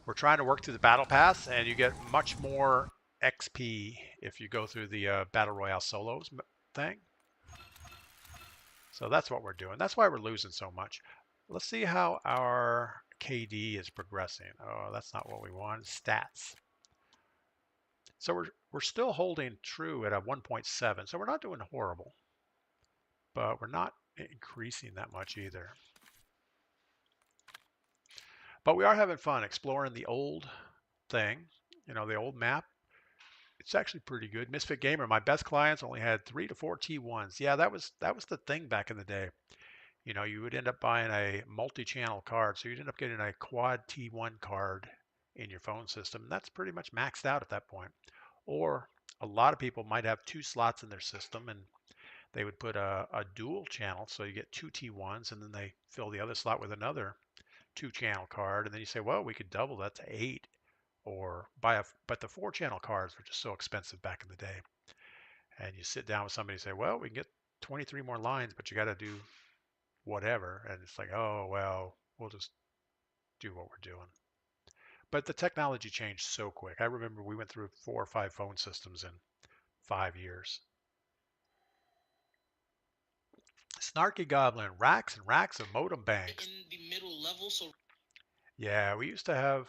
We're trying to work through the battle pass, and you get much more XP if you go through the Battle Royale solos thing. So that's what we're doing. That's why we're losing so much. Let's see how our KD is progressing. Oh, that's not what we want. Stats. So we're still holding true at a 1.7. So we're not doing horrible, but we're not increasing that much either. But we are having fun exploring the old thing, you know, the old map. It's actually pretty good. Misfit Gamer, my best clients only had 3 to 4 T1s. Yeah, that was the thing back in the day. You know, you would end up buying a multi-channel card, so you'd end up getting a quad T1 card in your phone system. That's pretty much maxed out at that point. Or a lot of people might have 2 slots in their system, and they would put a dual channel, so you get 2 T1s, and then they fill the other slot with another 2-channel card, and then you say, well, we could double that to 8, or but the 4-channel cards were just so expensive back in the day. And you sit down with somebody and say, well, we can get 23 more lines, but you got to do whatever. And it's like, oh, well, we'll just do what we're doing. But the technology changed so quick. I remember we went through 4 or 5 phone systems in 5 years. Snarky Goblin, racks and racks of modem banks. In the middle level, so yeah, we used to have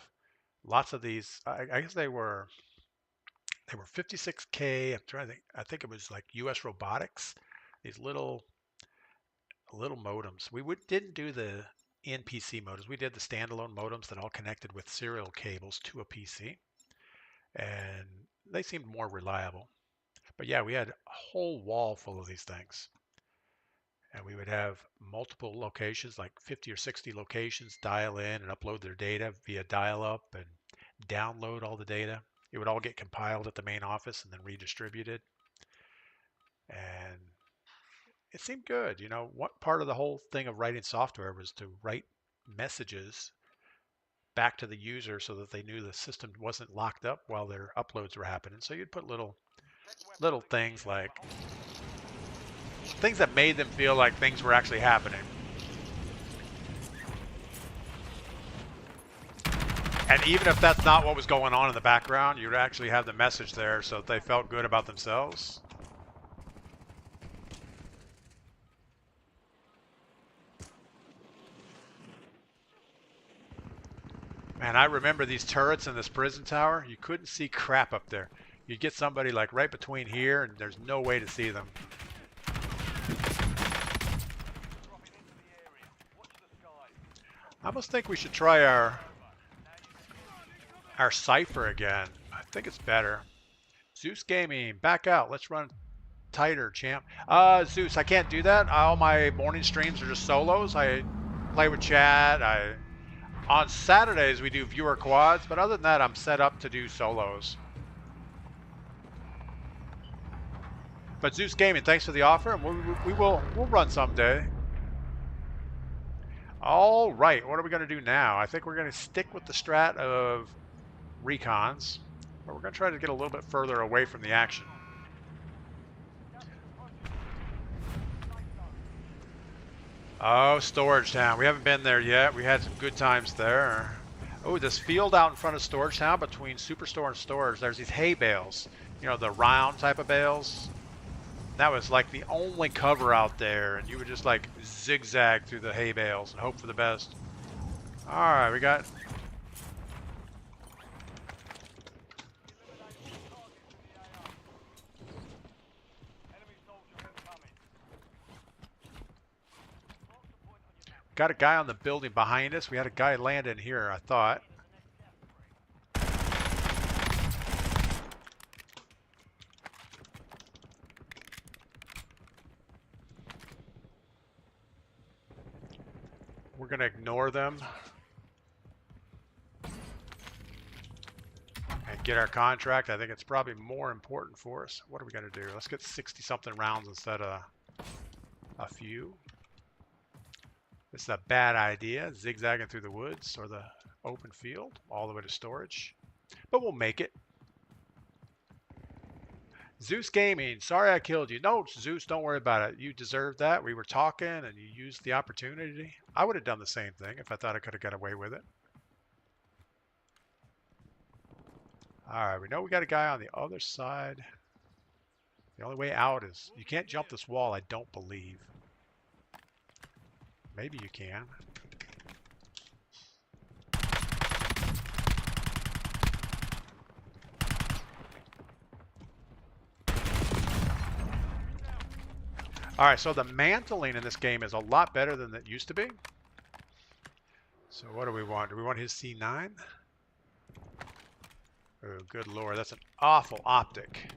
lots of these. I guess they were 56K. I'm trying to think. I think it was like US Robotics. These little modems. We didn't do the NPC modems. We did the standalone modems that all connected with serial cables to a PC, and they seemed more reliable. But yeah, we had a whole wall full of these things. And we would have multiple locations, like 50 or 60 locations, dial in and upload their data via dial-up and download all the data. It would all get compiled at the main office and then redistributed. And it seemed good. You know, what part of the whole thing of writing software was to write messages back to the user so that they knew the system wasn't locked up while their uploads were happening. So you'd put little things like things that made them feel like things were actually happening. And even if that's not what was going on in the background, you'd actually have the message there so that they felt good about themselves. Man, I remember these turrets in this prison tower. You couldn't see crap up there. You'd get somebody like right between here and there's no way to see them. I almost think we should try our Cypher again. I think it's better. Zeus Gaming, back out. Let's run tighter, champ. Zeus, I can't do that. All my morning streams are just solos. I play with chat. On Saturdays we do viewer quads, but other than that, I'm set up to do solos. But Zeus Gaming, thanks for the offer, and we'll run someday. All right, what are we going to do now? I think we're going to stick with the strat of recons, but we're going to try to get a little bit further away from the action. Oh, Storage Town. We haven't been there yet. We had some good times there. Oh, this field out in front of Storage Town between Superstore and Storage, there's these hay bales. You know, the round type of bales. That was like the only cover out there, and you would just like zigzag through the hay bales and hope for the best. All right, we got. Eliminate all targets in the AO. Enemy soldier incoming. Mark the point on your map. Got a guy on the building behind us. We had a guy land in here, I thought. There's the next gas spring. We're going to ignore them and get our contract. I think it's probably more important for us. What are we going to do? Let's get 60-something rounds instead of a few. This is a bad idea, zigzagging through the woods or the open field all the way to storage. But we'll make it. Zeus Gaming, sorry I killed you. No, Zeus, don't worry about it. You deserved that. We were talking and you used the opportunity. I would have done the same thing if I thought I could have got away with it. All right, we know we got a guy on the other side. The only way out is, you can't jump this wall, I don't believe. Maybe you can. All right, so the mantling in this game is a lot better than it used to be. So what do we want? Do we want his C9? Oh, good lord, that's an awful optic.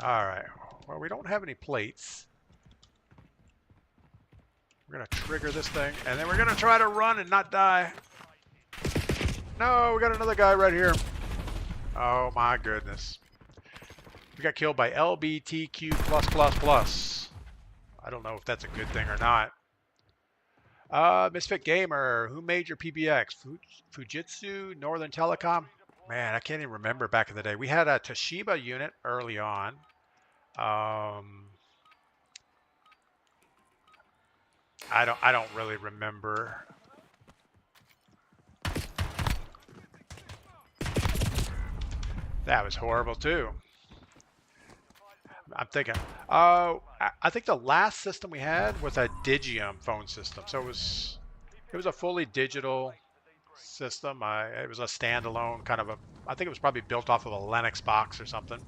All right, well, we don't have any plates. We're gonna trigger this thing, and then we're gonna try to run and not die. No, we got another guy right here. Oh my goodness. We got killed by LBTQ+++. I don't know if that's a good thing or not. Misfit Gamer, who made your PBX? Fujitsu, Northern Telecom? Man, I can't even remember back in the day. We had a Toshiba unit early on. I don't really remember. That was horrible too. I'm thinking. I think the last system we had was a Digium phone system. So it was a fully digital system. It was a standalone kind of a. I think it was probably built off of a Linux box or something.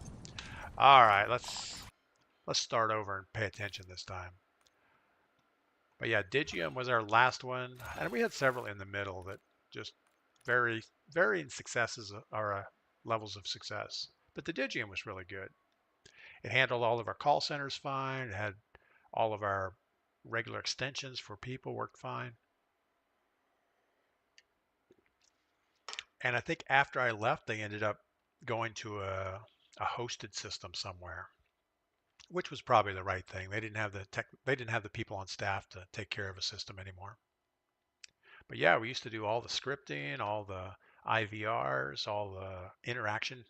All right, let's start over and pay attention this time. But yeah, Digium was our last one, and we had several in the middle that just varying successes or levels of success. But the Digium was really good. It handled all of our call centers fine. It had all of our regular extensions for people worked fine. And I think after I left, they ended up going to a hosted system somewhere, which was probably the right thing. They didn't have the people on staff to take care of a system anymore. But yeah, we used to do all the scripting, all the IVRs, all the interaction.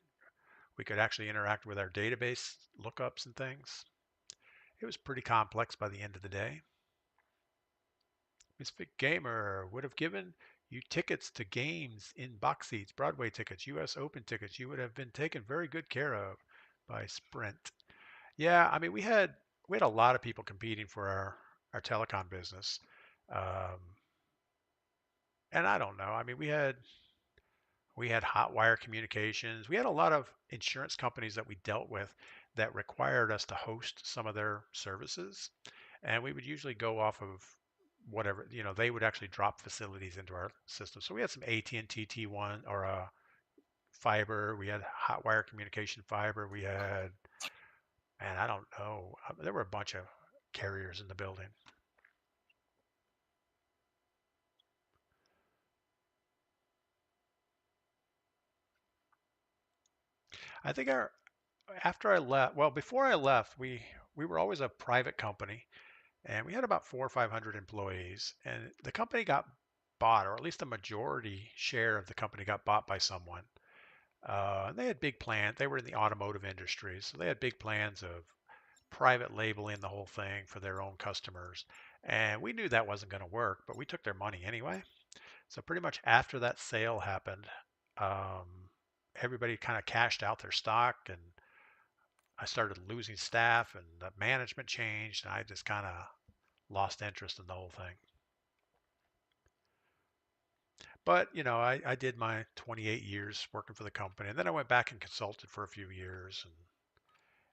We could actually interact with our database lookups and things. It was pretty complex by the end of the day. Misfit Gamer would have given you tickets to games in box seats, Broadway tickets, US Open tickets. You would have been taken very good care of by Sprint. Yeah, I mean we had a lot of people competing for our telecom business, and I don't know. I mean we had Hotwire Communications. We had a lot of insurance companies that we dealt with that required us to host some of their services, and we would usually go off of whatever, they would actually drop facilities into our system. So we had some AT&T T1 or fiber. We had Hotwire Communication fiber. We had, man, I don't know. There were a bunch of carriers in the building. I think after I left, well, before I left, we were always a private company, and we had about 400 or 500 employees, and the company got bought, or at least a majority share of the company got bought by someone. And they had big plans. They were in the automotive industry, so they had big plans of private labeling the whole thing for their own customers. And we knew that wasn't going to work, but we took their money anyway. So pretty much after that sale happened, everybody kind of cashed out their stock, and I started losing staff, and the management changed, and I just kind of lost interest in the whole thing. But, you know, I did my 28 years working for the company, and then I went back and consulted for a few years.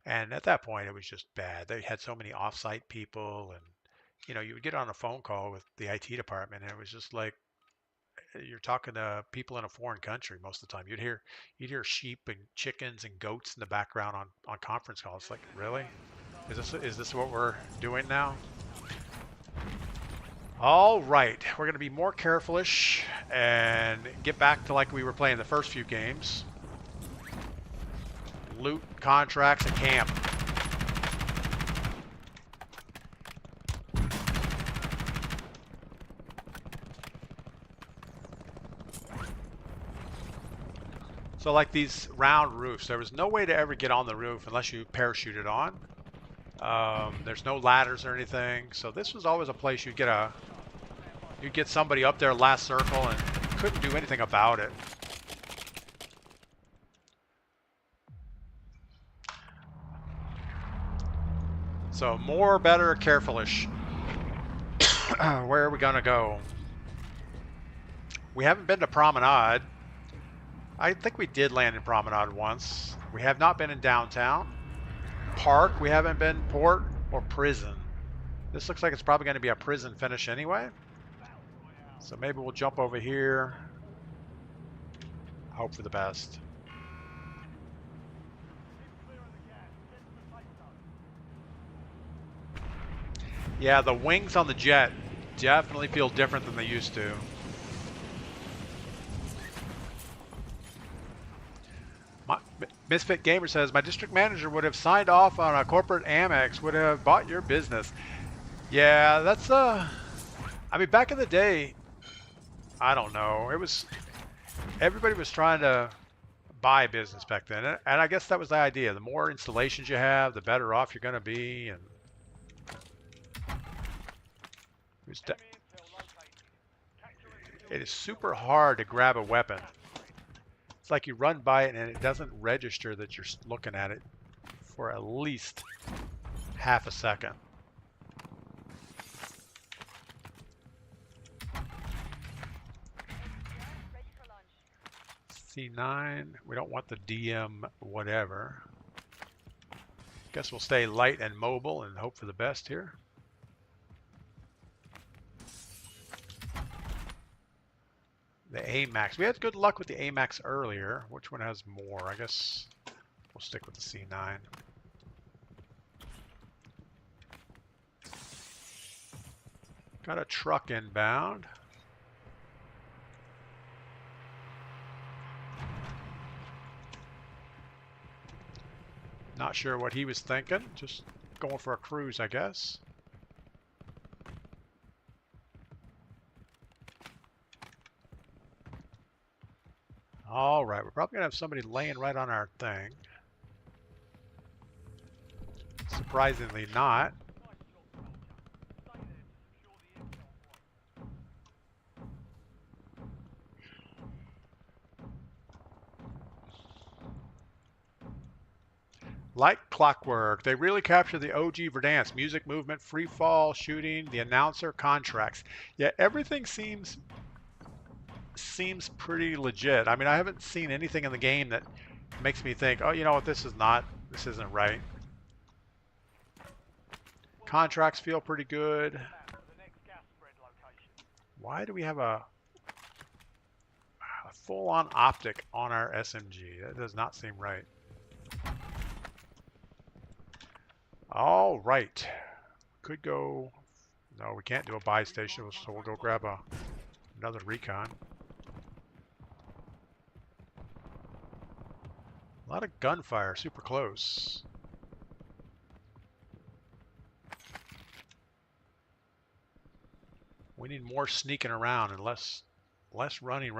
And at that point, it was just bad. They had so many offsite people, and, you know, you would get on a phone call with the IT department, and it was just like you're talking to people in a foreign country most of the time. You'd hear sheep and chickens and goats in the background on conference calls. Like, really? Is this what we're doing now? All right, we're going to be more careful-ish and get back to like we were playing the first few games. Loot, contracts, and camp. So like these round roofs, there was no way to ever get on the roof unless you parachuted on. There's no ladders or anything, so this was always a place you'd get somebody up there last circle and couldn't do anything about it. So more, better, careful-ish. Where are we gonna go? We haven't been to Promenade. I think we did land in Promenade once. We have not been in downtown. Park, we haven't been. Port or prison. This looks like it's probably going to be a prison finish anyway. So maybe we'll jump over here. Hope for the best. Yeah, the wings on the jet definitely feel different than they used to. Misfit Gamer says, my district manager would have signed off on a corporate Amex, would have bought your business. Yeah, that's, I mean, back in the day, I don't know. Everybody was trying to buy business back then. And I guess that was the idea. The more installations you have, the better off you're going to be. And it is super hard to grab a weapon. It's like you run by it and it doesn't register that you're looking at it for at least half a second. C9, we don't want the DM whatever. Guess we'll stay light and mobile and hope for the best here. The AMAX. We had good luck with the AMAX earlier. Which one has more? I guess we'll stick with the C9. Got a truck inbound. Not sure what he was thinking. Just going for a cruise, I guess. All right, we're probably going to have somebody laying right on our thing. Surprisingly not. Like clockwork, they really capture the OG Verdansk. Music, movement, free fall, shooting, the announcer, contracts. Yeah, everything seems pretty legit. I mean, I haven't seen anything in the game that makes me think, oh, you know what, this isn't right. Contracts feel pretty good. Why do we have a full-on optic on our SMG? That does not seem right. All right. Could go... No, we can't do a buy station, so we'll go grab another recon. A lot of gunfire, super close. We need more sneaking around and less runny.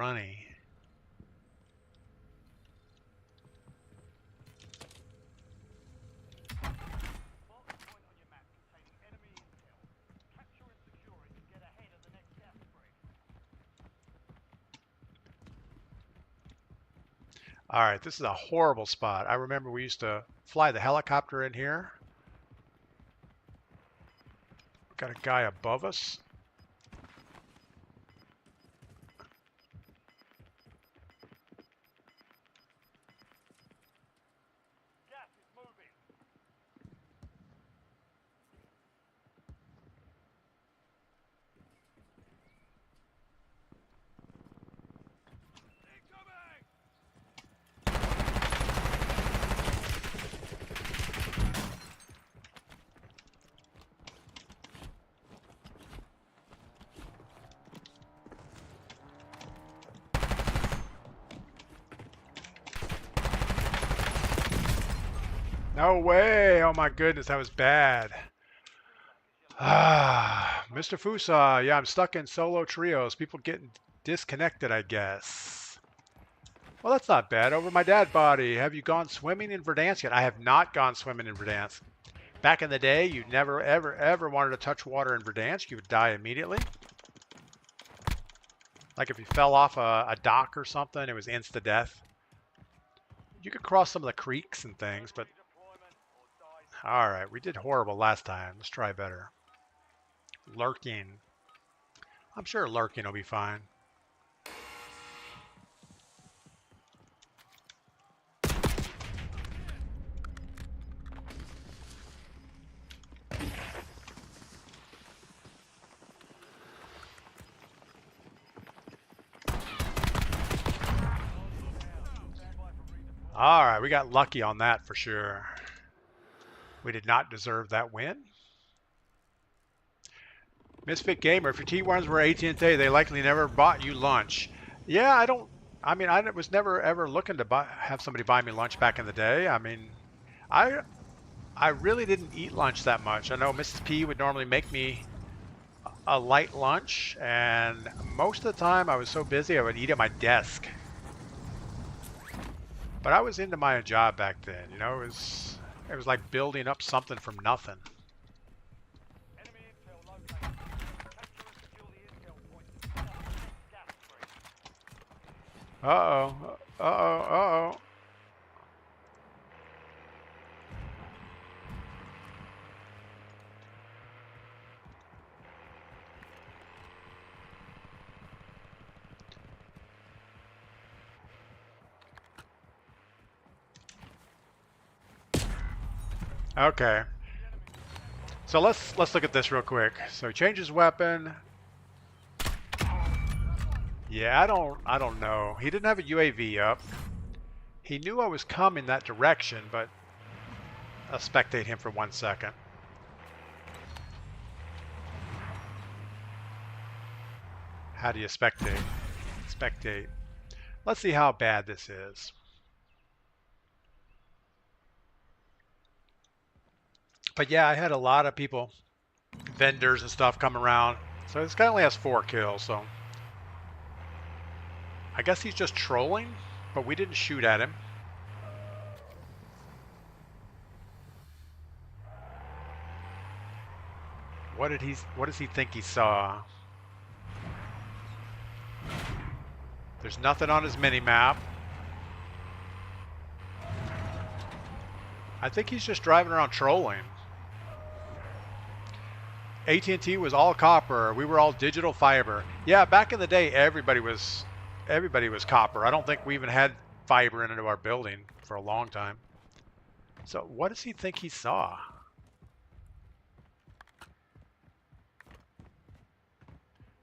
All right, this is a horrible spot. I remember we used to fly the helicopter in here. Got a guy above us. No way. Oh my goodness, that was bad. Ah, Mr. Fusa. Yeah, I'm stuck in solo trios. People getting disconnected, I guess. Well, that's not bad. Over my dad body. Have you gone swimming in Verdansk yet? I have not gone swimming in Verdansk. Back in the day, you never, ever, ever wanted to touch water in Verdansk. You would die immediately. Like if you fell off a dock or something, it was insta-death. You could cross some of the creeks and things, but all right, we did horrible last time. Let's try better. Lurking. I'm sure lurking will be fine. All right, we got lucky on that for sure. We did not deserve that win. Misfit Gamer, if your T1s were AT&T, they likely never bought you lunch. Yeah, I mean, I was never ever looking to have somebody buy me lunch back in the day. I mean, I I really didn't eat lunch that much. I know Mrs. P would normally make me a light lunch, and most of the time I was so busy I would eat at my desk. But I was into my job back then, you know, it was like building up something from nothing. Enemy intel located. Capture and secure the intel point. Gas free. Uh-oh. Uh-oh. Uh-oh. Okay. So let's look at this real quick. So he changes weapon. Yeah, I don't know. He didn't have a UAV up. He knew I was coming that direction, but I'll spectate him for 1 second. How do you spectate? Spectate. Let's see how bad this is. But yeah, I had a lot of people, vendors and stuff come around. So this guy only has 4 kills, so I guess he's just trolling, but we didn't shoot at him. What does he think he saw? There's nothing on his mini-map. I think he's just driving around trolling. AT&T was all copper. We were all digital fiber. Yeah, back in the day, everybody was copper. I don't think we even had fiber into our building for a long time. So what does he think he saw?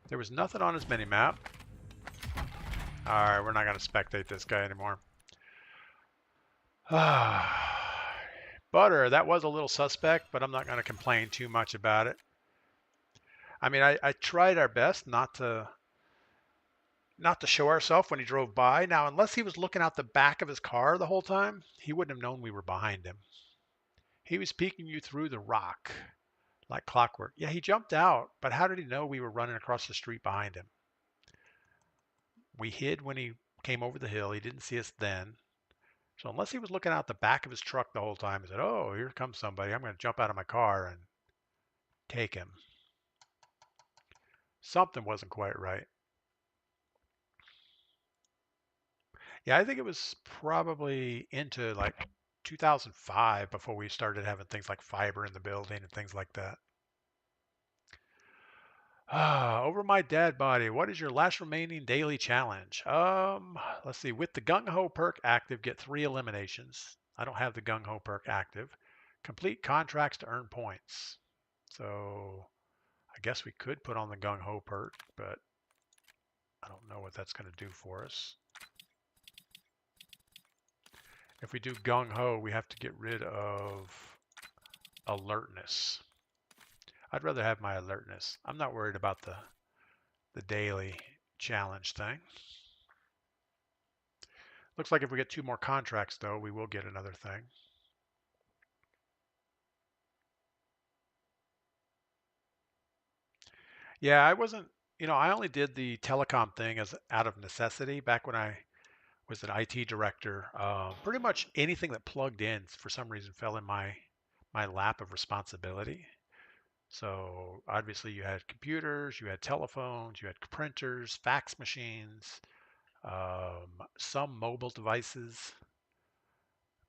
There was nothing on his mini-map. All right, we're not going to spectate this guy anymore. Butter, that was a little suspect, but I'm not going to complain too much about it. I mean, I tried our best not to show ourselves when he drove by. Now, unless he was looking out the back of his car the whole time, he wouldn't have known we were behind him. He was peeking you through the rock like clockwork. Yeah, he jumped out, but how did he know we were running across the street behind him? We hid when he came over the hill. He didn't see us then. So unless he was looking out the back of his truck the whole time and said, oh, here comes somebody, I'm going to jump out of my car and take him. Something wasn't quite right. Yeah, I think it was probably into like 2005 before we started having things like fiber in the building and things like that. Over my dead body, what is your last remaining daily challenge? Let's see. With the Gung Ho perk active, get 3 eliminations. I don't have the Gung Ho perk active. Complete contracts to earn points. So I guess we could put on the Gung Ho perk, but I don't know what that's going to do for us. If we do Gung Ho, we have to get rid of alertness. I'd rather have my alertness. I'm not worried about the daily challenge thing. Looks like if we get 2 more contracts, though, we will get another thing. Yeah, I wasn't, I only did the telecom thing as out of necessity back when I was an IT director. Pretty much anything that plugged in for some reason fell in my lap of responsibility. So obviously you had computers, you had telephones, you had printers, fax machines, some mobile devices,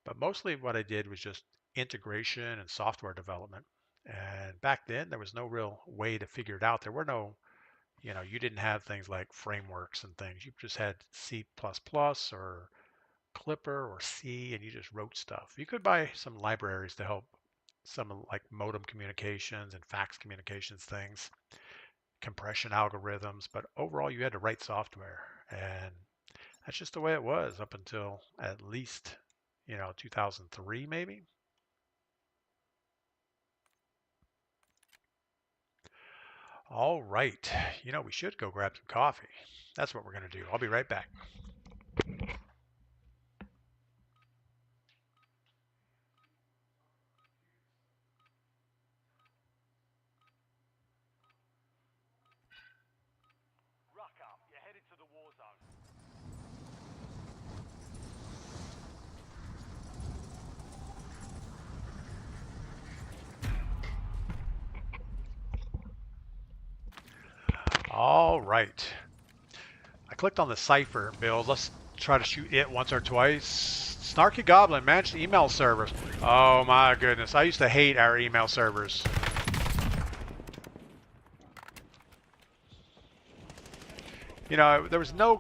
but mostly what I did was just integration and software development. And back then there was no real way to figure it out. There were no, you didn't have things like frameworks and things. You just had C++ or Clipper or C, and you just wrote stuff. You could buy some libraries to help some like modem communications and fax communications things, compression algorithms, but overall you had to write software. And that's just the way it was up until at least, 2003 maybe. All right. We should go grab some coffee. That's what we're going to do. I'll be right back. Ruck up. You're headed to the war zone. All right. I clicked on the cipher build. Let's try to shoot it once or twice. Snarky Goblin, manage the email servers. Oh my goodness. I used to hate our email servers. There were no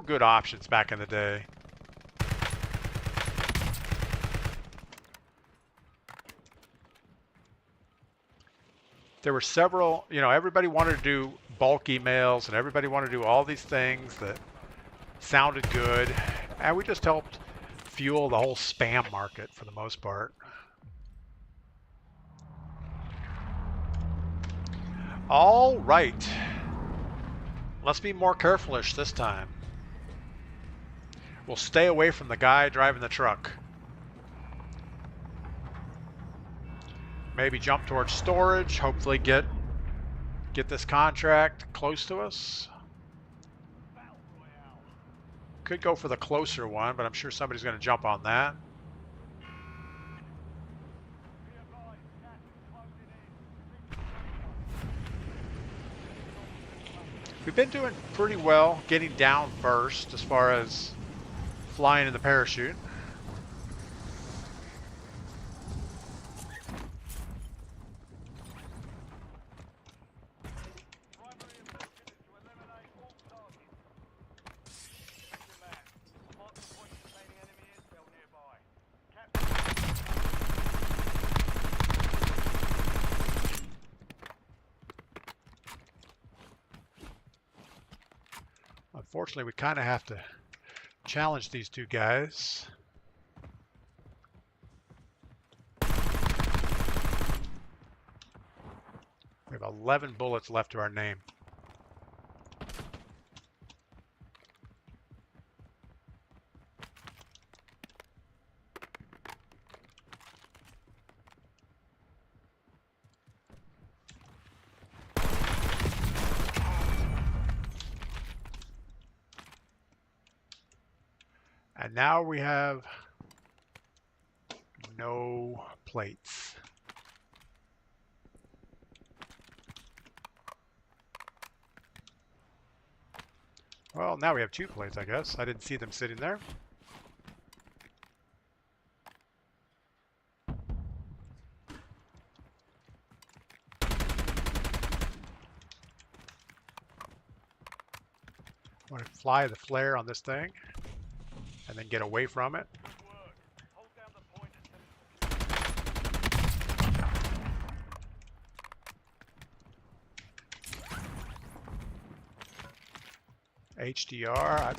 good options back in the day. There were several, everybody wanted to do bulk emails and everybody wanted to do all these things that sounded good. And we just helped fuel the whole spam market for the most part. All right. Let's be more careful-ish this time. We'll stay away from the guy driving the truck. Maybe jump towards storage, hopefully get this contract close to us. Could go for the closer one, but I'm sure somebody's going to jump on that. We've been doing pretty well getting down first as far as flying in the parachute. Unfortunately, we kind of have to challenge these two guys. We have 11 bullets left to our name. And now we have no plates. Well, now we have 2 plates, I guess. I didn't see them sitting there. I want to fly the flare on this thing and then get away from it. HDR.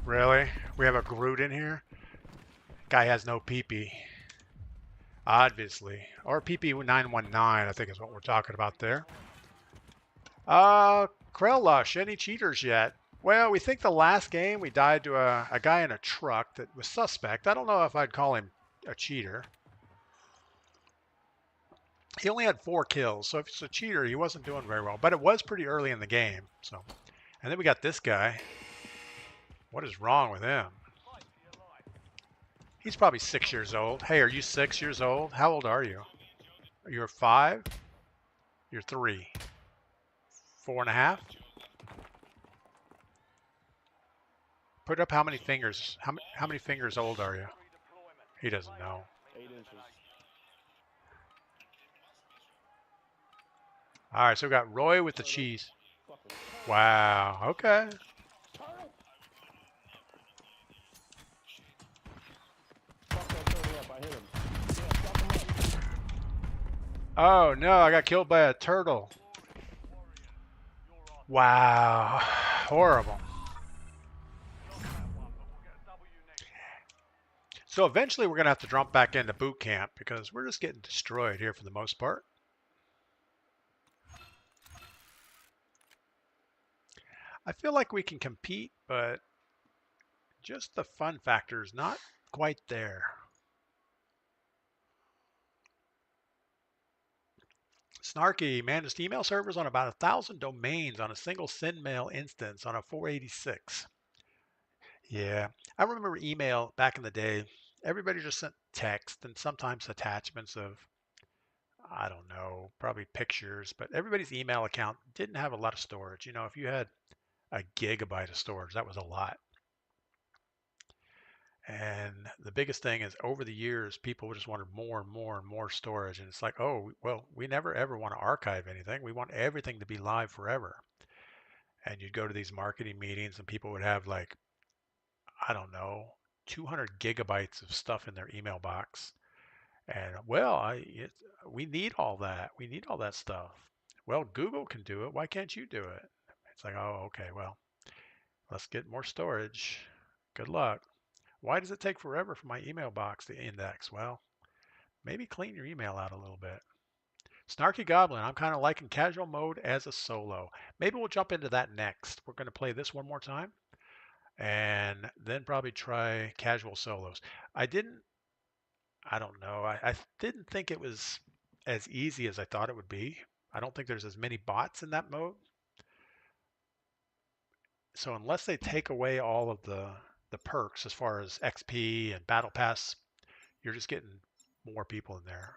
Really? We have a Groot in here? Guy has no PP. Obviously. Or PP919, I think is what we're talking about there. Krellush, any cheaters yet? Well, we think the last game we died to a guy in a truck that was suspect. I don't know if I'd call him a cheater. He only had 4 kills, so if he's a cheater, he wasn't doing very well. But it was pretty early in the game. So, and then we got this guy. What is wrong with him? He's probably 6 years old. Hey, are you 6 years old? How old are you? You're 5? You're 3? 4.5? Put up how many fingers. How many fingers old are you? He doesn't know. 8 inches. All right, so we got Roy with the cheese. Wow. Okay. Oh no, I got killed by a turtle. Wow. Horrible. So eventually we're going to have to jump back into boot camp because we're just getting destroyed here for the most part. I feel like we can compete, but just the fun factor is not quite there. Snarky managed email servers on about 1,000 domains on a single SendMail instance on a 486. Yeah, I remember email back in the day. Everybody just sent text and sometimes attachments of, I don't know, probably pictures, but everybody's email account didn't have a lot of storage. You know, if you had a gigabyte of storage, that was a lot. And the biggest thing is over the years, people just wanted more and more and more storage. And it's like, oh, well, we never ever want to archive anything. We want everything to be live forever. And you'd go to these marketing meetings and people would have like, I don't know, 200 gigabytes of stuff in their email box. And well, we need all that. We need all that stuff. Well, Google can do it. Why can't you do it? It's like, oh, okay, well, let's get more storage. Good luck. Why does it take forever for my email box to index? Well, maybe clean your email out a little bit. Snarky Goblin, I'm kind of liking casual mode as a solo. Maybe we'll jump into that next. We're going to play this one more time and then probably try casual solos. I don't know. I didn't think it was as easy as I thought it would be. I don't think there's as many bots in that mode. So unless they take away all of the perks as far as XP and battle pass, you're just getting more people in there.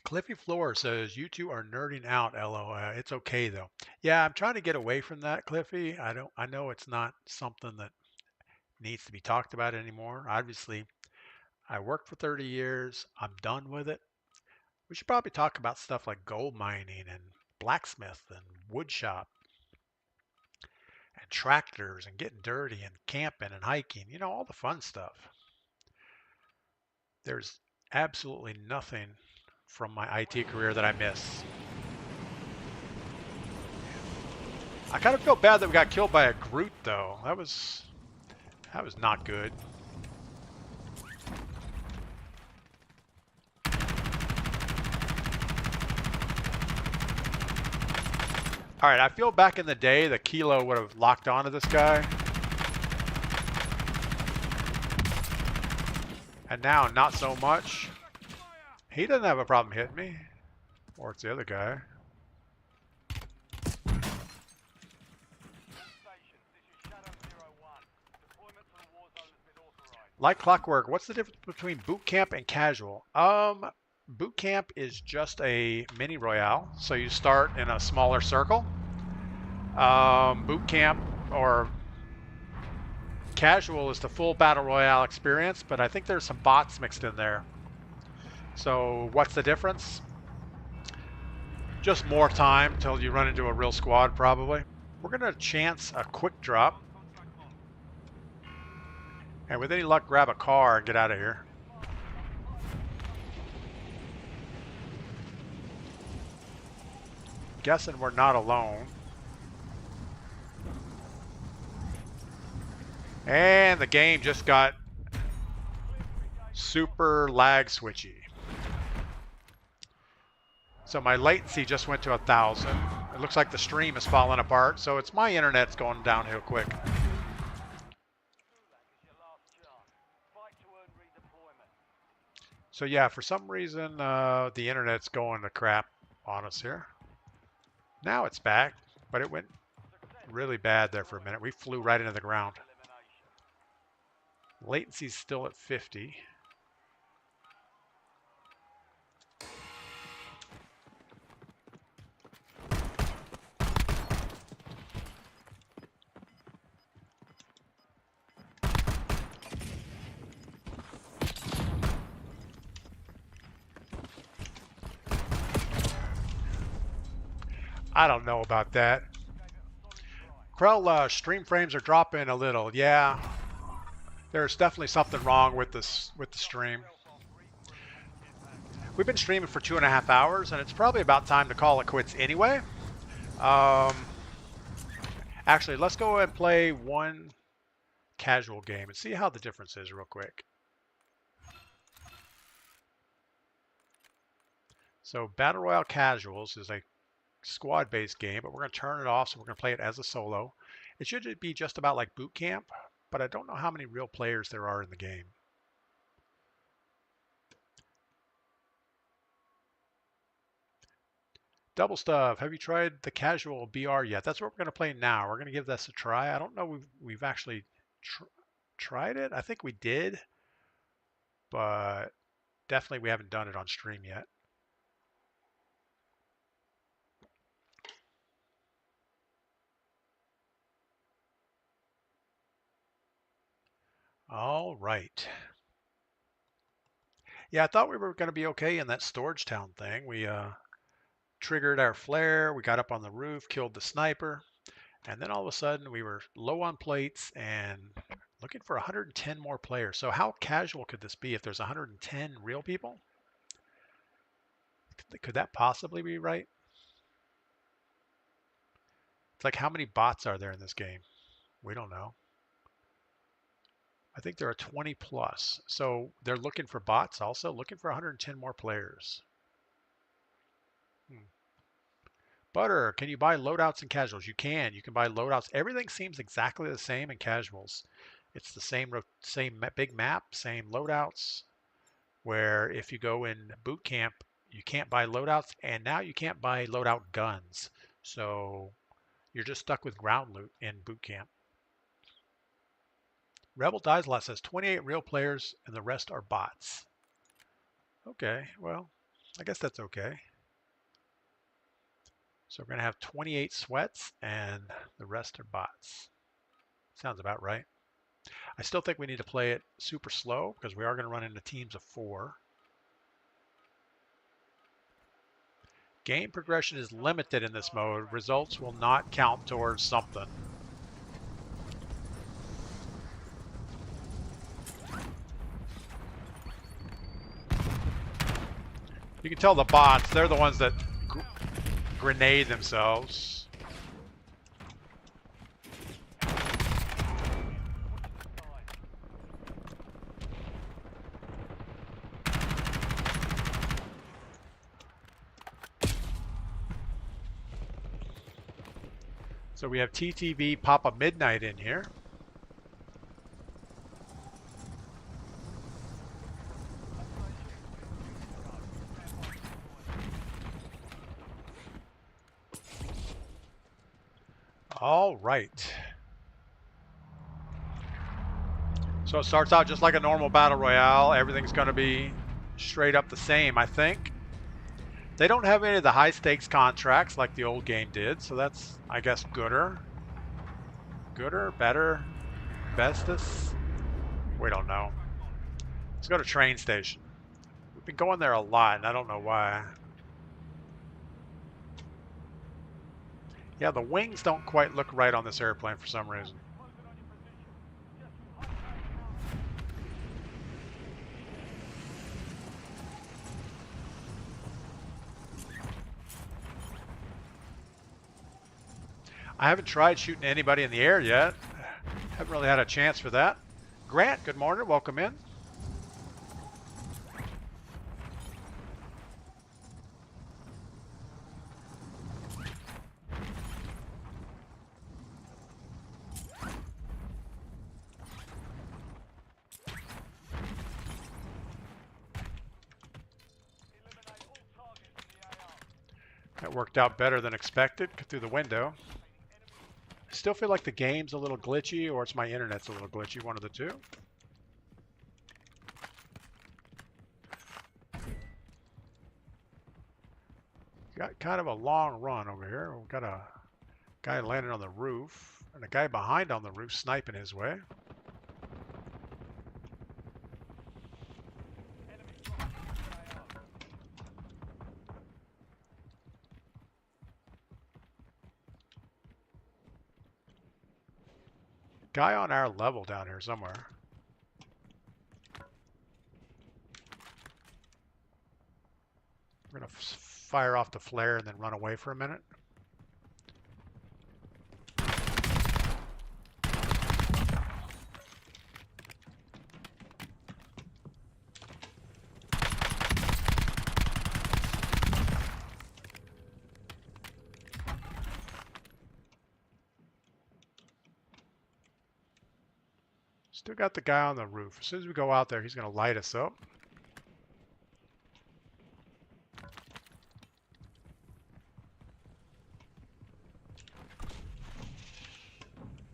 Cliffy Floor says, you two are nerding out, LOL. It's okay though. Yeah, I'm trying to get away from that, Cliffy. I know it's not something that needs to be talked about anymore. Obviously, I worked for 30 years. I'm done with it. We should probably talk about stuff like gold mining and blacksmith and wood shop and tractors and getting dirty and camping and hiking, you know, all the fun stuff. There's absolutely nothing from my IT career that I miss. I kind of feel bad that we got killed by a Groot though. That was not good. All right, I feel back in the day that Kilo would have locked onto this guy. And now, not so much. He doesn't have a problem hitting me. Or it's the other guy. Like clockwork, what's the difference between boot camp and casual? Boot camp is just a mini royale, so you start in a smaller circle. Boot camp or casual is the full battle royale experience, but I think there's some bots mixed in there. So what's the difference? Just more time till you run into a real squad, probably. We're gonna chance a quick drop, and with any luck, grab a car and get out of here. Guessing we're not alone. And the game just got super lag switchy. So my latency just went to 1,000. looks like the stream is falling apart, so it's my internet's going downhill quick. Gulag is your last chance. Fight to earn redeployment. So yeah, for some reason, the internet's going to crap on us here. Now it's back, but it went Success. really bad there for a minute. We flew right into the ground. Elimination. Latency's still at 50. I don't know about that. Krell, stream frames are dropping a little. Yeah, there's definitely something wrong with the stream. We've been streaming for 2.5 hours, and it's probably about time to call it quits anyway. Actually, let's go and play one casual game and see how the difference is real quick. So Battle Royale Casuals is a squad-based game, but we're going to turn it off, so we're going to play it as a solo. It should be just about like boot camp, but I don't know how many real players there are in the game. Double Stuff, have you tried the casual BR yet? That's what we're going to play now. We're going to give this a try. I don't know we've actually tried it. I think we did, but definitely we haven't done it on stream yet. All right. Yeah, I thought we were going to be okay in that storage town thing. We triggered our flare, we got up on the roof, killed the sniper, and then all of a sudden we were low on plates and looking for 110 more players. So how casual could this be if there's 110 real people? Could that possibly be right? It's like, how many bots are there in this game? We don't know. I think there are 20 plus. So they're looking for bots also, looking for 110 more players. Butter, can you buy loadouts in casuals? You can. You can buy loadouts. Everything seems exactly the same in casuals. It's the same big map, same loadouts, where if you go in boot camp, you can't buy loadouts, and now you can't buy loadout guns. So you're just stuck with ground loot in boot camp. Rebel Dies a Lot says 28 real players and the rest are bots. Okay, well, I guess that's okay. So we're going to have 28 sweats and the rest are bots. Sounds about right. I still think we need to play it super slow because we are going to run into teams of 4. Game progression is limited in this mode. Results will not count towards something. You can tell the bots, they're the ones that grenade themselves. So we have TTV Papa Midnight in here. All right. So it starts out just like a normal battle royale. Everything's going to be straight up the same, I think. They don't have any of the high stakes contracts like the old game did, so that's, I guess, gooder. Gooder, better, bestest. We don't know. Let's go to train station. We've been going there a lot, and I don't know why. Yeah, the wings don't quite look right on this airplane for some reason. I haven't tried shooting anybody in the air yet. Haven't really had a chance for that. Grant, good morning. Welcome in. That worked out better than expected through the window. I still feel like the game's a little glitchy, or it's my internet's a little glitchy, one of the two. Got kind of a long run over here. We've got a guy landing on the roof, and a guy behind on the roof sniping his way. Guy on our level down here somewhere. We're going to fire off the flare and then run away for a minute. Still got the guy on the roof. As soon as we go out there, he's going to light us up.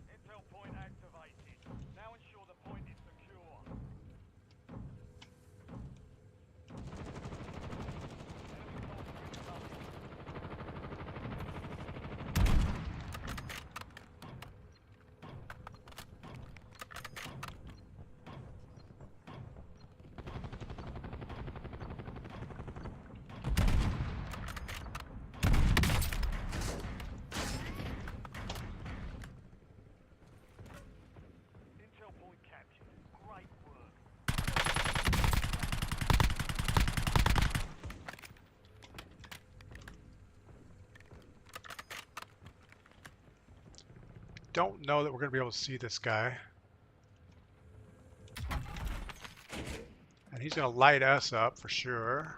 Intel point activated. Now ensure the point is secure. Intel point captured. Great work. Don't know that we're going to be able to see this guy. And he's going to light us up for sure.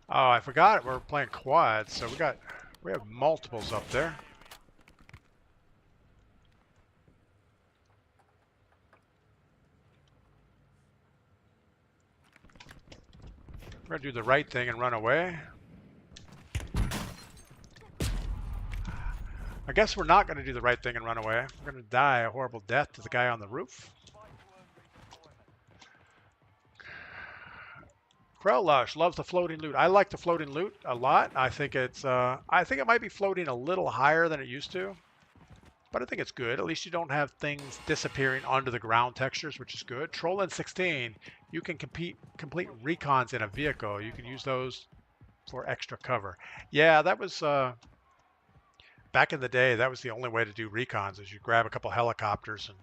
Oh, I forgot we're playing quads, so we have multiples up there. We're going to do the right thing and run away. I guess we're not going to do the right thing and run away. We're going to die a horrible death to the guy on the roof. Krellush loves the floating loot. I like the floating loot a lot. I think it might be floating a little higher than it used to, but I think it's good. At least you don't have things disappearing onto the ground textures, which is good. Trollin 16, you can complete recons in a vehicle. You can use those for extra cover. Yeah, that was back in the day. That was the only way to do recons, is you grab a couple helicopters and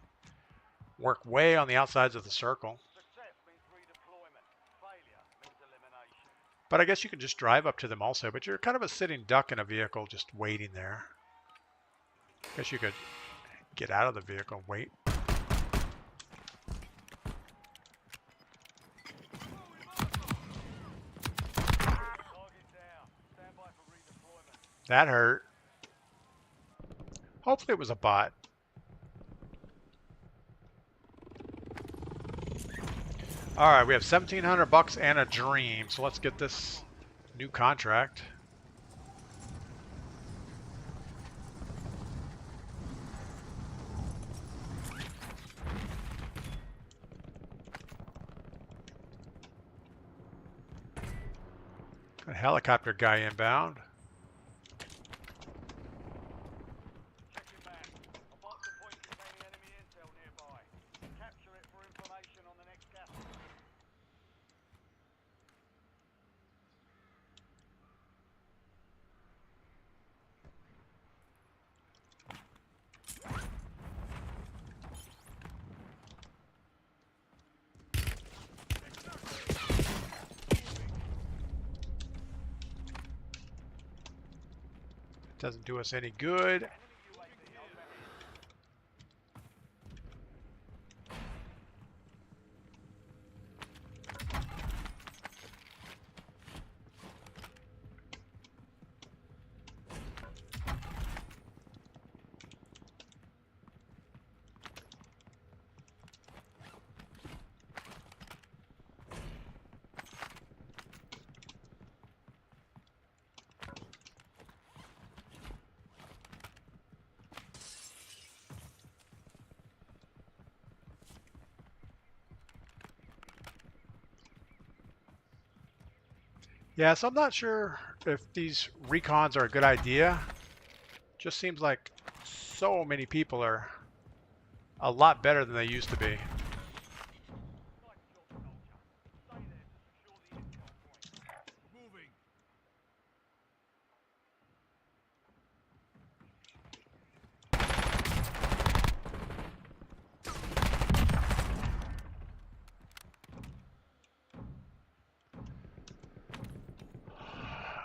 work way on the outsides of the circle. Success means redeployment. Failure means elimination. But I guess you can just drive up to them also, but you're kind of a sitting duck in a vehicle just waiting there. I guess you could get out of the vehicle and wait. Target down. Stand by for redeployment. That hurt. Hopefully it was a bot. All right, we have $1,700 and a dream, so let's get this new contract. Got a helicopter guy inbound. Check your map. A box of point containing enemy intel nearby. Capture it for information on the next gas. Doesn't do us any good. Yeah, so I'm not sure if these recons are a good idea. Just seems like so many people are a lot better than they used to be. Nice job, soldier. Stay there to secure the intel point. Moving.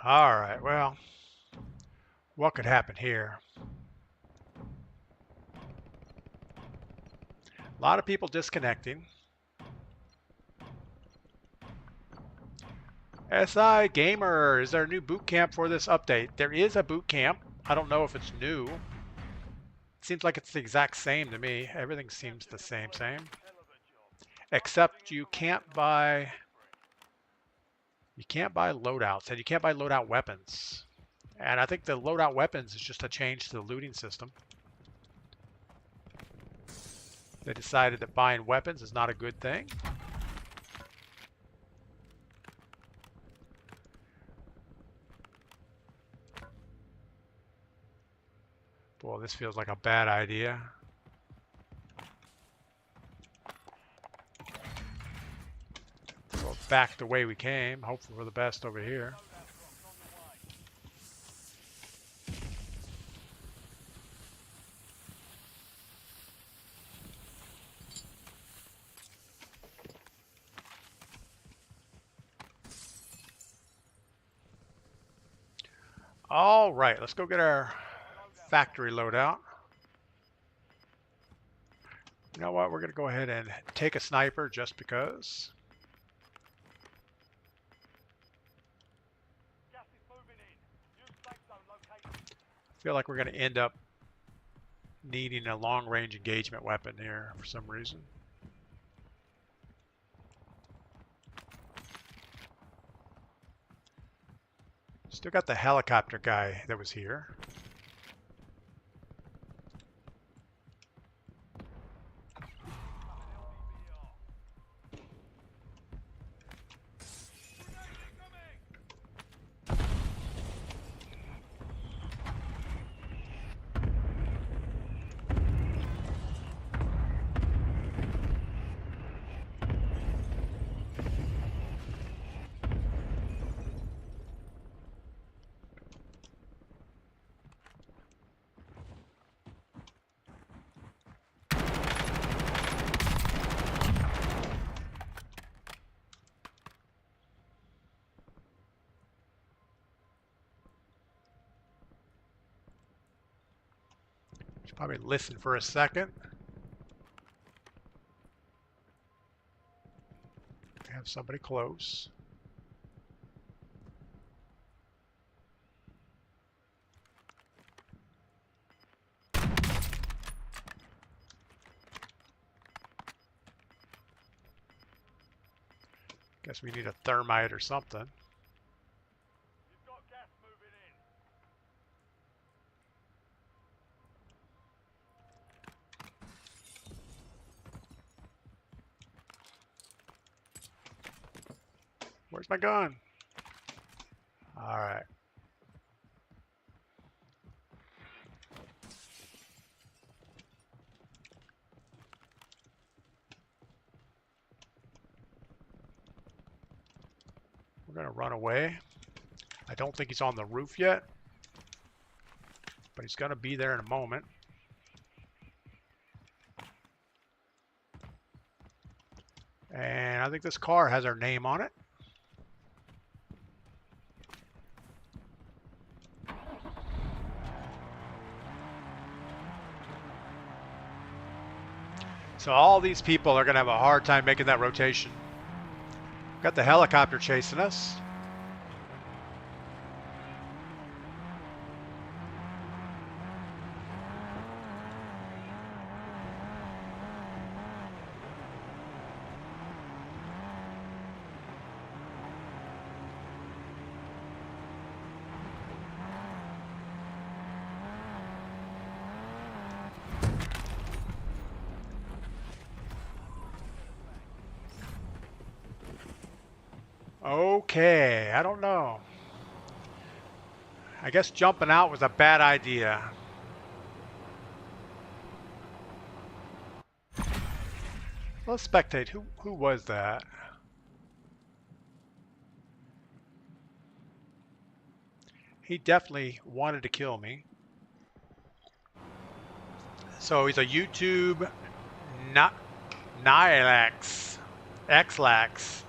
All right, well, what could happen here? A lot of people disconnecting. SI Gamer, is there a new boot camp for this update? There is a boot camp. I don't know if it's new. It seems like it's the exact same to me. Everything seems the same. Hell of a job. Except you can't buy loadouts and you can't buy loadout weapons. And I think the loadout weapons is just a change to the looting system. They decided that buying weapons is not a good thing. Boy, this feels like a bad idea. Go back the way we came, hopefully for the best over here. All right, let's go get our factory loadout. You know what? We're going to go ahead and take a sniper just because. Gas is moving in. New safe zone located. I feel like we're going to end up needing a long-range engagement weapon here for some reason. Still got the helicopter guy that was here. Should probably listen for a second. We have somebody close. Guess we need a thermite or something. You've got gas moving in. Where's my gun? All right. We're going to run away. I don't think he's on the roof yet, but he's going to be there in a moment. And I think this car has our name on it. So all these people are going to have a hard time making that rotation. Got the helicopter chasing us. Okay, I don't know. I guess jumping out was a bad idea. Let's spectate. Who was that? He definitely wanted to kill me. So he's a YouTube Nilax. Xlax.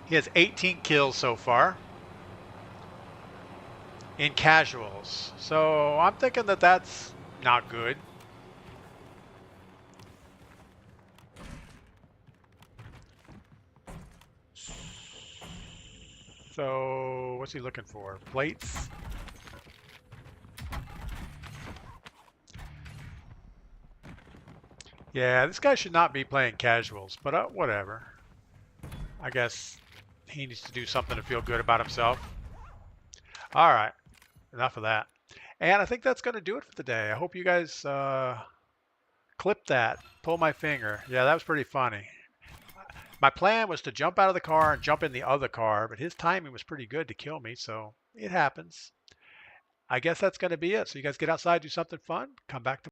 He has 18 kills so far in casuals. So I'm thinking that that's not good. So what's he looking for? Plates? Yeah, this guy should not be playing casuals, but whatever. I guess he needs to do something to feel good about himself. All right, enough of that. And I think that's going to do it for the day. I hope you guys clip that. Pull my finger. Yeah, that was pretty funny. My plan was to jump out of the car and jump in the other car, but his timing was pretty good to kill me, so it happens. I guess that's going to be it. So you guys get outside, do something fun, come back to